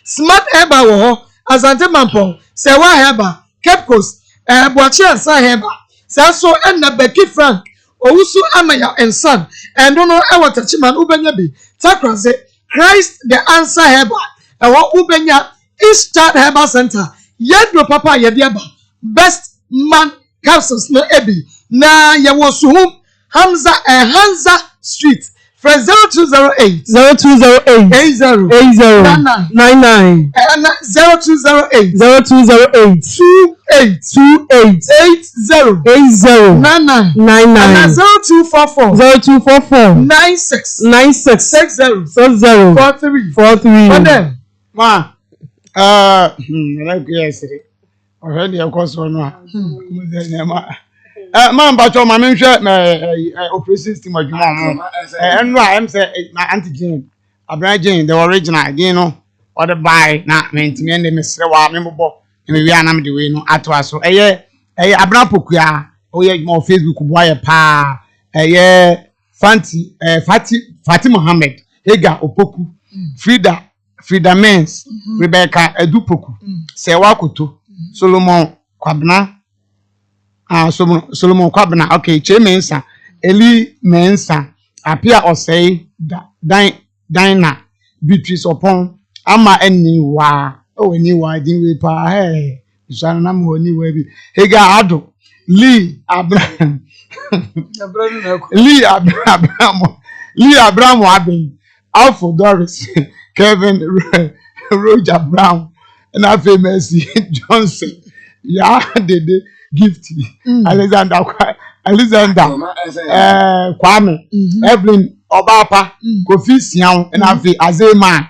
smart Eba wo ho Asante Mampong Sewa Eba Cape Coast Boachi Ansa Eba so na Becky Frank Owusu Amaya and son and no ewatachiman ubenya bi takraze Christ the answer Herbal. Ewa ubenya East Chad Herbal Center. Yedro papa yediaba. Best man capsules no ebi. Na yewo suhum Hansa Street. From 0208 0208 80 99 0208 28 80 99 0244 96 60 43 Madam ma yes already of course no man ba cho ma me hwe operation system adwuma mo enu a em say na antigen abragen the original again no or the buy na mentimi ende mesre wa me bobo me wi anam de we no ato aso eye abra pokua o ye mo Facebook bo aye pa Fati Mohammed Ega Opoku Frida Mens Rebecca Edupoku Sewa Koto Solomon Kwabna Solomon Kwabna okay Che Mensa Eli Mensa Apia Osei Dina Beatrice Opon Ama Eniwa Eniwa dinwe pa Isana nam ho ni we bi Ega Ado Lee Abraham Lee Abraham Abin Alfred Doris Kevin Roger Brown and our famous Johnson Dede Gifty Alexander Kwame Evelyn Obapa Kofi Sian and our Azema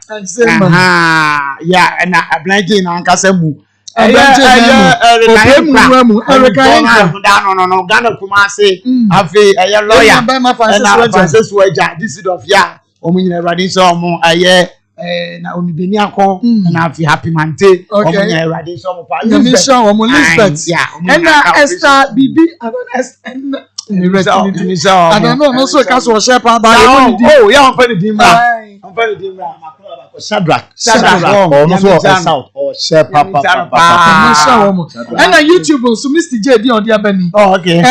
and a blanket and Kasemu Ghana Kumasi Afi a lawyer and Francis Weja this is of ya Omunya Radisha mo aye na Omibeniako and Afi Happy Mante Omunya Radisha mo pa mission omo respect and Esther Bibi and Esther I don't know no so cast or share pa ba oh yeah I'm funny dimba Shadrach. Oh, no so South or share papa. And on YouTube so Mr. J D on the abani. Oh, okay.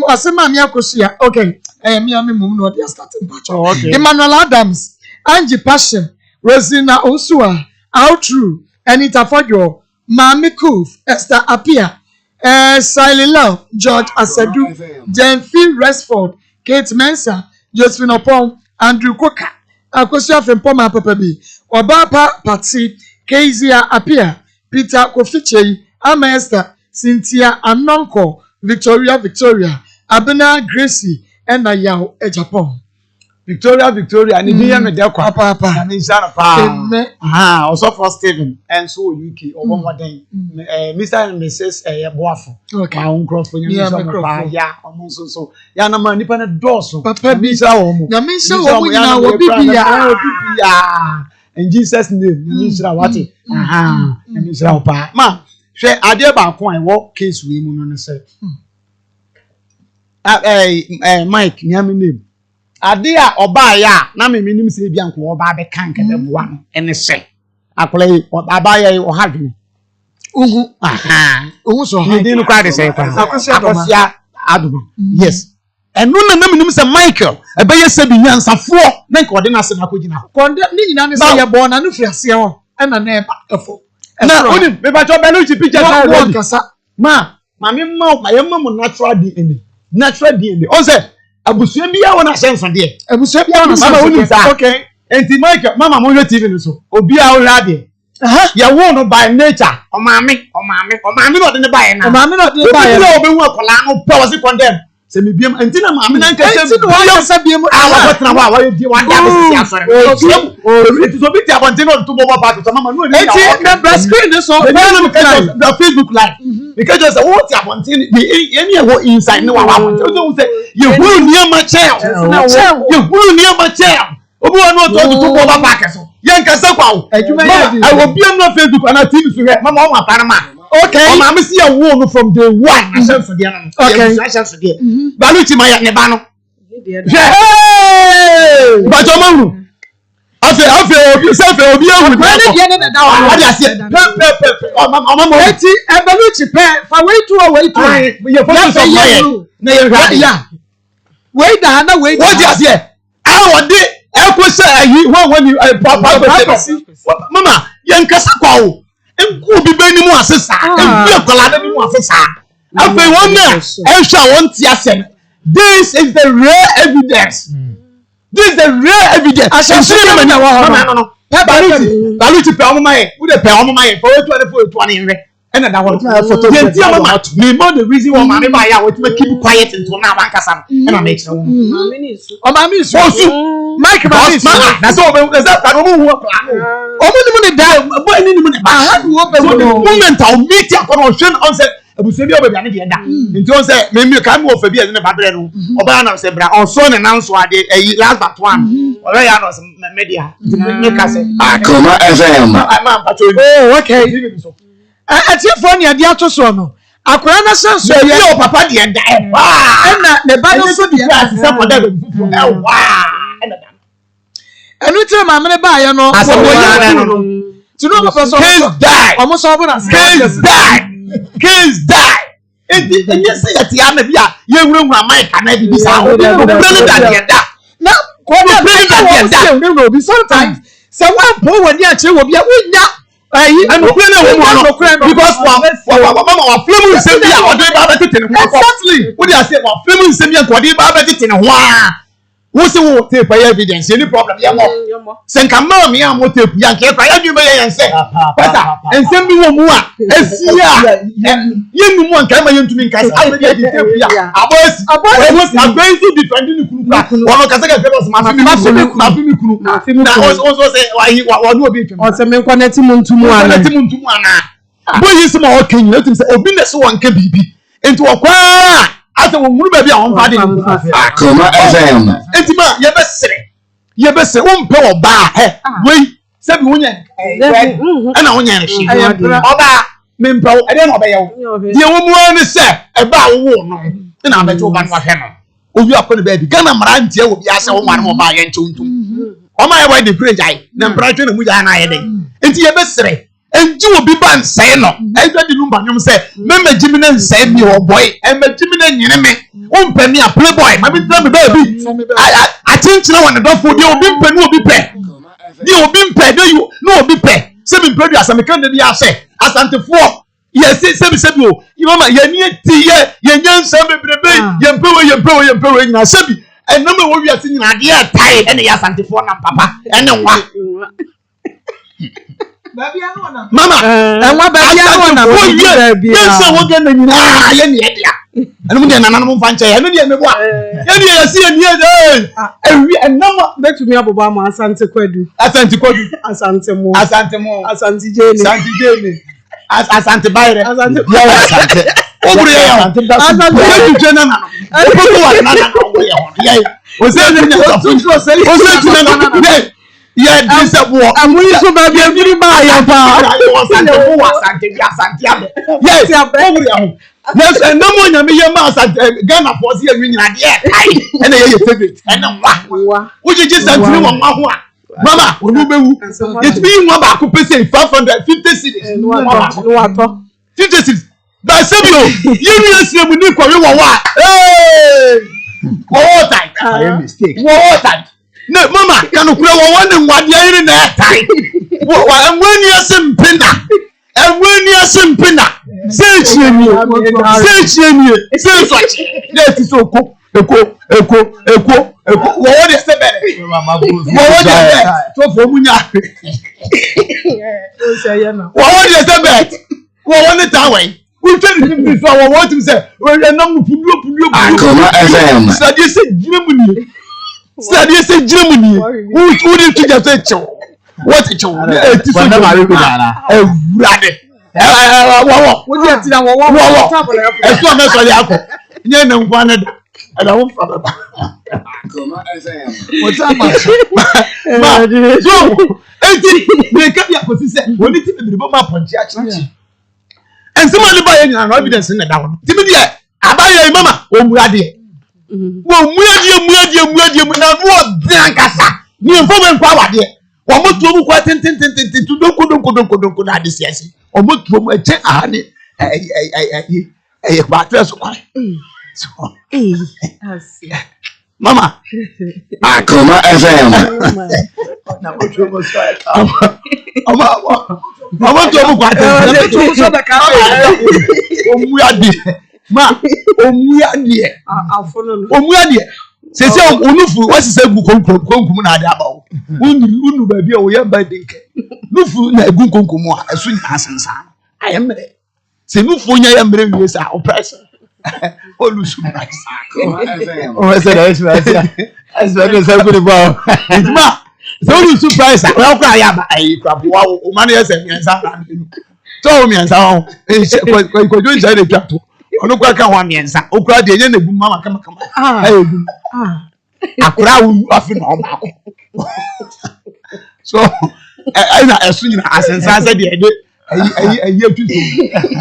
Asema mi akosia. Okay. Mi ami mum no dey starting batch. Oh, okay. Emmanuel Adams, Angie Passion, Rosina Osua, Outru, Anita Fojo, Mami Kuf, Esther Apia, Siley Love, George Asedu, Jenfil Resford, Kate Mensa, Josephine Opon, Andrew Koka, Akosia Fempoma Papabi, Obapa Patsy, Kezia Apia, Peter Kofiche, Ama Esther, Cynthia Anonko, Victoria, Abena Gracie, and Ayao Ejapon. Victoria, and India me there Papa. and in Sana Pa. Also for Stephen and so UK or one more day. Mr. and Mrs. Boafo. Okay. My own cross for you. Yeah, almost so. Yana man, dependent doors. Papa Bisa. Yamisha, what will be in Jesus' name, Mr. Wati. Aha, and Mr. Pa. Ma, share idea about coin, what case we moon on say. Mike, Yami name. Adia obaya na me nim se bia nko oba be kan ka be boa no ene hye akola abaya o hadwe ugu so ha din kwa de se kwa akosia aduma yes enu na me nim se Michael e be ye se bi nyansafo na nko de na se na kogina konde ni nyina ne se ye bo na no fiase ho e na e ba efo na oni me ba cho be no chi picture ta wo kasa ma me ma ye ma natural DNA on say abusua bia wona sense de abusua bia wona sense okay enti Michael mama mo TV no so obi a wo rade ya wo no by nature o maame no de ne bae na o maame no de ne bae na obi hu akola no pe wo se condemn se me biem enti na maame na nka se no wa se biem wa tena wa ye di wa da be si asore enti so bi ti abonte no to bobo party so mama no ni enti the screen so the Facebook live because just what ti abonte ni eni e wo inside ni wa abonte so say you huru ni ama chair you huru ni ama chair obi wa no to bobo party so yen ka se kwa o I will be on Facebook and TV so here mama o ma parama okay o ma me see a wo no from day one asan so dia no okay asan so dia baluchi ma ya ne ba no hey ba jo ma hu afi obi se fe obi ehu ni kwa ne dia ne da wa ade ase o ma mo eti baluchi pe fa wait to ye photo so na ye hwa ya wait da na wait what dia ase a wo de ekose ayi won ni papa mama yen kasa kwa o enku bi be ni mu asesa enku akola de ni mu asesa afi won na ehwa won ti asem this is the rare evidence asese ni no baluchi pe omo maye wo de pe omo maye for 24 ni nre ena da won photo yenti mama me more the reason why mama ba ya we keep quiet until now one kasa ena make sure mama mi so Mike Balis that's all we that I don't know omo ni mo ni da boy ni mo ni ba how do open moment I'll meet you on on say abusebi obebi ane de da nti on say me ka me ofa bi ene ba bre no oba na say bra on so ne nan so ade last but one ora ya no media me ka say Akoma FM ma pa cho oh okay atiefo ni ade ato so no akora na sense ye o papa de da e na ne ba no so de se for da e enu tire ma me ba ye no tinu mo so omo so bo na kids die enye se yati ana bia ye nwura Mike na bi bisa o president da na ko na president da no be sometimes se wa bo wani a che wo bia wonya ayi and we na wo because wa flame se bia o de ba tete ne exactly wo dey say wa flame se bia ko de ba tete ne ho a wo se wo tape evidence any problem ye mo senka ma me am tape ya nke kwa ya dwuma ye yense pata ensem bi wo mu a esia ye nu mu anka ma ye ntumi nka sa be di tape ya abosi abosi defend ni kunu kwa wo ka se ka fellowship ma fi mi kunu na o se wa nu obi twem o se me connect mu ntumu ana bo yi se ma o kan you say obi na se won ka bibi enti wo kwa ase wo muru ba bi a won fa de Akoma FM enti ma ye be sere wo mpe oba wei se bi wonya na wonya ne shi oba me mpe wo ede na oba ye wo de wo mu ani se e ba wo no na ba jo ba no hwe no owi akọ ne ba bi Ghana mara ntie wo bi ase wo ma no ba ye ntuntum Oma ya wedding kure jai. Na mpratwe na mu ja na ye den. Enti ye besere. Enji obi ban sai no. Ejo di numba nyom se mema jimi na nsai mi o boy. Ema jimi na nyine me. Umpe mi a playboy. Ma bi tell me baby. I think na one don for dey obi mpe no obi pe. Di obi mpe dey you no obi pe. Se bi mpe do asame kan dey ase. Asante fo. Yes, sebi o. You mama ye ni ti ye nyansa bebrebe ye mpewe nyina sebi. Enome wo wi ati nyina de atai ene ya asante fo na papa ene nwa. Mama, enwa baby anu na baby. Yes, wo ge na nyina ye ne dia. Enu mu de nana no mfa nche enu de mebo a. Ye ne ye si ye nie de. Ewi enama betumi abobo am asante kwadu. Asante mo. Asante jene. Asante bayre. Asante. Obure ya. Asante jene na. Obo wa na obo ya ho. Ye. O se ni na. Yeah, this is what I'm going to be every buy. Yes, yes, and no one may your master Ghana for the union idea. And they favorite. And what? Would you just send you one? Mama, it's being one back to pay 550 cities. 50 cities. That's you. You see, we need for you. Hey, what time? I am mistake. What time? No, Mama, can you one and what you're in that time? And when you're simpina, and when you're simpina, say yes, it's so cool. What is the better? What is the better? What is the way? We tell you before what to say. When you're not Akoma FM. So you say Germany. So you say Germany. Who did you just say? What is your? And I won't follow. What's up, man? So, they kept your position. We need to be the map on church. And somebody buy any evidence in the down. Timothy, I buy your mama. Oh, Muadi. Well, Muadi, now what? Drankasa. You inform power there. Or more to quite to don't this yes. Or more to a check. A battery. So, Mama, Akoma FM. I want to look at it. Say, what's the good na about? Unu baby, or your baby. No food, na good concomo, as soon as I am there. Say, no for your embrace is our price. Oh, lose my oh, I said, I said, good about it. So you surprise. Well, cry up. I crap. Wow, money is a so me and so could do inside the trap. Oh, no, I want me and so. Oh, cry the end of Mama. Come. I crowd often on back. So I soon as I said, a year to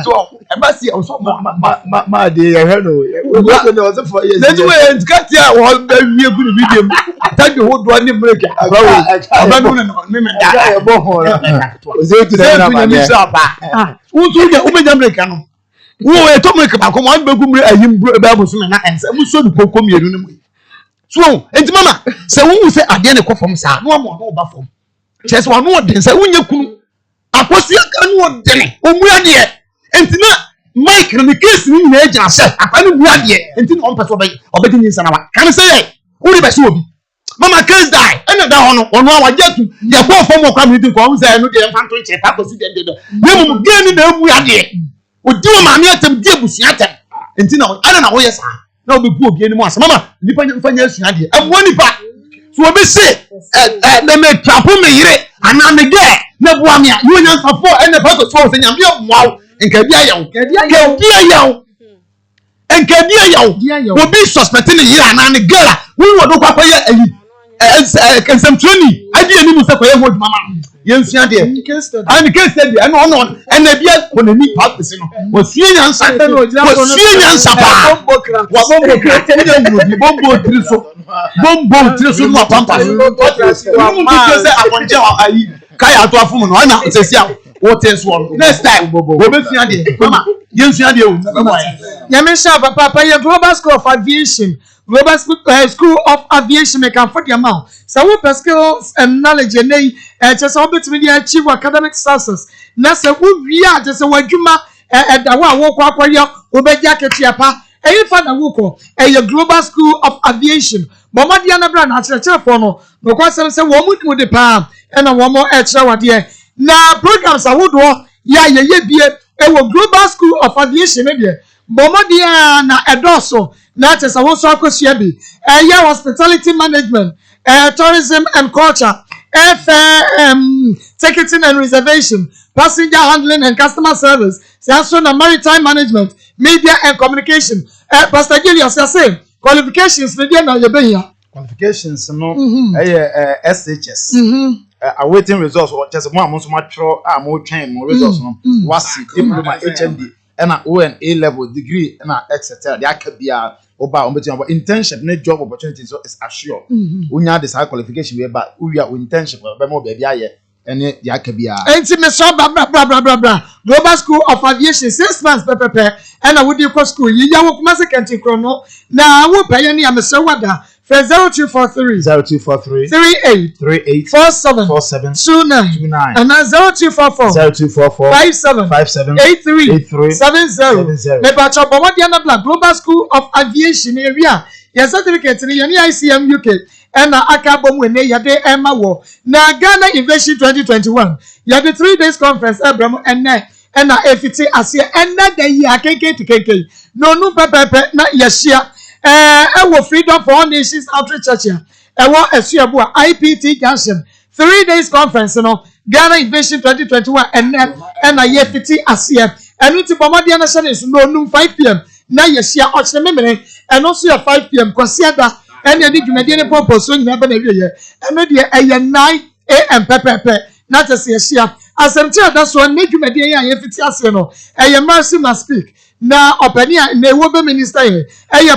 so I must see also my dear. I know. That's why it's got here. One very good video. Thank you. What do I need to break? I don't know. Who's doing the Omen American? Who are talking about? Come on, Bible, and so the Pocom Unum. So, and Mama, so who say I didn't call from Sa? No more over. Just one more than say, when you Akos ya kanu odene omuade entina Mike na me case ni na agina se akwani muade entina on person obedi nyi sana wa kan say uri be so obi mama case die ena da hono ono awajatu ya go fom okwa mi tin ko on say no de fanto che pa kosi de do nemu gani na muade odi o ma me atem di ebusu atem entina ana na wo yes na obi pu obi eni mu asa mama nipa nyamfanya asua de abo nipa so obi se na me trapo me yire ana me de na bua me you nyan safo and the pastor so say nyam bia bua enka bia yawo obi suspect ni yira ana ne gala we wodo kwa ya ensem training adi eni mu se kwa ye mod mama ye nsua de and case study and on and na bia konani practice no wo sie nyansa pa wa bombo kra bombo tri so Bomb so no pampa. Say aponje ayi kaya to afum no na sesi a what is one next time go be fia de mama yen fia de o Yamisha papa your Global School of Aviation School of Aviation make am for the amount so we skills and knowledge and just obetimi dey achieve academic success na say we are just wadwuma da wa wo kwa kwaya obeja ketiapa eyi fa na wo your Global School of Aviation Bomadi na bra na church for no kwasem say wo mu de pa na wo mo chira wade na programs awodo ya ye bie ewo Global School of Aviation there Bomadi na edoso na tesa wo so akosua bi hospitality management tourism and culture ticketing and reservation passenger handling and customer service also na maritime management media and communication Pastor Julius you say qualifications na dia na ye be ya qualifications no SHS awaiting results or just mo amonso matro mo twen mo results no wasi diploma HND and A level degree and etc. The akabia oba ombetin about internship ne job opportunities so is assured. Unya this high qualification we ba we are internship be mo baby aye and the akabia. Enti me so bra Global School of Aviation 6 months pepepe and I would you school yi ya wo kuma second chrono na wo pay ni amese wada for 0243 38 47 29 and 0244 57 83 70 me pa cho bomo dia na black Global School of Aviation area your certificate ni yani ICM UK and na akabom we ne yade ema wo na Ghana Innovation 2021 yade 3 days conference Abraham and na efiti ase and na the year keke to keke no pepepe na yeshia ewo Freedom for All Nations Outreach Church ewo esuabu IPT Junction 3 days conference no Ghana Innovation 2021 and na yefiti ase enu ti bomodi na shane so no 5 p.m. na yeshia ochre memere and also 5 p.m. kwasiada and the dwumade ne purpose so nyina ba na wiye enu de 9 a.m. pepepe na tese yeshia asemti adaso ne dwumade ya yefiti ase no mercy must speak na openia na ewobe minister here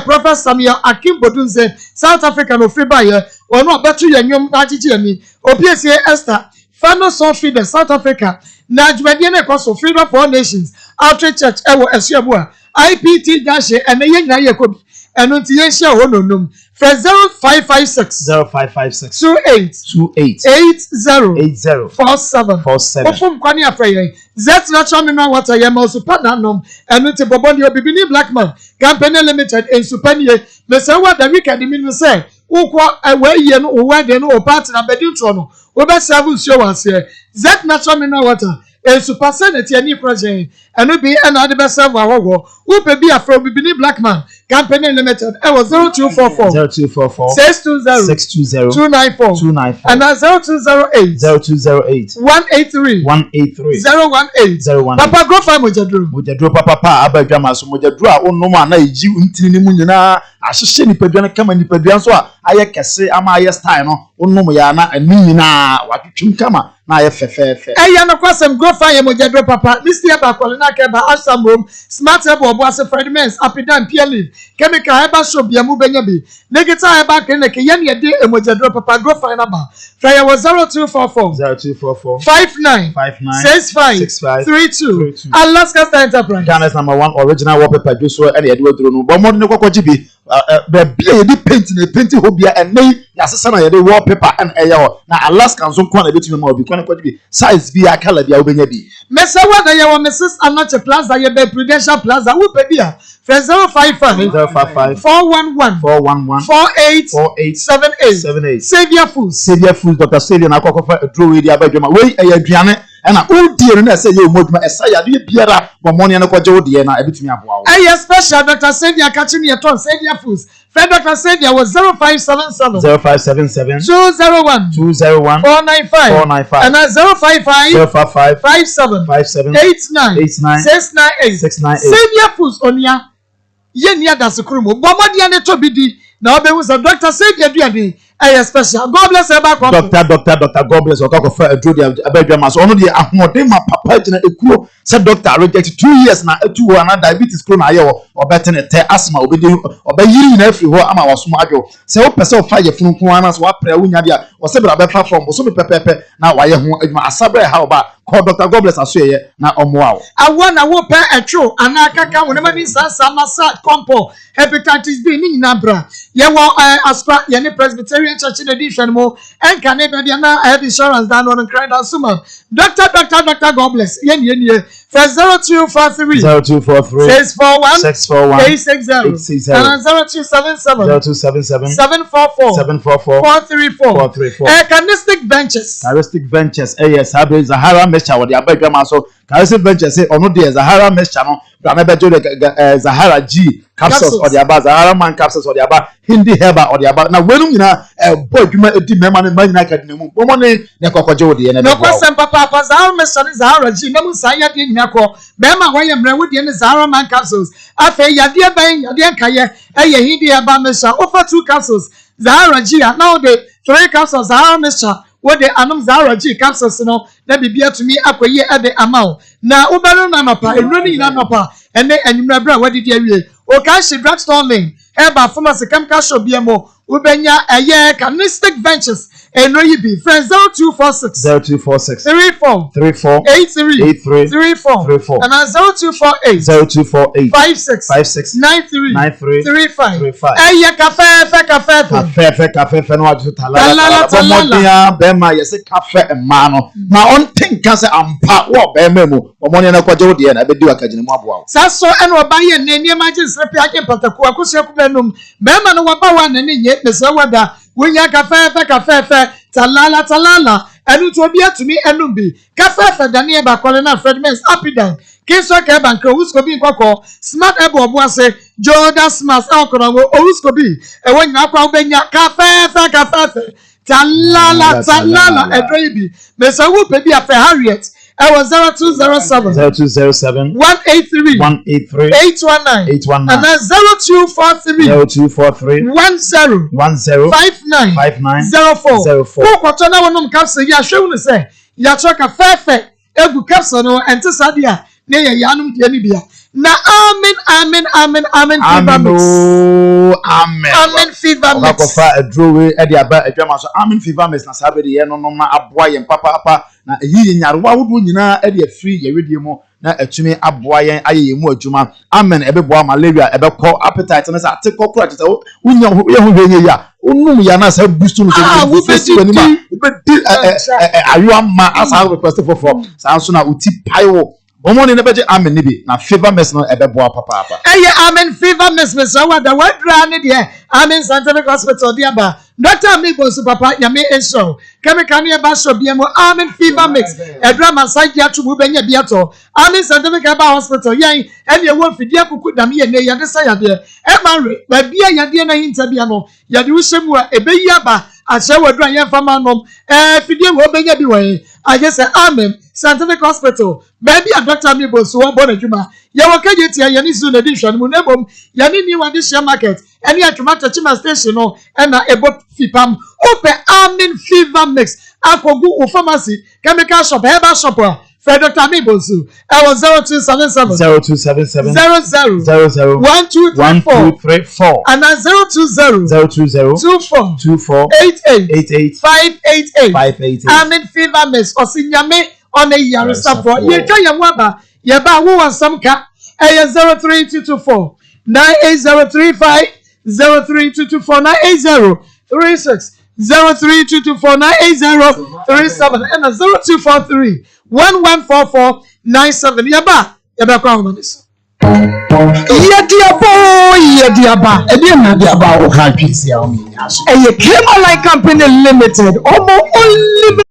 Prophet Samuel Akimbodunze South Africa no free buy ono obetu yanwom agigi ani opiese Esther Fano Sophie the South Africa na dwumade na ekoso Freedom for All Nations Outreach Church ewo esuabu IPT Gashe ene yenya yekobi eno nti yenhia ho nonom for 0556 28 80 47 ofum kwani afreyen zet natural mineral water yema supadanum eno nti boboni obibini blackman company limited in supanie mesewa the weekend minu say ukwa ewe no uwade no part na bedintro no obeserve nsuo wanse zet natural mineral water super senate any project and we be another best server who pay be from Bibini Blackman Company Limited. I was 0244 620 294 and 0208 183 018 Papa go find Mojadru papa abadwama so Mojadru a onno ma na eji ntini ni mu nyina ahihye ni padwan kama ni padwan so a aye kese ama aye style no onno ya na ani nyina watwetwum kama na aye fefefe eya no kwasem go find Mojadru papa Mr. Bakwale na ke ba Asambom smart ebo obo ase Fredmans Apidan Peerleaf chemical eba shop bia mu benya bi negeta eba clinic ye ne de Mojadru papa go find number Fire was 0244 59 65 32 Alaska Star Enterprise Ghana's #1 original wallpaper juice and Edward Drono but more than kwakwaji bi be paint hobia and nay yasesa na yede wallpaper and eyo na Alaska nso kwa na betumi ma obi kwa na kwaji bi size bi akala bia obenya bi Mesa wa ya wa Mrs. Anoche Plaza ye be Prudential Plaza wo pe bia 055 411 4878 Savior Foods Dr. Savior na akwakofa draw we dia badwama we aduane na odie na say ye moduma esaya de biara bomone na kwaje odie na ebetumi aboa wo special Dr. Savior catching me ton Savior Foods Dr. Savior was 0577 201 495 and 055 57 89 698 Savior Foods onia ye nia da sekuru mo bomode ne to bidi na obehu sa Dr. Savior duade special. God bless everybody. Doctor, God bless. Or talk of a Judy Abedjamas. Only the Ahmodema Papa Jina Ekuo said doctor rejected 2 years now, 2 and diabetes clone or better asthma or be in every ama was smajo. So person fire from Kuanas, what prayer Winyadia or several better from Bosomi Pepe. Now I am a sabre how about call Dr. God bless us here now on wow. I want to whoop a true and I can't whenever this Samasa compo hepatitis B in Nabra. Yawa Aspa Yanni Presbyterian Church in edition more and can never have insurance down on a credit out summer. Doctor, God bless. Yen for 0243 641 860 and 0277 744 434. Canistic benches. Yes, Zahara Mesha or the Abedjama so Caristic benches say or no dear Zahara Mesha no Zahara G capsules or the Abba Zahara man capsules or the Abba Hindi Heba or the Abba. Now when you know a boy you might be member man academy money Nekojo the end. No question papa Zahara Mesha Zahara G no Saya di Nako Bema when you bring with the Zahara man capsules afe yadia ben yadia kaye Hindi Heba Mesha offer 2 capsules Zahara G now the 3 capsules Zahara Mesha what the anum Zahara G capsules no na bibia to me akoye at the amount na ubero na mapa enroni na mapa ene enumabra wadi di awie o kan she drugstore lane eba pharmacy chemical shop biemo ubenya eye canistic ventures enro yibi friends 0246 34 83 34 and 0248 56 93 35 eye cafe no talala bema yes cafe emano na on think can say ampa wo bema mu omoni na kwaje wode na bedi wakagine mu aboa saso ene obaye na eni imagine srepi ake pataku akosia kubenum bema no waba wa na nye pese wada wonya cafe talala enu to obi atumi enum bi cafe daniel ba kole na Fredmans Apidan Kinso ke banko usko bi nkoko smart ebo obo ase Jordan Smart akoro ngo usko bi e wonya akwa ubenya cafe talala edreibi mesa wo pe bi afa Harriet I was 0207 183 819 and then 0243 10 59 04 ko na wonum capsule ya hwewu ne se ya choka fefe egu capsule no ente sadia ne ya yanum de ni bia na amen fever mix akofa adrowe e de aba adwama so amen fever mix na sabe de ye no na aboa ye papa na eyi nyarewa wodo nyina e de free ye wedie mu na atumi aboa yen ayeye mu adwuma amen ebeboa malaria ebekọ appetite na sa atekọ kura tete unya ye ho hwenye ya unum ya na sa boost no so festi wanima ube ayu amma asa request for sa so na uti paiwo Omoni nebeje amen nibi na fever mess no ebeboa papa amen fever mess so what the word ran there amen scientific hospital there ba Dr. Migo so papa yame enso chemical ne ba so biemo amen fever mix edra massage atu bu benya biato amen scientific hospital yen ene wo fidi akuku dam ye ne yade sa yade e manre ba bia yade na hinta bia no yade wo hyemu a ebeyi aba ahye wadran yen fama nom fidi wo benya bi wen I just say amen scientific hospital baby a Dr. Migo so wo bona djuma ye wo kaje tia ye ni so na edition mu nebom ye ni wade share market ene atwamata chima station no na ebo fipam open amen fever mix akogu o pharmacy chemical shop herbal shop for Dr. Mibosu I was 0277 00 1234 and 020 24 88 588 amen fever mix osinyame on a year support ye twa ye waba ye ba wo wansam ka 03224 98035 03224 98036 03224 98037 and 0243 114497 yaba kwa humanis Yediaba edina diaba o kan twisi ya o mi aso eye Kema Line Company Limited omo only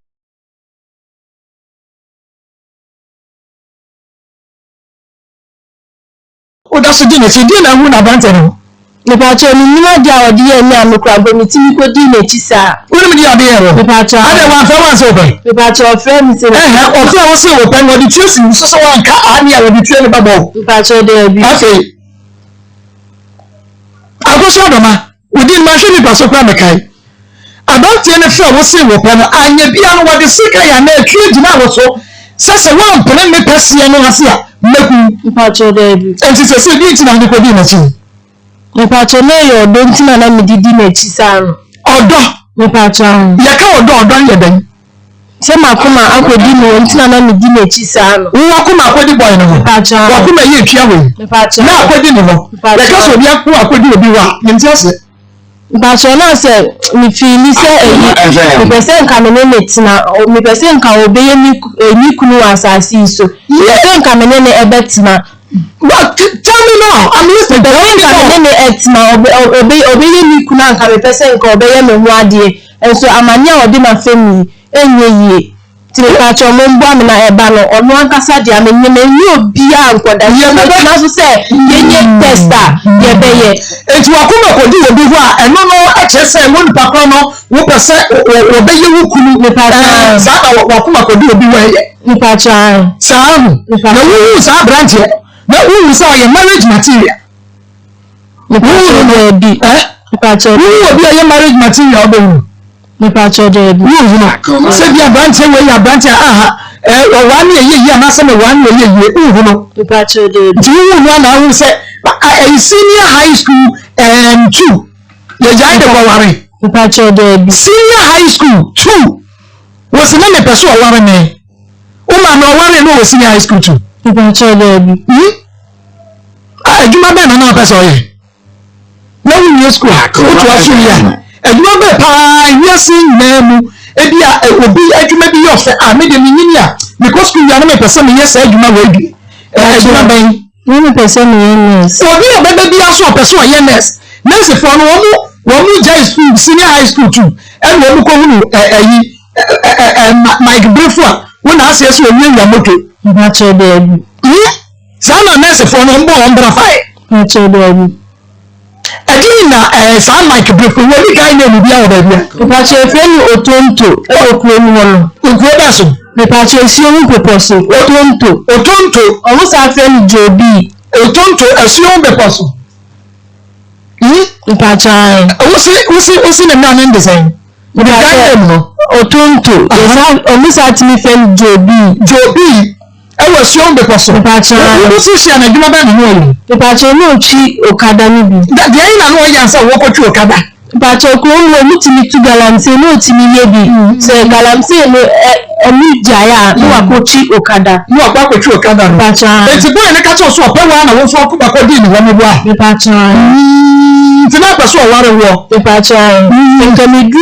o da so di ne hu na bante no Nipacho ni nima dia odi ye ni amukra go mitimi ko di na chisa. Woni mi dia be ye ro. Nipacho. Ade wa fa wa so be. Nipacho friend se. O fa wo se wo pen wo di chesi so so wan ka ani ya wo di tue ni babo. Nipacho de bi. Okay. Agoso do ma. Odi ma hwe ni paso kwa mekai. abrante ne fra wo se wo pɛ no anya bia no wɔde sika ya na atwe gyina wo so sɛ wɔn pene me pɛsie no ase a meku mpacho David enti sɛ bi tina ne kodi na chi mpacho na yo do ntina na medidi na chi sa no odo mpacho ya ka odo yɛ den se makoma akodi no ntina na medidi na chi sa no wo akoma akodi boy no mpacho wakoma yɛ twia we mpacho na akodi no ya ka so bia ko akodi obi wa nti ase mpacho na se mi feel say mi person ka me ne tina mi person ka obeye ni kunu asasi so mi person ka me ne ebetina. What? Tell me now. I'm listening. The way ka me etima obeye ni kunu anka me person ka obeye me ho ade enso amanya odi ma femi enye tiri pacho mo mbo amina eba no onu ankasa dia me nye me obia ankoda ye me na so say yenye tester ye beye enti wakoma kodi obi ho a eno no ache say won pakro no wo pese obeye wo kunu ne pacho za ka wakoma kodi obi ho ye ni pacho sahu na wo sa branch na wo sa ye marriage material ni pacho no bi ni pacho wo obi ye marriage material obo ni pacho de bi wo se bia branch we ya branch aha wani ye na se me wani ye no ni pacho de do you know na say a senior high school 2 ye jai de wari ni pacho de bi senior high school 2 was na me person wari me o ma no wari no senior high school 2 ni pacho de bi adwuma be na person ye na we school o to asu ya adwuma be pa yes na mu ebi a obi adwuma bi yo fe me de nyini a because school ya na me person me yes adwuma we bi adwuma ben ni person me yes obi obebe bi aso person ye nurse nurse for no wo jai school senior high school too and wo ko hunu Mike Brefua wo na ase so onye ya moto mpacho de bi sana nurse for no mbo ombra fai mpacho de bi adi na sa Mike Brefua wo bi kai na bia wo bia mpacho efeni otonto okuro mu no okuro da so mpacho si omu peposo otonto omu sa feni jobi otonto asio beposo mpacho usi na na design we kai no otonto omu sa timi feni jobi ewa sio beposo mpacho usi sia na dwuma ba no mpacho no chi okada ni bi da de ina no ya nsa wo ko chi okada mpacho ko wo mutimi tu galamse no timi ye bi se galamse no emi jaya no akochi okada no akochi okada mpacho eti boy ne ka cho so opewa na wo so ko ba ko di ni wo mo bua mpacho tina pa so ware wo mpacho nka mi du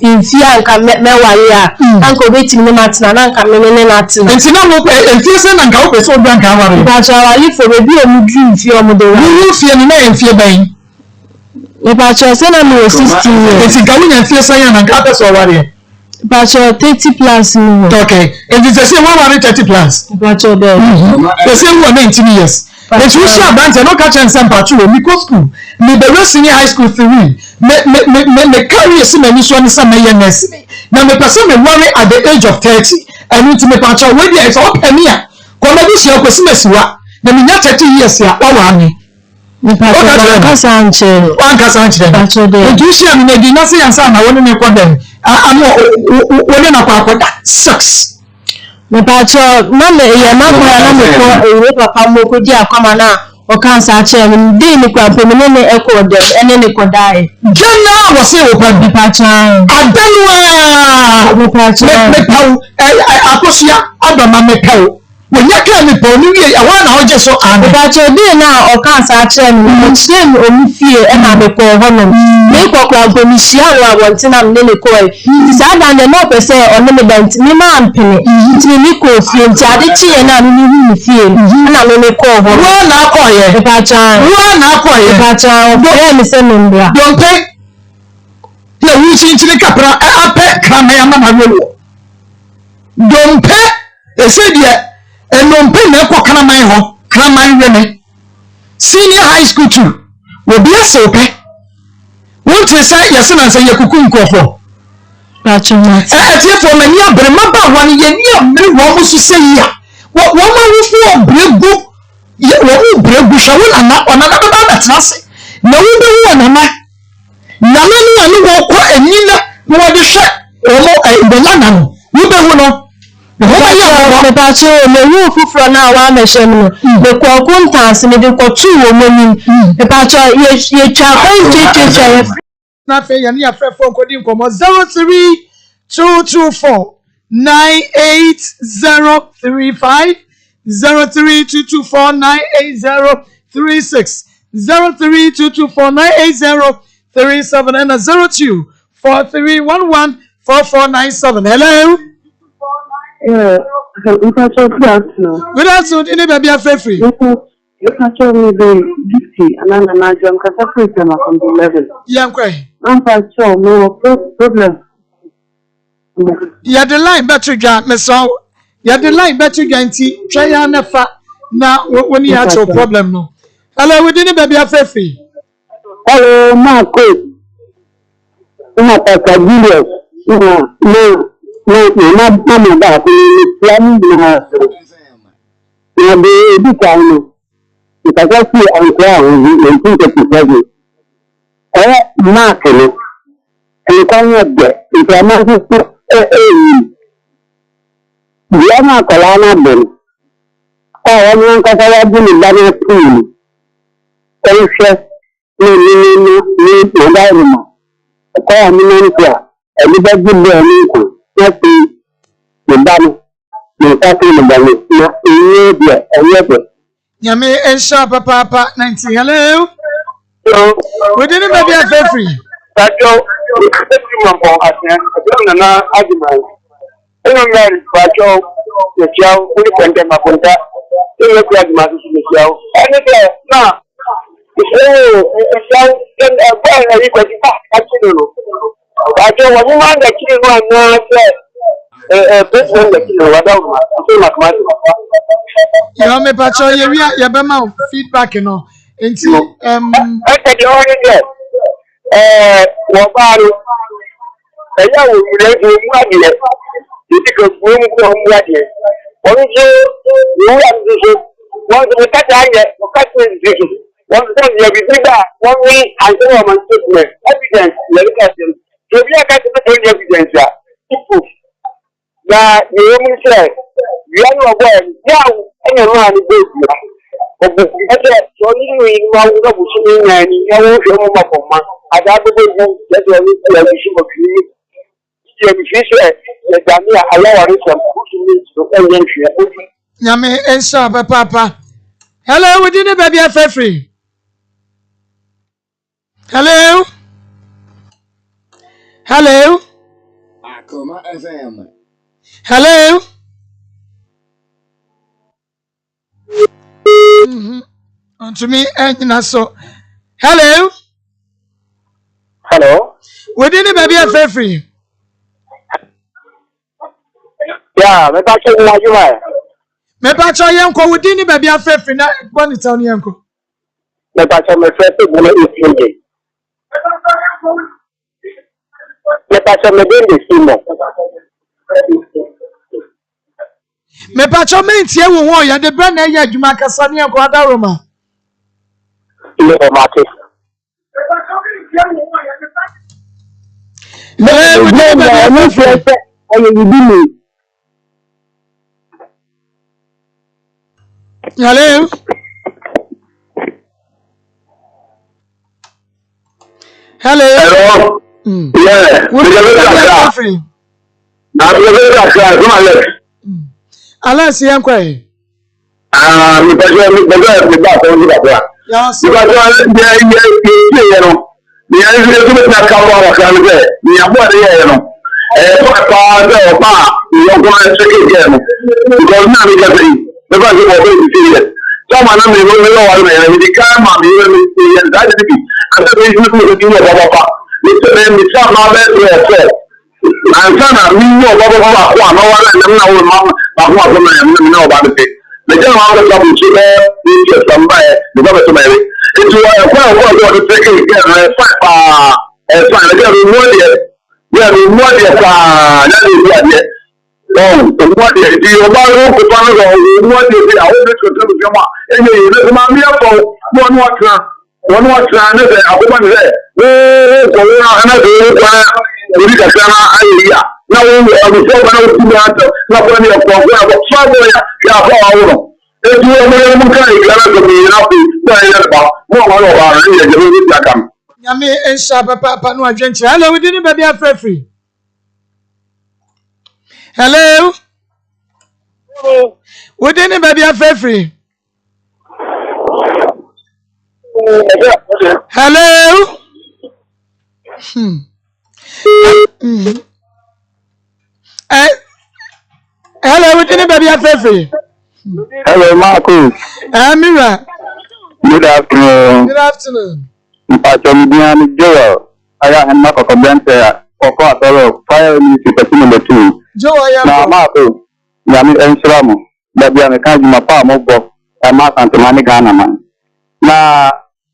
enfia nka mewale a anka obetimi ne matina na nka me na tina enti na wo enfia se na nka wo so bua nka ware mpacho wale fo be bi o mu du enfia o mu de wo fie ni na enfia ban mpacho se na mi 16 years enti ka wo nya enfia se ya na nka pa so ware mpacho 30 plus ni okay enti se wo ware 30 plus mpacho de se wo 19 years enti wo share branch no ka chen sem pacho o mi ko school me be senior high school 3 me carry esi mani so ni sama ye nurse na me person me worry at the age of 30 and it me pacho we dey so penny a ko me bi share ko simesiwa na me nya 30 years ya wa wa ni ni pacho ka sanche pacho de enti share me di na se yansa na woni me ko dem amo woni na kwa akoda 6 me pacho na me ye ma ko na me ko ewe papa mo ko di Akoma na o kan sa che me di ni kwa pe me ne eko de ene ne ko dai jana wo se wo pa bi pacho adanwa me pacho me pau akosia adama me pau wonya ka me pau ni wie awa na oje so me pacho di na o kan sa che me che me o mi fie e na me ko ho no me ko kwa ko mi sia wa wontina me ne ko e sa da ne no pe se o ne me dant ni ma ampene ti ni ko fie nti ade chi ye na ni hu fie na me ko ho wo na ko ye me pacho wo na ko ye me pacho o me se me mbra don pe ye wu chi chi kapra ape krama ya mama wo don pe e se dia enompe na ko kraman ho kraman wene senior high school 2 wo bia se pe won te say yesi na say yakuku nkofo pacho ma tie for mani abrema ba wan ye ni amre wo musu sei ya wo ma wo fu obregu ye wo obregu shawo na ona na ba na trase na wo be wo na ma ni ani wo ko anina na wɔde hwɛ ɔmo mbɛlana no wobɛhu no Mepacho me wu fufuro na wa mehye no me kwaku ntanse me de kwotu wo monim mepacho ye twa kwanchecheche na fe ya ne ya frɛ phone kodi nkomo 03224988035 03224988036 03224988037 and 0243114497. Hello. Good afternoon. Good afternoon. Any baby are free. You can show me the duty and I'm not going to separate them from the level. Yeah, okay. I'm quite sure no problem. Yeah, the line better get me so. Yeah, the line better get try and never now when you have your problem no. Hello, we didn't baby are free. Hello, Maa Akos. Maa Akos. No, mama ba ko ni plan na be di kan ita ka si an ko an ni tin ke ti ma ke ni en kan ya de ita ma ko ya ma ko la na be ko won ka ta ya bi ni ba na tu en se ni da ni ma ko ani ni ko e ba bi le ni ko Yeti, the banner, the cattle, the banner, Yami and Sharpa Papa 90. Hello. We didn't maybe a free. That's all. I don't know, but the show, we can get my contact. You look like my show. And again, now, it's and a boy, you got actually. I don't want to mind that you want to know, me pacho you be my feedback, you know. Into I said you already get what about it? And now we let you mad yet. You take a room from mad yet. What is you have this one to cut yet for cutting this. One time you be bigger, 1 week and 2 months statement. Evidence, let us so we are going to make evidence that the woman said, we are not going now, and a man is baby. But the so you know, and you know, I got the baby that you are listening to you. The Dania allow us to Yami and Sharpa Papa. Hello, we didn't baby a free. Hello. Hello. Akoma FM. Hello. On to me and so. Hello. Hello. We didn't baby a free. Yeah, me pacho you are. Me pacho yanko we didn't baby a free na one town yanko. Me pacho me first to go is me pacho me den de simo. Me pacho me ntie wo ho ya de bra na ya adwuma kasa ne yanko adaroma. Le market. Hello. Hello. Hello. Yeah. Alas, young quay. Sana mimi baba kwa na wala namna wewe mama kwa kama mimi na baba te leja mama kwa kuchika ni sambaye ni baba tumaye kitu kwa teke ya fa leja rumoja kwa nani kwa rumoja ndio bado kwa sababu rumoja pia au ndio kama ile mama yako wana ne Akoma ne kwa ana we can say, now we are the same one who not only a problem, but somewhere you are all. If you are going to be happy, no one of our leaders. Yami and Shabba Papa no adventure. Hello, we didn't baby a free. Hello. We didn't baby a free. Hello. Hello, we didn't baby a free. Hello, Maa Akos. Mira. Good afternoon. Good afternoon. Joel, I am not a commenter for fire music number 2. Joel, now, Marco, Yami and Sramu, that we are a kind of palm of both a mass and Tamani Ghana man. Now,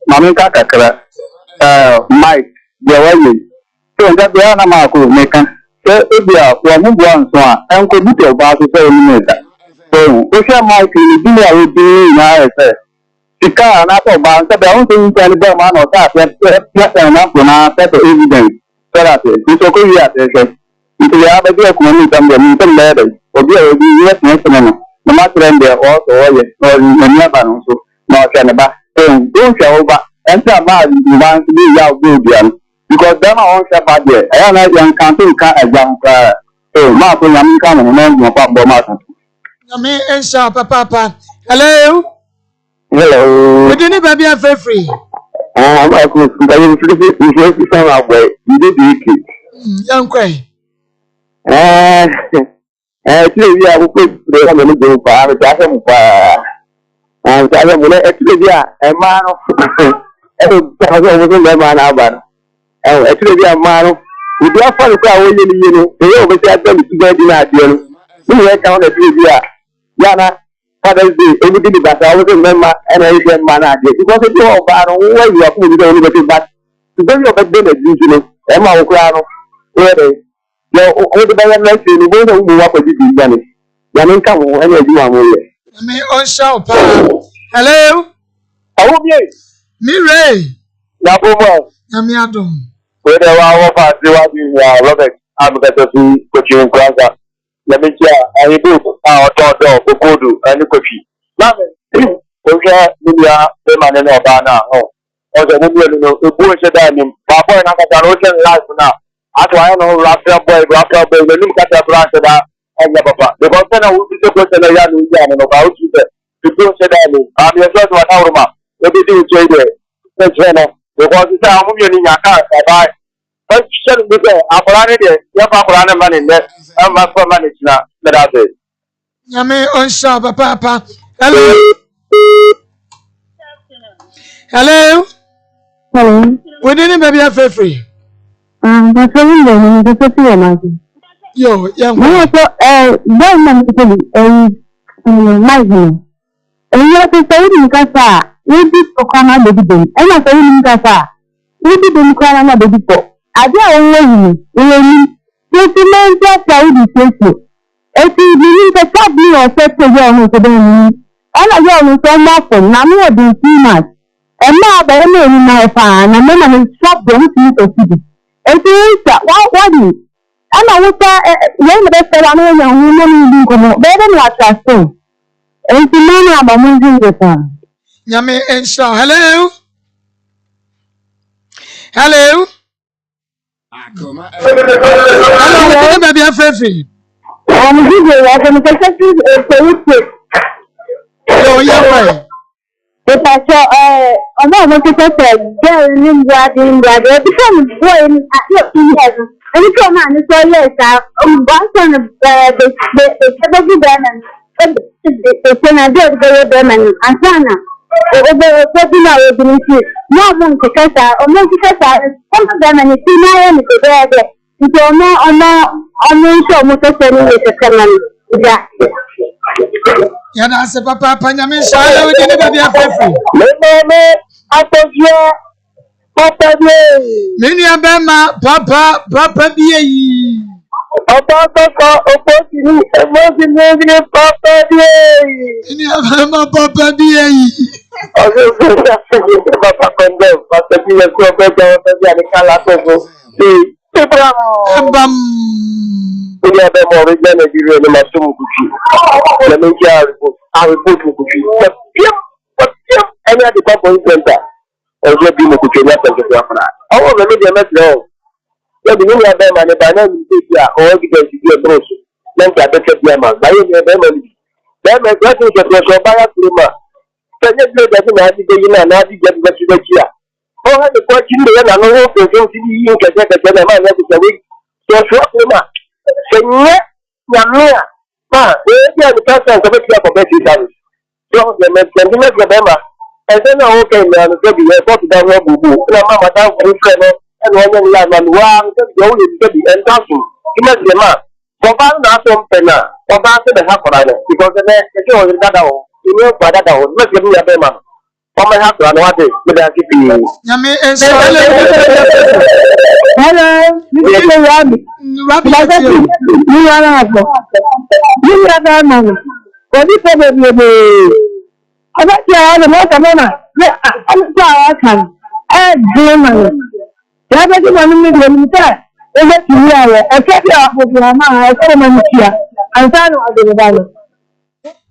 Mamika Kakra, Mike, the way. So that the Anna Marco make so if you are from one so and could be about to say minutes. So, if you are Mike, you will be now. Sika na to ba nse be won tin tell be man o ta pe na ko na pe evidence so that so ko yi ate se nti ya ba je ko ni tam be ni tam be de obi e bi yes na se no no ma trend there o so o ye no ni ba no so no se ne ba so don se o ba enta ma ni ba bi ya o bi an because them on se ba there I na yan kan tin ka ajan ka so ma ko yam kan no no pa bo ma kan Yami and Shabba Papa. Hello. Hello. We didn't baby a free. I'm a good young Quay. Actually, we are good. They are going to go for a jacket. And I will actually, a man of actually, a man with your father, they always have them to get in at you. We went down the 3 years. Yana. Father's Day, everything that I was a member and I said, man, because it's all about where you are putting on the back. To bring up a dinner, usually, Emma O'Connor, where they all the better night, you won't move up with you, Danny. Yamin come on, and you are away. I mean, on show, hello. I hope you. Mireille. Yakuma. Yamiadum. Where they are, Robert, I'm going to see coaching Gaza. Let me hear a book, our daughter, Okodu, and Kofi. Lame, okay, Media, the man in Obana, or the woman, the bush at them, Papa and Akarosan life now. That's why I know Raptor Boy, the new cat branch of that, and Papa. The person who is the person of Yan about you, the bush at them, I'm your son of Auroma, everything is trade. The channel, because it's a woman in your car, I but shouldn't be there. I've run it, you have run money in there. I'm not for money now. That's it. Yami on Shabba Papa. Hello. Hello. Hello. We didn't baby a free. That's a that's a fear, Yo, young man. Very many Martin. And you have to say in Casa, we did Okama baby. And I say in Casa, we did in Okama baby. I don't know just to learn that I will be faithful. If you believe the top me or set to your own to me, all I know is so much for Namu or the female. And now the enemy in my fan, and then I will stop the whole to see. If you is that, what is? And I will say, when the best I know, woman will come better than what I say. And to know about moving the time. Yami and Shaw. Hello. Hello. Hello, baby, I'm free. I'm going to Oh, yeah, if I saw I'm not going to say, girl, in brother, become boy at your years. And you come on, so yes, one son of the diamond, the Senator, the diamond, and Sana. Over popular organization, no one to cut out, or no to cut out, some of them and you see my enemy there. You don't know, or no, show motor with the command. Yeah, that's a papa, Panyamin, so I didn't baby a free. I told you, Papa, Many a bema, Papa, be Papa, opportunity, emotion, Papa, Many a bema, Papa, be Papa condemn, Papa be a so better than the Calaco. Bam. We are the more than a year in my soul. Let me hear I will put you. But any other couple center. Or let me put you up as a grandma. Oh, let me get that no. Let me know them and if I know you or because you get those. Then I better be a man. I am a memory. Then my blessings of your Shabbat Prima. Can you say that I did the and I did get what you get here? Oh, I had the question and I know if you can get a man every week. So, Prima. Senya nyamia ma we are the person to make you for better service so the maintenance of them and then I okay na no be e for that no bubu na mama down for friend and one year man one the only to be entasu ima the man for ba na so mpena for ba se the hakora because the e o dada o you know for dada o make me ya be man for my house na what me da keep Nyame enso. Hello, Rabbi. You are up. You are that man. What is the baby? I bet you are the most of them. I'm sorry, I can. And German. The other one is the military. They let you hear. I kept you up with your man. I saw my here. And then I did the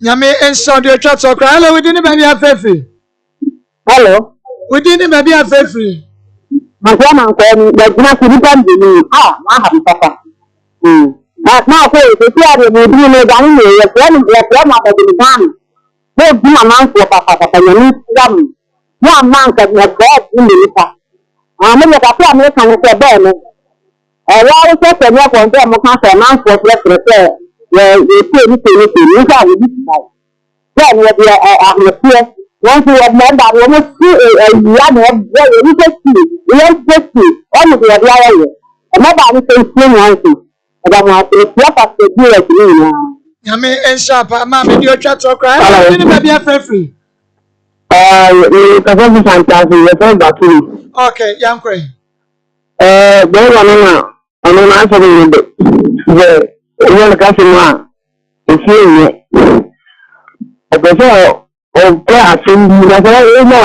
Nyame enso de chat so cry. Hello, we didn't baby afefi. Hello. We didn't baby afefi. My grandma called me, but not to depend on me. Ah, I have papa. Now, if you are the beginning of the grandma of the man, don't be a man for papa, and you need them. One man can have God in the past. I mean, if I play American with a banner, I always set a work on them, a man for repair, where you say anything, you got to be like. Then, you'll be a here. Once you have learned that when you see a young boy, you just see, all of the other way. And nobody can see anything. And I'm like, it's not as they do it to me now. Nyame enso pa ma me de chat so cry. Hello, we didn't baby afefi. You can have fantastic. You're going back to me. Okay, young queen. Don't want I'm not answering the one customer. It's here. Okay, oh, I think you know.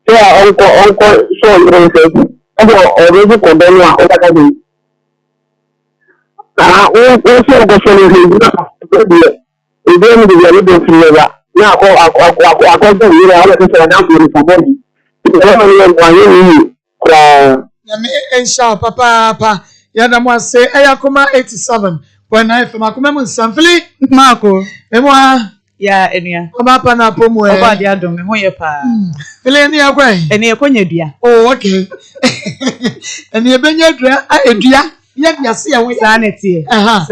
Yeah, uncle, so you don't say. Oh, already condemned over the day. Also, the solution is very different. Now, I got to hear how to say an body. Nyame enso papa ya mo say Akoma 87.9 from Akoma mun samfili Marco. Emwa Ya enia. Oba pa na pomu e. Oba dia dom me ho ye pa. Fili ni akwan. Eni ekonya dua. Oh, okay. Eni ebenya dua, edua, ya dia se ya we. Sa na tie. Aha.